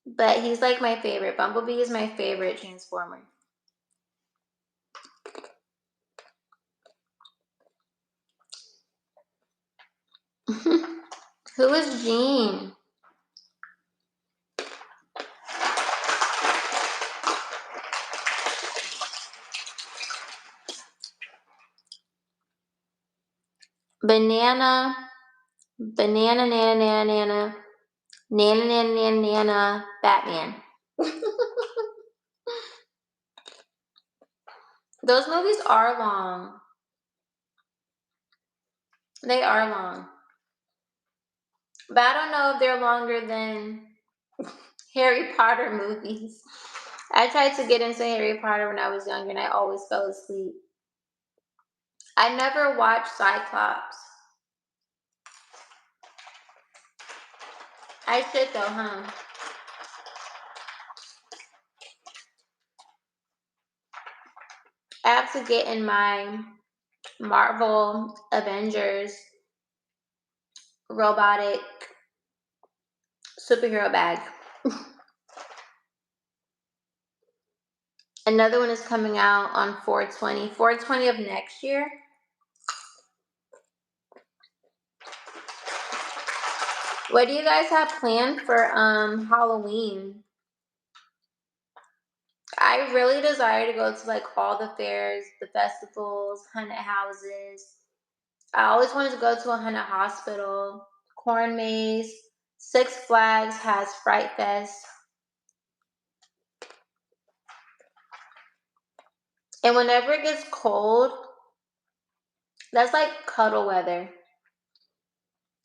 but he's like my favorite. Bumblebee is my favorite Transformer. Who is Jean? Banana, banana, nana, nana, nana, nana, nana, nana, nana, Batman. Those movies are long. They are long. But I don't know if they're longer than Harry Potter movies. I tried to get into Harry Potter when I was younger and I always fell asleep. I never watched Cyclops. I should though, huh? I have to get in my Marvel Avengers robotic superhero bag. Another one is coming out on 420. 420 of next year. What do you guys have planned for Halloween? I really desire to go to like all the fairs, the festivals, haunted houses. I always wanted to go to a haunted hospital, corn maze. Six Flags has Fright Fest. And whenever it gets cold, that's like cuddle weather.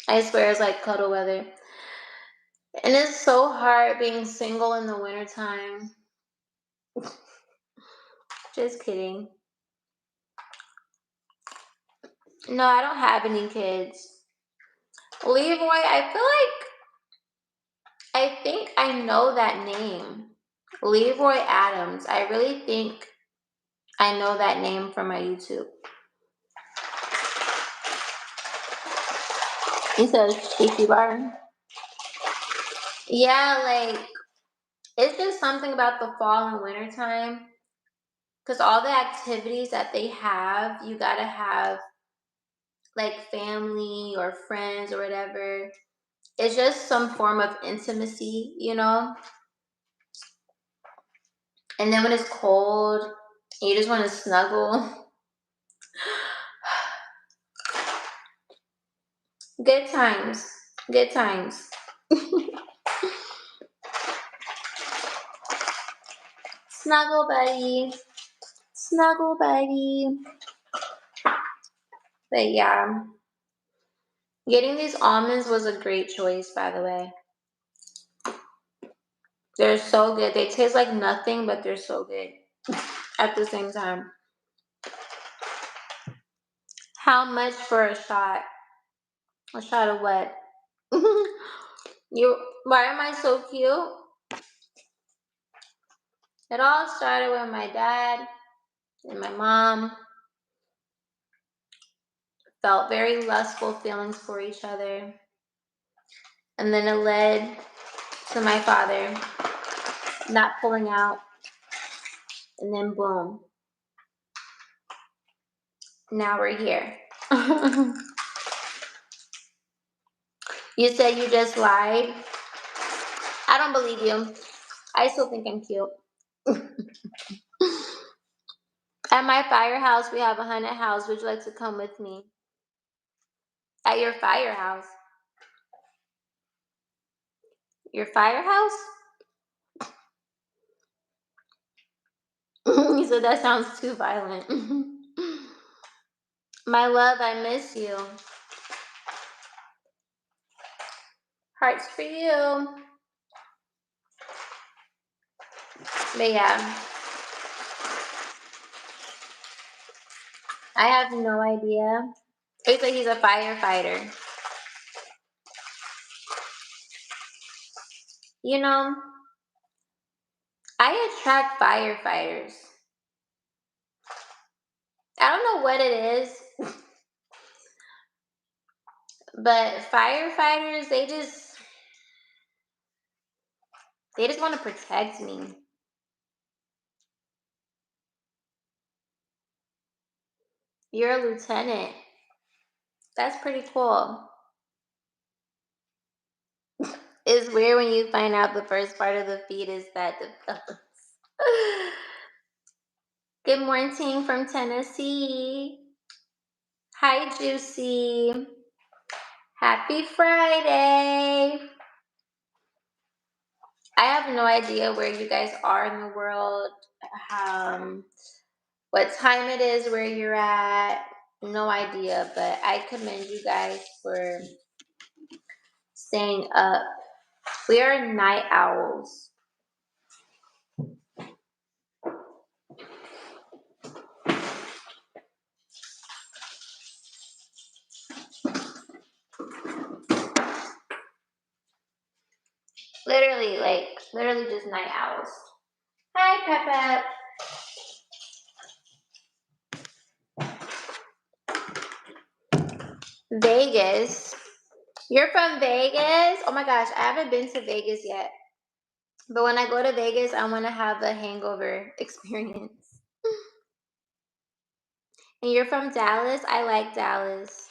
I swear it's like cuddle weather. And it's so hard being single in the wintertime. Just kidding. No, I don't have any kids. Leroy, I think I know that name. Leroy Adams. I really think I know that name from my YouTube. He says Cheeky Bar. Yeah, like it's just something about the fall and winter time. Because all the activities that they have, you gotta have like family or friends or whatever. It's just some form of intimacy, you know? And then when it's cold, you just want to snuggle. Good times. Good times. Snuggle buddy. Snuggle buddy. But yeah. Getting these almonds was a great choice, by the way. They're so good. They taste like nothing, but they're so good at the same time. How much for a shot? A shot of what? Why am I so cute? It all started when my dad and my mom felt very lustful feelings for each other. And then it led to my father not pulling out. And then boom. Now we're here. You said you just lied. I don't believe you. I still think I'm cute. At my firehouse, we have a haunted house. Would you like to come with me? At your firehouse? Your firehouse? You said that sounds too violent. My love, I miss you. Hearts for you. But yeah, I have no idea. It's like he's a firefighter. You know, I attract firefighters. I don't know what it is, but firefighters, they just want to protect me. You're a lieutenant. That's pretty cool. It's weird when you find out the first part of the fetus that develops. Good morning from Tennessee. Hi, Juicy. Happy Friday. I have no idea where you guys are in the world, what time it is where you're at. No idea, but I commend you guys for staying up. We are night owls. Literally just night owls. Hi, Peppa. Vegas. You're from Vegas? Oh my gosh, I haven't been to Vegas yet. But when I go to Vegas, I want to have a hangover experience. And you're from Dallas? I like Dallas.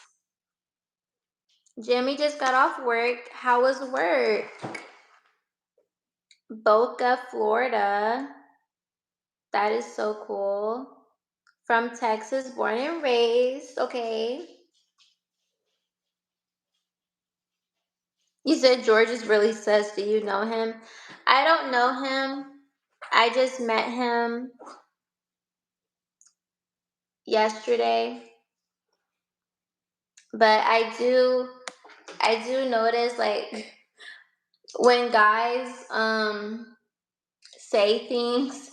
Jimmy just got off work. How was work? Boca, Florida. That is so cool. From Texas, born and raised. Okay. You said George is really sus. Do you know him? I don't know him. I just met him yesterday. But I do notice, like, when guys say things,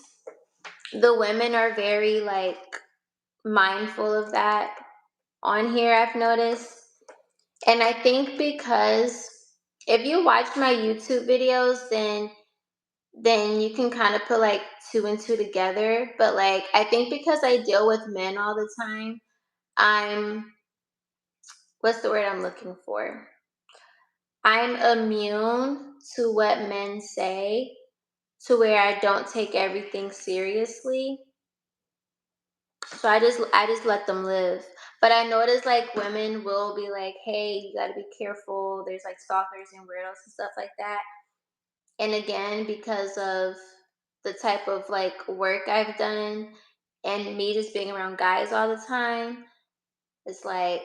the women are very, like, mindful of that on here, I've noticed. And I think because if you watch my YouTube videos, then you can kind of put like two and two together. But like, I think because I deal with men all the time, what's the word I'm looking for? I'm immune to what men say, to where I don't take everything seriously. So I just let them live. But I notice like women will be like, hey, you gotta be careful. There's like stalkers and weirdos and stuff like that. And again, because of the type of like work I've done and me just being around guys all the time, it's like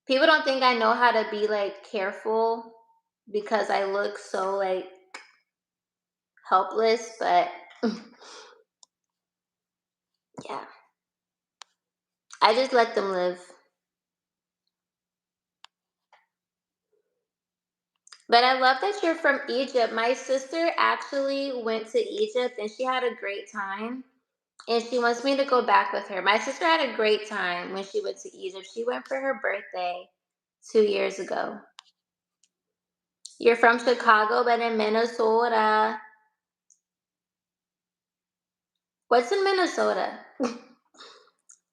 people don't think I know how to be like careful because I look so like helpless, but yeah, I just let them live. But I love that you're from Egypt. My sister actually went to Egypt and she had a great time. And she wants me to go back with her. My sister had a great time when she went to Egypt. She went for her birthday 2 years ago. You're from Chicago, but in Minnesota. What's in Minnesota?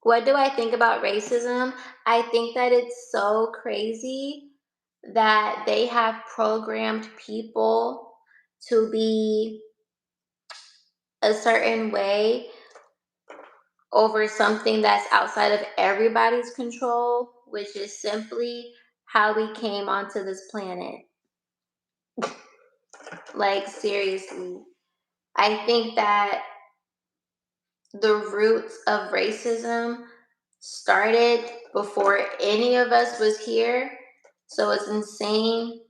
What do I think about racism? I think that it's so crazy that they have programmed people to be a certain way over something that's outside of everybody's control, which is simply how we came onto this planet. Like, seriously. I think that the roots of racism started before any of us was here. So it's insane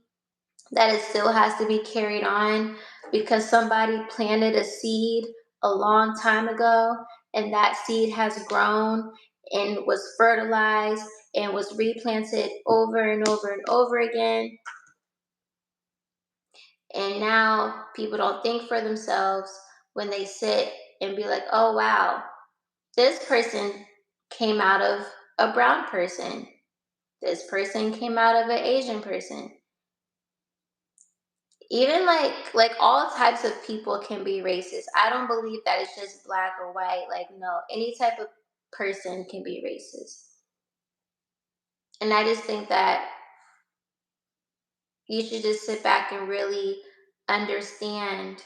that it still has to be carried on because somebody planted a seed a long time ago and that seed has grown and was fertilized and was replanted over and over and over again. And now people don't think for themselves when they sit and be like, oh, wow, this person came out of a brown person. This person came out of an Asian person. Even like all types of people can be racist. I don't believe that it's just black or white. Like, no, any type of person can be racist. And I just think that you should just sit back and really understand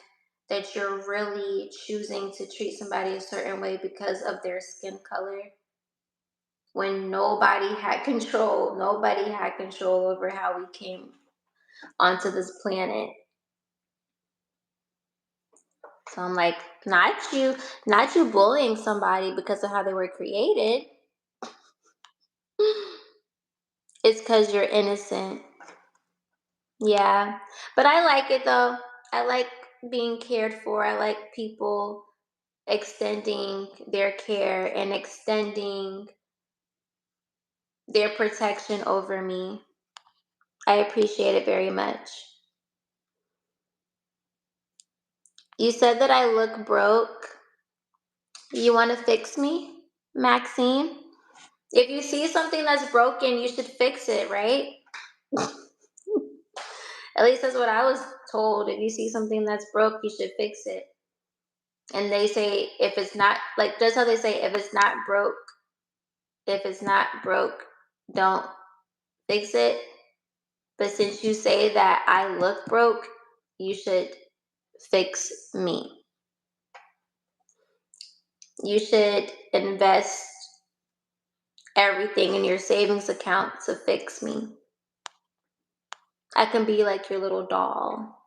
that you're really choosing to treat somebody a certain way because of their skin color when nobody had control over how we came onto this planet. So I'm like, not you bullying somebody because of how they were created. It's because you're innocent. Yeah. But I like it though. I like being cared for. I like people extending their care and extending their protection over me. I appreciate it very much. You said that I look broke. You want to fix me, Maxine? If you see something that's broken, you should fix it, right? At least that's what I was told. If you see something that's broke, you should fix it. And they say if it's not like that's how they say if it's not broke, don't fix it. But since you say that I look broke, you should fix me. You should invest everything in your savings account to fix me. I can be like your little doll.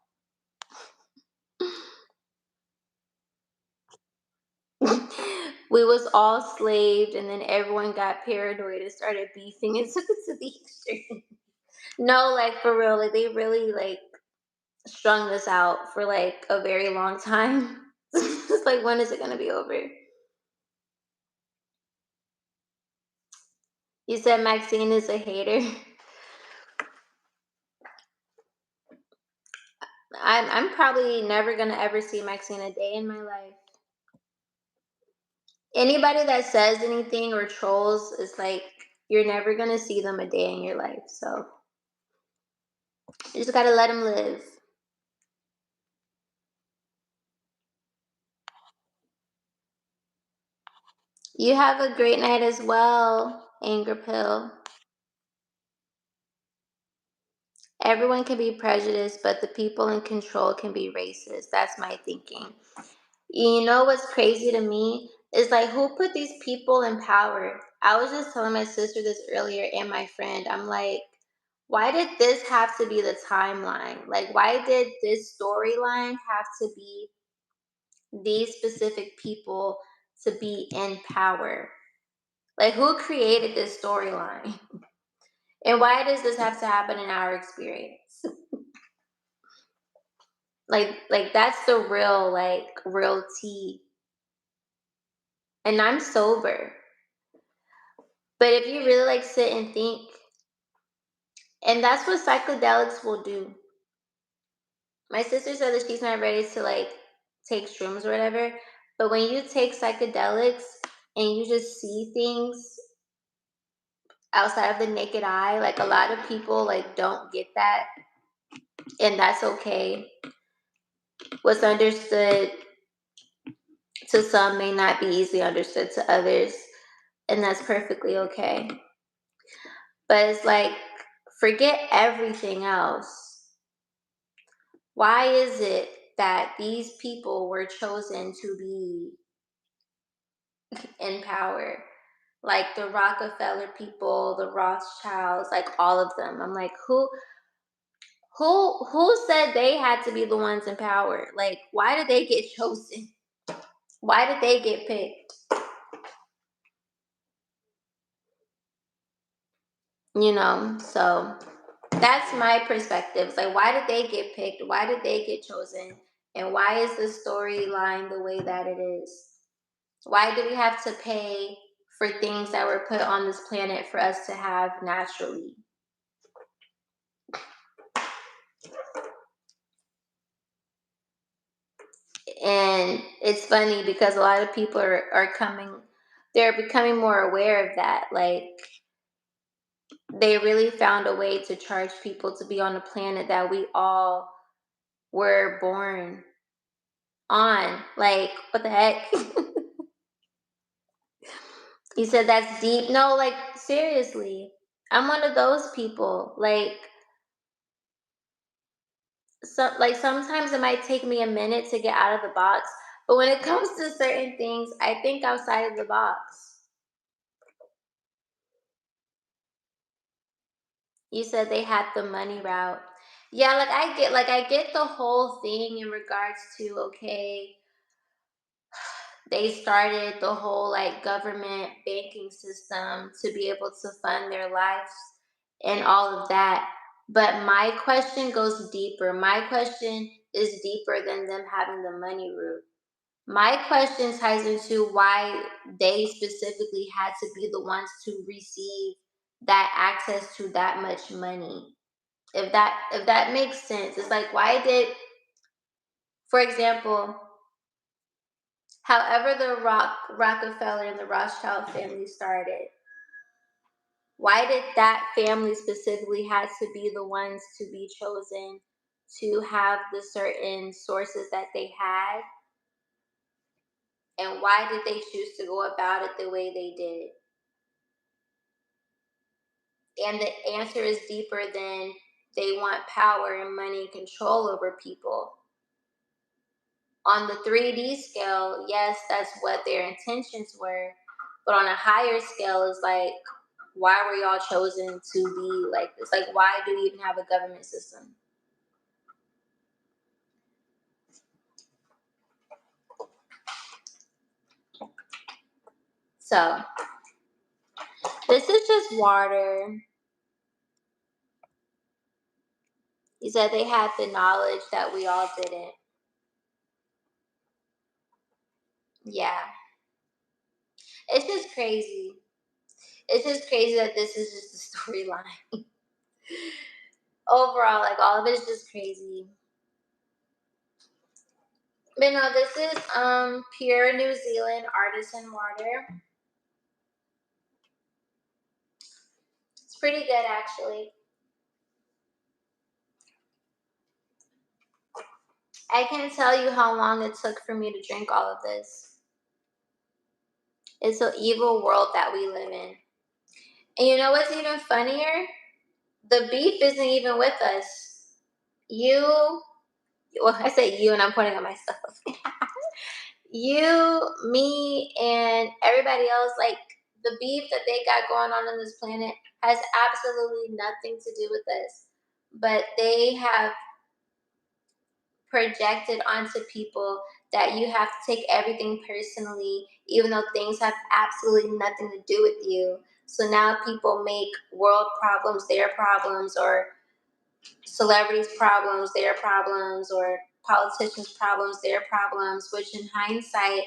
We was all slaved and then everyone got paranoid and started beefing and took it to the extreme. No, like for real, like they really like strung this out for like a very long time. It's like when is it gonna be over? You said Maxine is a hater. I'm probably never gonna ever see Maxine a day in my life. Anybody that says anything or trolls is like you're never gonna see them a day in your life. So you just gotta let them live. You have a great night as well, Anger Pill. Everyone can be prejudiced, but the people in control can be racist. That's my thinking. You know what's crazy to me is like who put these people in power? I was just telling my sister this earlier and my friend. I'm like, why did this have to be the timeline? Like, why did this storyline have to be these specific people to be in power? Like, who created this storyline? And why does this have to happen in our experience? Like that's the real tea. And I'm sober. But if you really like sit and think, and that's what psychedelics will do. My sister said that she's not ready to like take shrooms or whatever. But when you take psychedelics and you just see things outside of the naked eye, like a lot of people like don't get that. And that's okay. What's understood to some may not be easily understood to others. And that's perfectly okay. But it's like, forget everything else. Why is it that these people were chosen to be in power? Like the Rockefeller people, the Rothschilds, like all of them. I'm like, Who said they had to be the ones in power? Like, why did they get chosen? Why did they get picked? So that's my perspective. It's like, why did they get picked? Why did they get chosen? And why is the storyline the way that it is? Why do we have to pay for things that were put on this planet for us to have naturally? And it's funny because a lot of people they're becoming more aware of that. Like, they really found a way to charge people to be on a planet that we all were born on. Like, what the heck? He said that's deep. No, like, seriously. I'm one of those people. Like, sometimes it might take me a minute to get out of the box, but when it comes to certain things, I think outside of the box. You said they had the money route. Yeah, like I get the whole thing in regards to, okay, they started the whole like government banking system to be able to fund their lives and all of that. But my question goes deeper. My question is deeper than them having the money route. My question ties into why they specifically had to be the ones to receive that access to that much money. If that makes sense. It's like, why did, for example, however the Rockefeller and the Rothschild family started, why did that family specifically had to be the ones to be chosen to have the certain sources that they had? And why did they choose to go about it the way they did? And the answer is deeper than they want power and money and control over people. On the 3D scale, yes, that's what their intentions were. But on a higher scale, it's like, why were y'all chosen to be like this? Like, why do we even have a government system? So, this is just water. He said they had the knowledge that we all didn't. Yeah. It's just crazy. It's just crazy that this is just a storyline. Overall, like, all of it is just crazy. But no, this is pure New Zealand artisan water. It's pretty good, actually. I can't tell you how long it took for me to drink all of this. It's an evil world that we live in. And you know what's even funnier? The beef isn't even with us. You, well, I say you, and I'm pointing at myself. You, me, and everybody else, like, the beef that they got going on this planet has absolutely nothing to do with us. But they have projected onto people that you have to take everything personally, even though things have absolutely nothing to do with you. So now people make world problems their problems, or celebrities' problems their problems, or politicians' problems their problems, which in hindsight,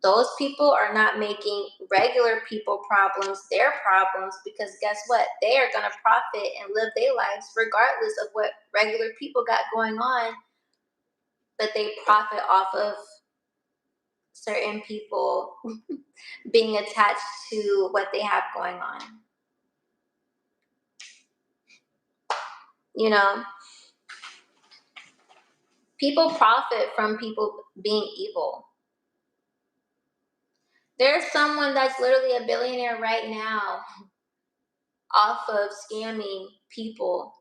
those people are not making regular people problems their problems, because guess what? They are going to profit and live their lives regardless of what regular people got going on, but they profit off of certain people being attached to what they have going on. You know, people profit from people being evil. There's someone that's literally a billionaire right now off of scamming people.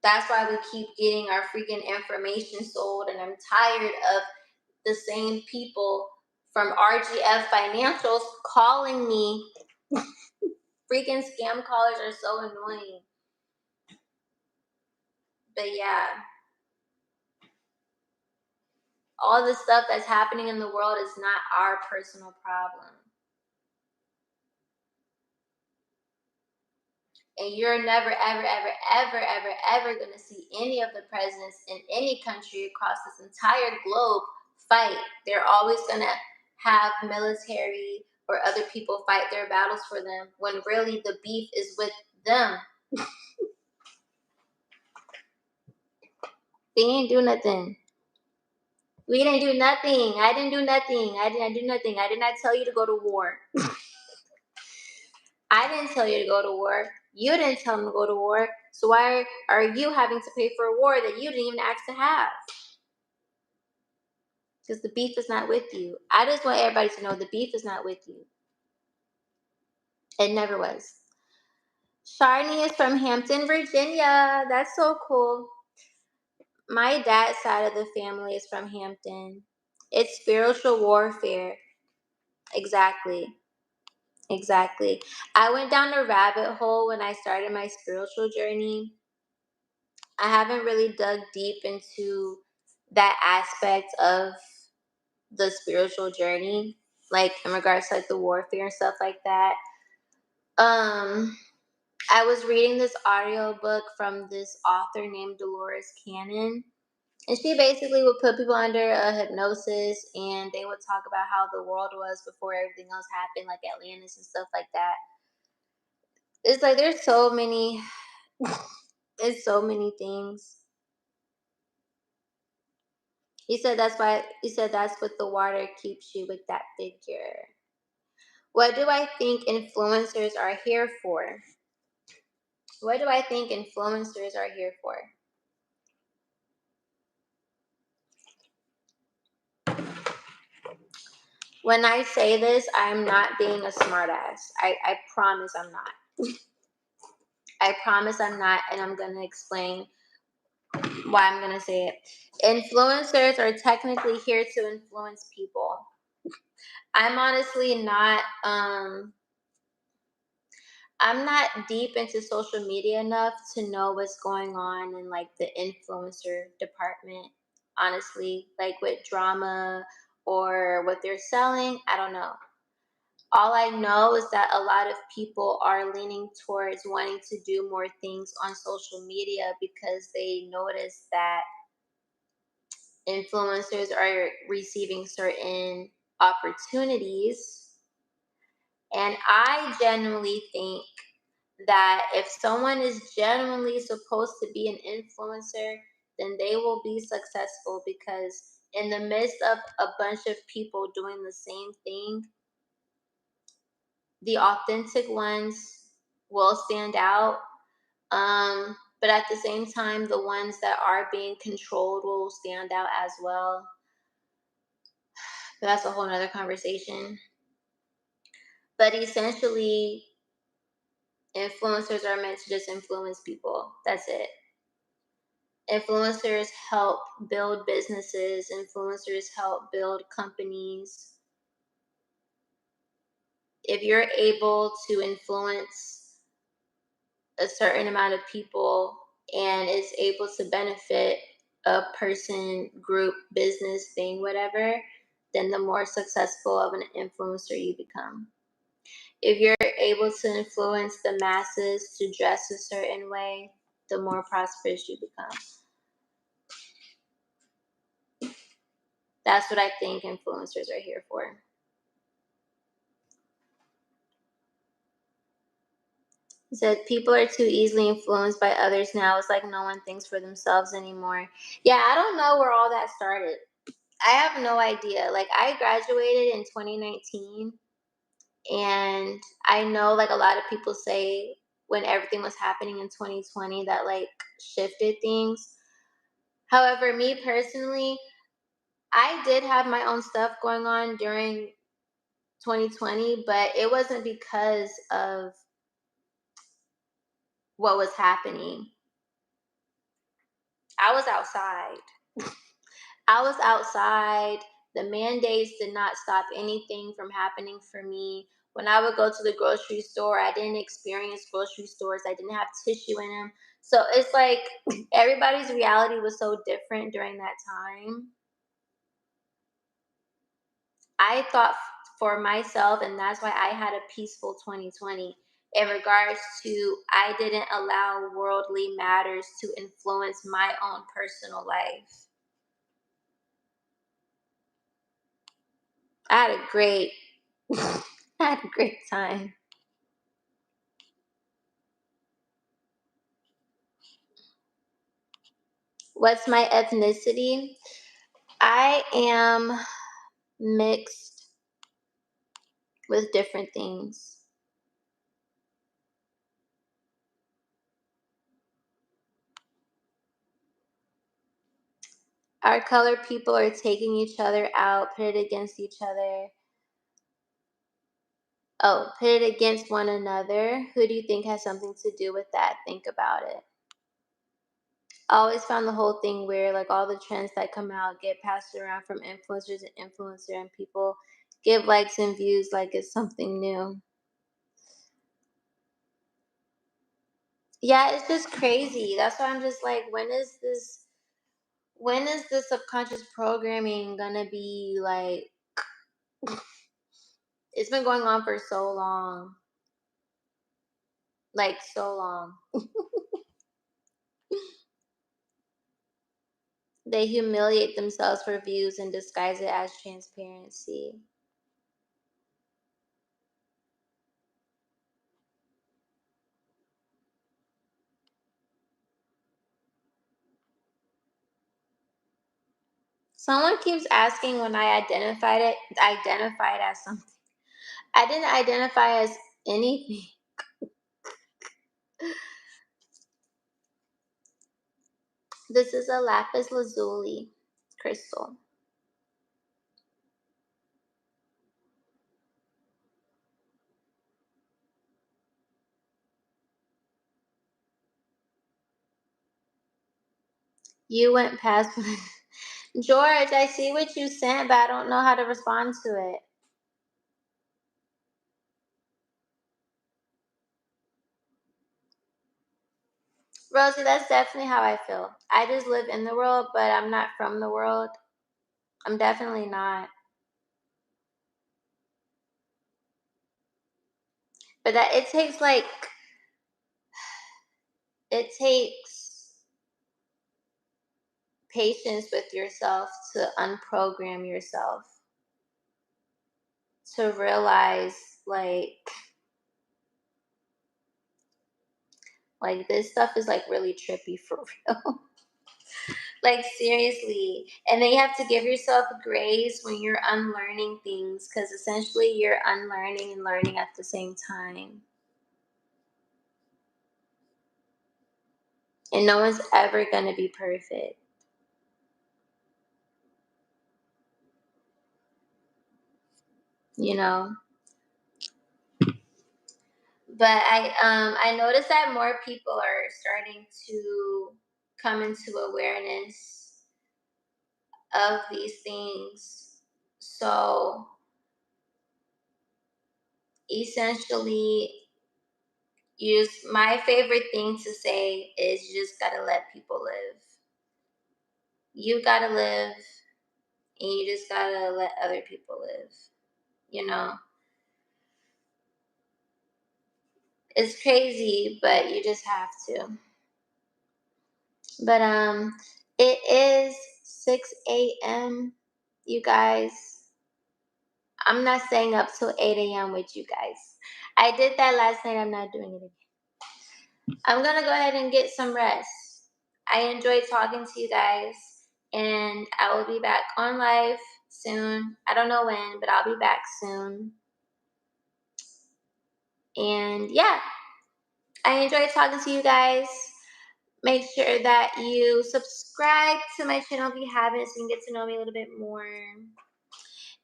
That's why we keep getting our freaking information sold, and I'm tired of the same people from RGF Financials calling me. Freaking scam callers are so annoying. But yeah, all the stuff that's happening in the world is not our personal problem. And you're never, ever, ever, ever, ever, ever going to see any of the presidents in any country across this entire globe fight. They're always going to have military or other people fight their battles for them when really the beef is with them. They ain't do nothing. We didn't do nothing. I didn't do nothing. I didn't do nothing. I did not tell you to go to war. I didn't tell you to go to war. You didn't tell them to go to war. So why are you having to pay for a war that you didn't even ask to have? Because the beef is not with you. I just want everybody to know the beef is not with you. It never was. Sharni is from Hampton, Virginia. That's so cool. My dad's side of the family is from Hampton. It's spiritual warfare. Exactly. Exactly. I went down a rabbit hole when I started my spiritual journey. I haven't really dug deep into that aspect of the spiritual journey, like in regards to like the warfare and stuff like that. Um, I was reading this audio book from this author named Dolores Cannon, and she basically would put people under a hypnosis, and they would talk about how the world was before everything else happened, like Atlantis and stuff like that. It's like there's so many, there's so many things. He said that's what the water keeps you with that figure. What do I think influencers are here for? What do I think influencers are here for? When I say this, I'm not being a smartass. I promise I'm not. I promise I'm not, and I'm going to explain why I'm going to say it. Influencers are technically here to influence people. I'm honestly not I'm not deep into social media enough to know what's going on in like the influencer department. Honestly, like with drama or what they're selling, I don't know. All I know is that a lot of people are leaning towards wanting to do more things on social media because they notice that influencers are receiving certain opportunities. And I genuinely think that if someone is genuinely supposed to be an influencer, then they will be successful because in the midst of a bunch of people doing the same thing, the authentic ones will stand out. But at the same time, the ones that are being controlled will stand out as well. But that's a whole nother conversation. But essentially, influencers are meant to just influence people. That's it. Influencers help build businesses, influencers help build companies. If you're able to influence a certain amount of people and is able to benefit a person, group, business, thing, whatever, then the more successful of an influencer you become. If you're able to influence the masses to dress a certain way, the more prosperous you become. That's what I think influencers are here for. He said people are too easily influenced by others now. It's like no one thinks for themselves anymore. Yeah, I don't know where all that started. I have no idea. Like I graduated in 2019, and I know like a lot of people say when everything was happening in 2020 that like shifted things. However, me personally, I did have my own stuff going on during 2020, but it wasn't because of what was happening. I was outside. I was outside. The mandates did not stop anything from happening for me. When I would go to the grocery store, I didn't experience grocery stores. I didn't have tissue in them. So it's like everybody's reality was so different during that time. I thought for myself, and that's why I had a peaceful 2020 in regards to I didn't allow worldly matters to influence my own personal life. I had a great I had a great time. What's my ethnicity? I am mixed with different things. Our colored people are taking each other out, put it against each other. Oh, put it against one another. Who do you think has something to do with that? Think about it. I always found the whole thing weird, like all the trends that come out get passed around from influencers to influencer, and people give likes and views like it's something new. Yeah, it's just crazy. That's why I'm just like, when is this subconscious programming gonna be like, it's been going on for so long. Like so long. They humiliate themselves for views and disguise it as transparency. Someone keeps asking when I identified as something. I didn't identify as anything. This is a lapis lazuli crystal. You went past George, I see what you sent, but I don't know how to respond to it. Rosie, that's definitely how I feel. I just live in the world, but I'm not from the world. I'm definitely not. But that it takes patience with yourself to unprogram yourself, to realize like this stuff is like really trippy for real. Like seriously. And then you have to give yourself grace when you're unlearning things, because essentially you're unlearning and learning at the same time. And no one's ever going to be perfect, you know? But I noticed that more people are starting to come into awareness of these things. So essentially, my favorite thing to say is you just gotta let people live. You gotta live, and you just gotta let other people live. You know, it's crazy, but you just have to. But it is 6 a.m. You guys, I'm not staying up till 8 a.m. with you guys. I did that last night. I'm not doing it again. I'm gonna go ahead and get some rest. I enjoyed talking to you guys, and I will be back on live soon. I don't know when, but I'll be back soon. And yeah, I enjoyed talking to you guys. Make sure that you subscribe to my channel if you haven't, so you can get to know me a little bit more.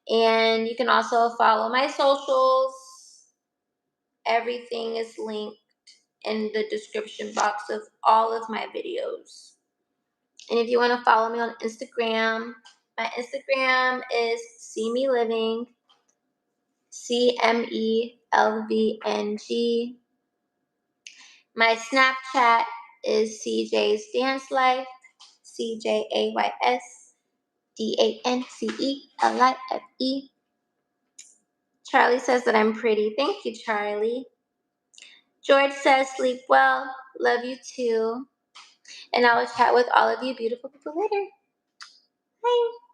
And you can also follow my socials. Everything is linked in the description box of all of my videos. And if you want to follow me on Instagram, my Instagram is see me living, CMELVNG. My Snapchat is CJ's Dance Life, CJAYSDANCELIFE. Charlie says that I'm pretty. Thank you, Charlie. George says sleep well. Love you too. And I will chat with all of you beautiful people later. Bye.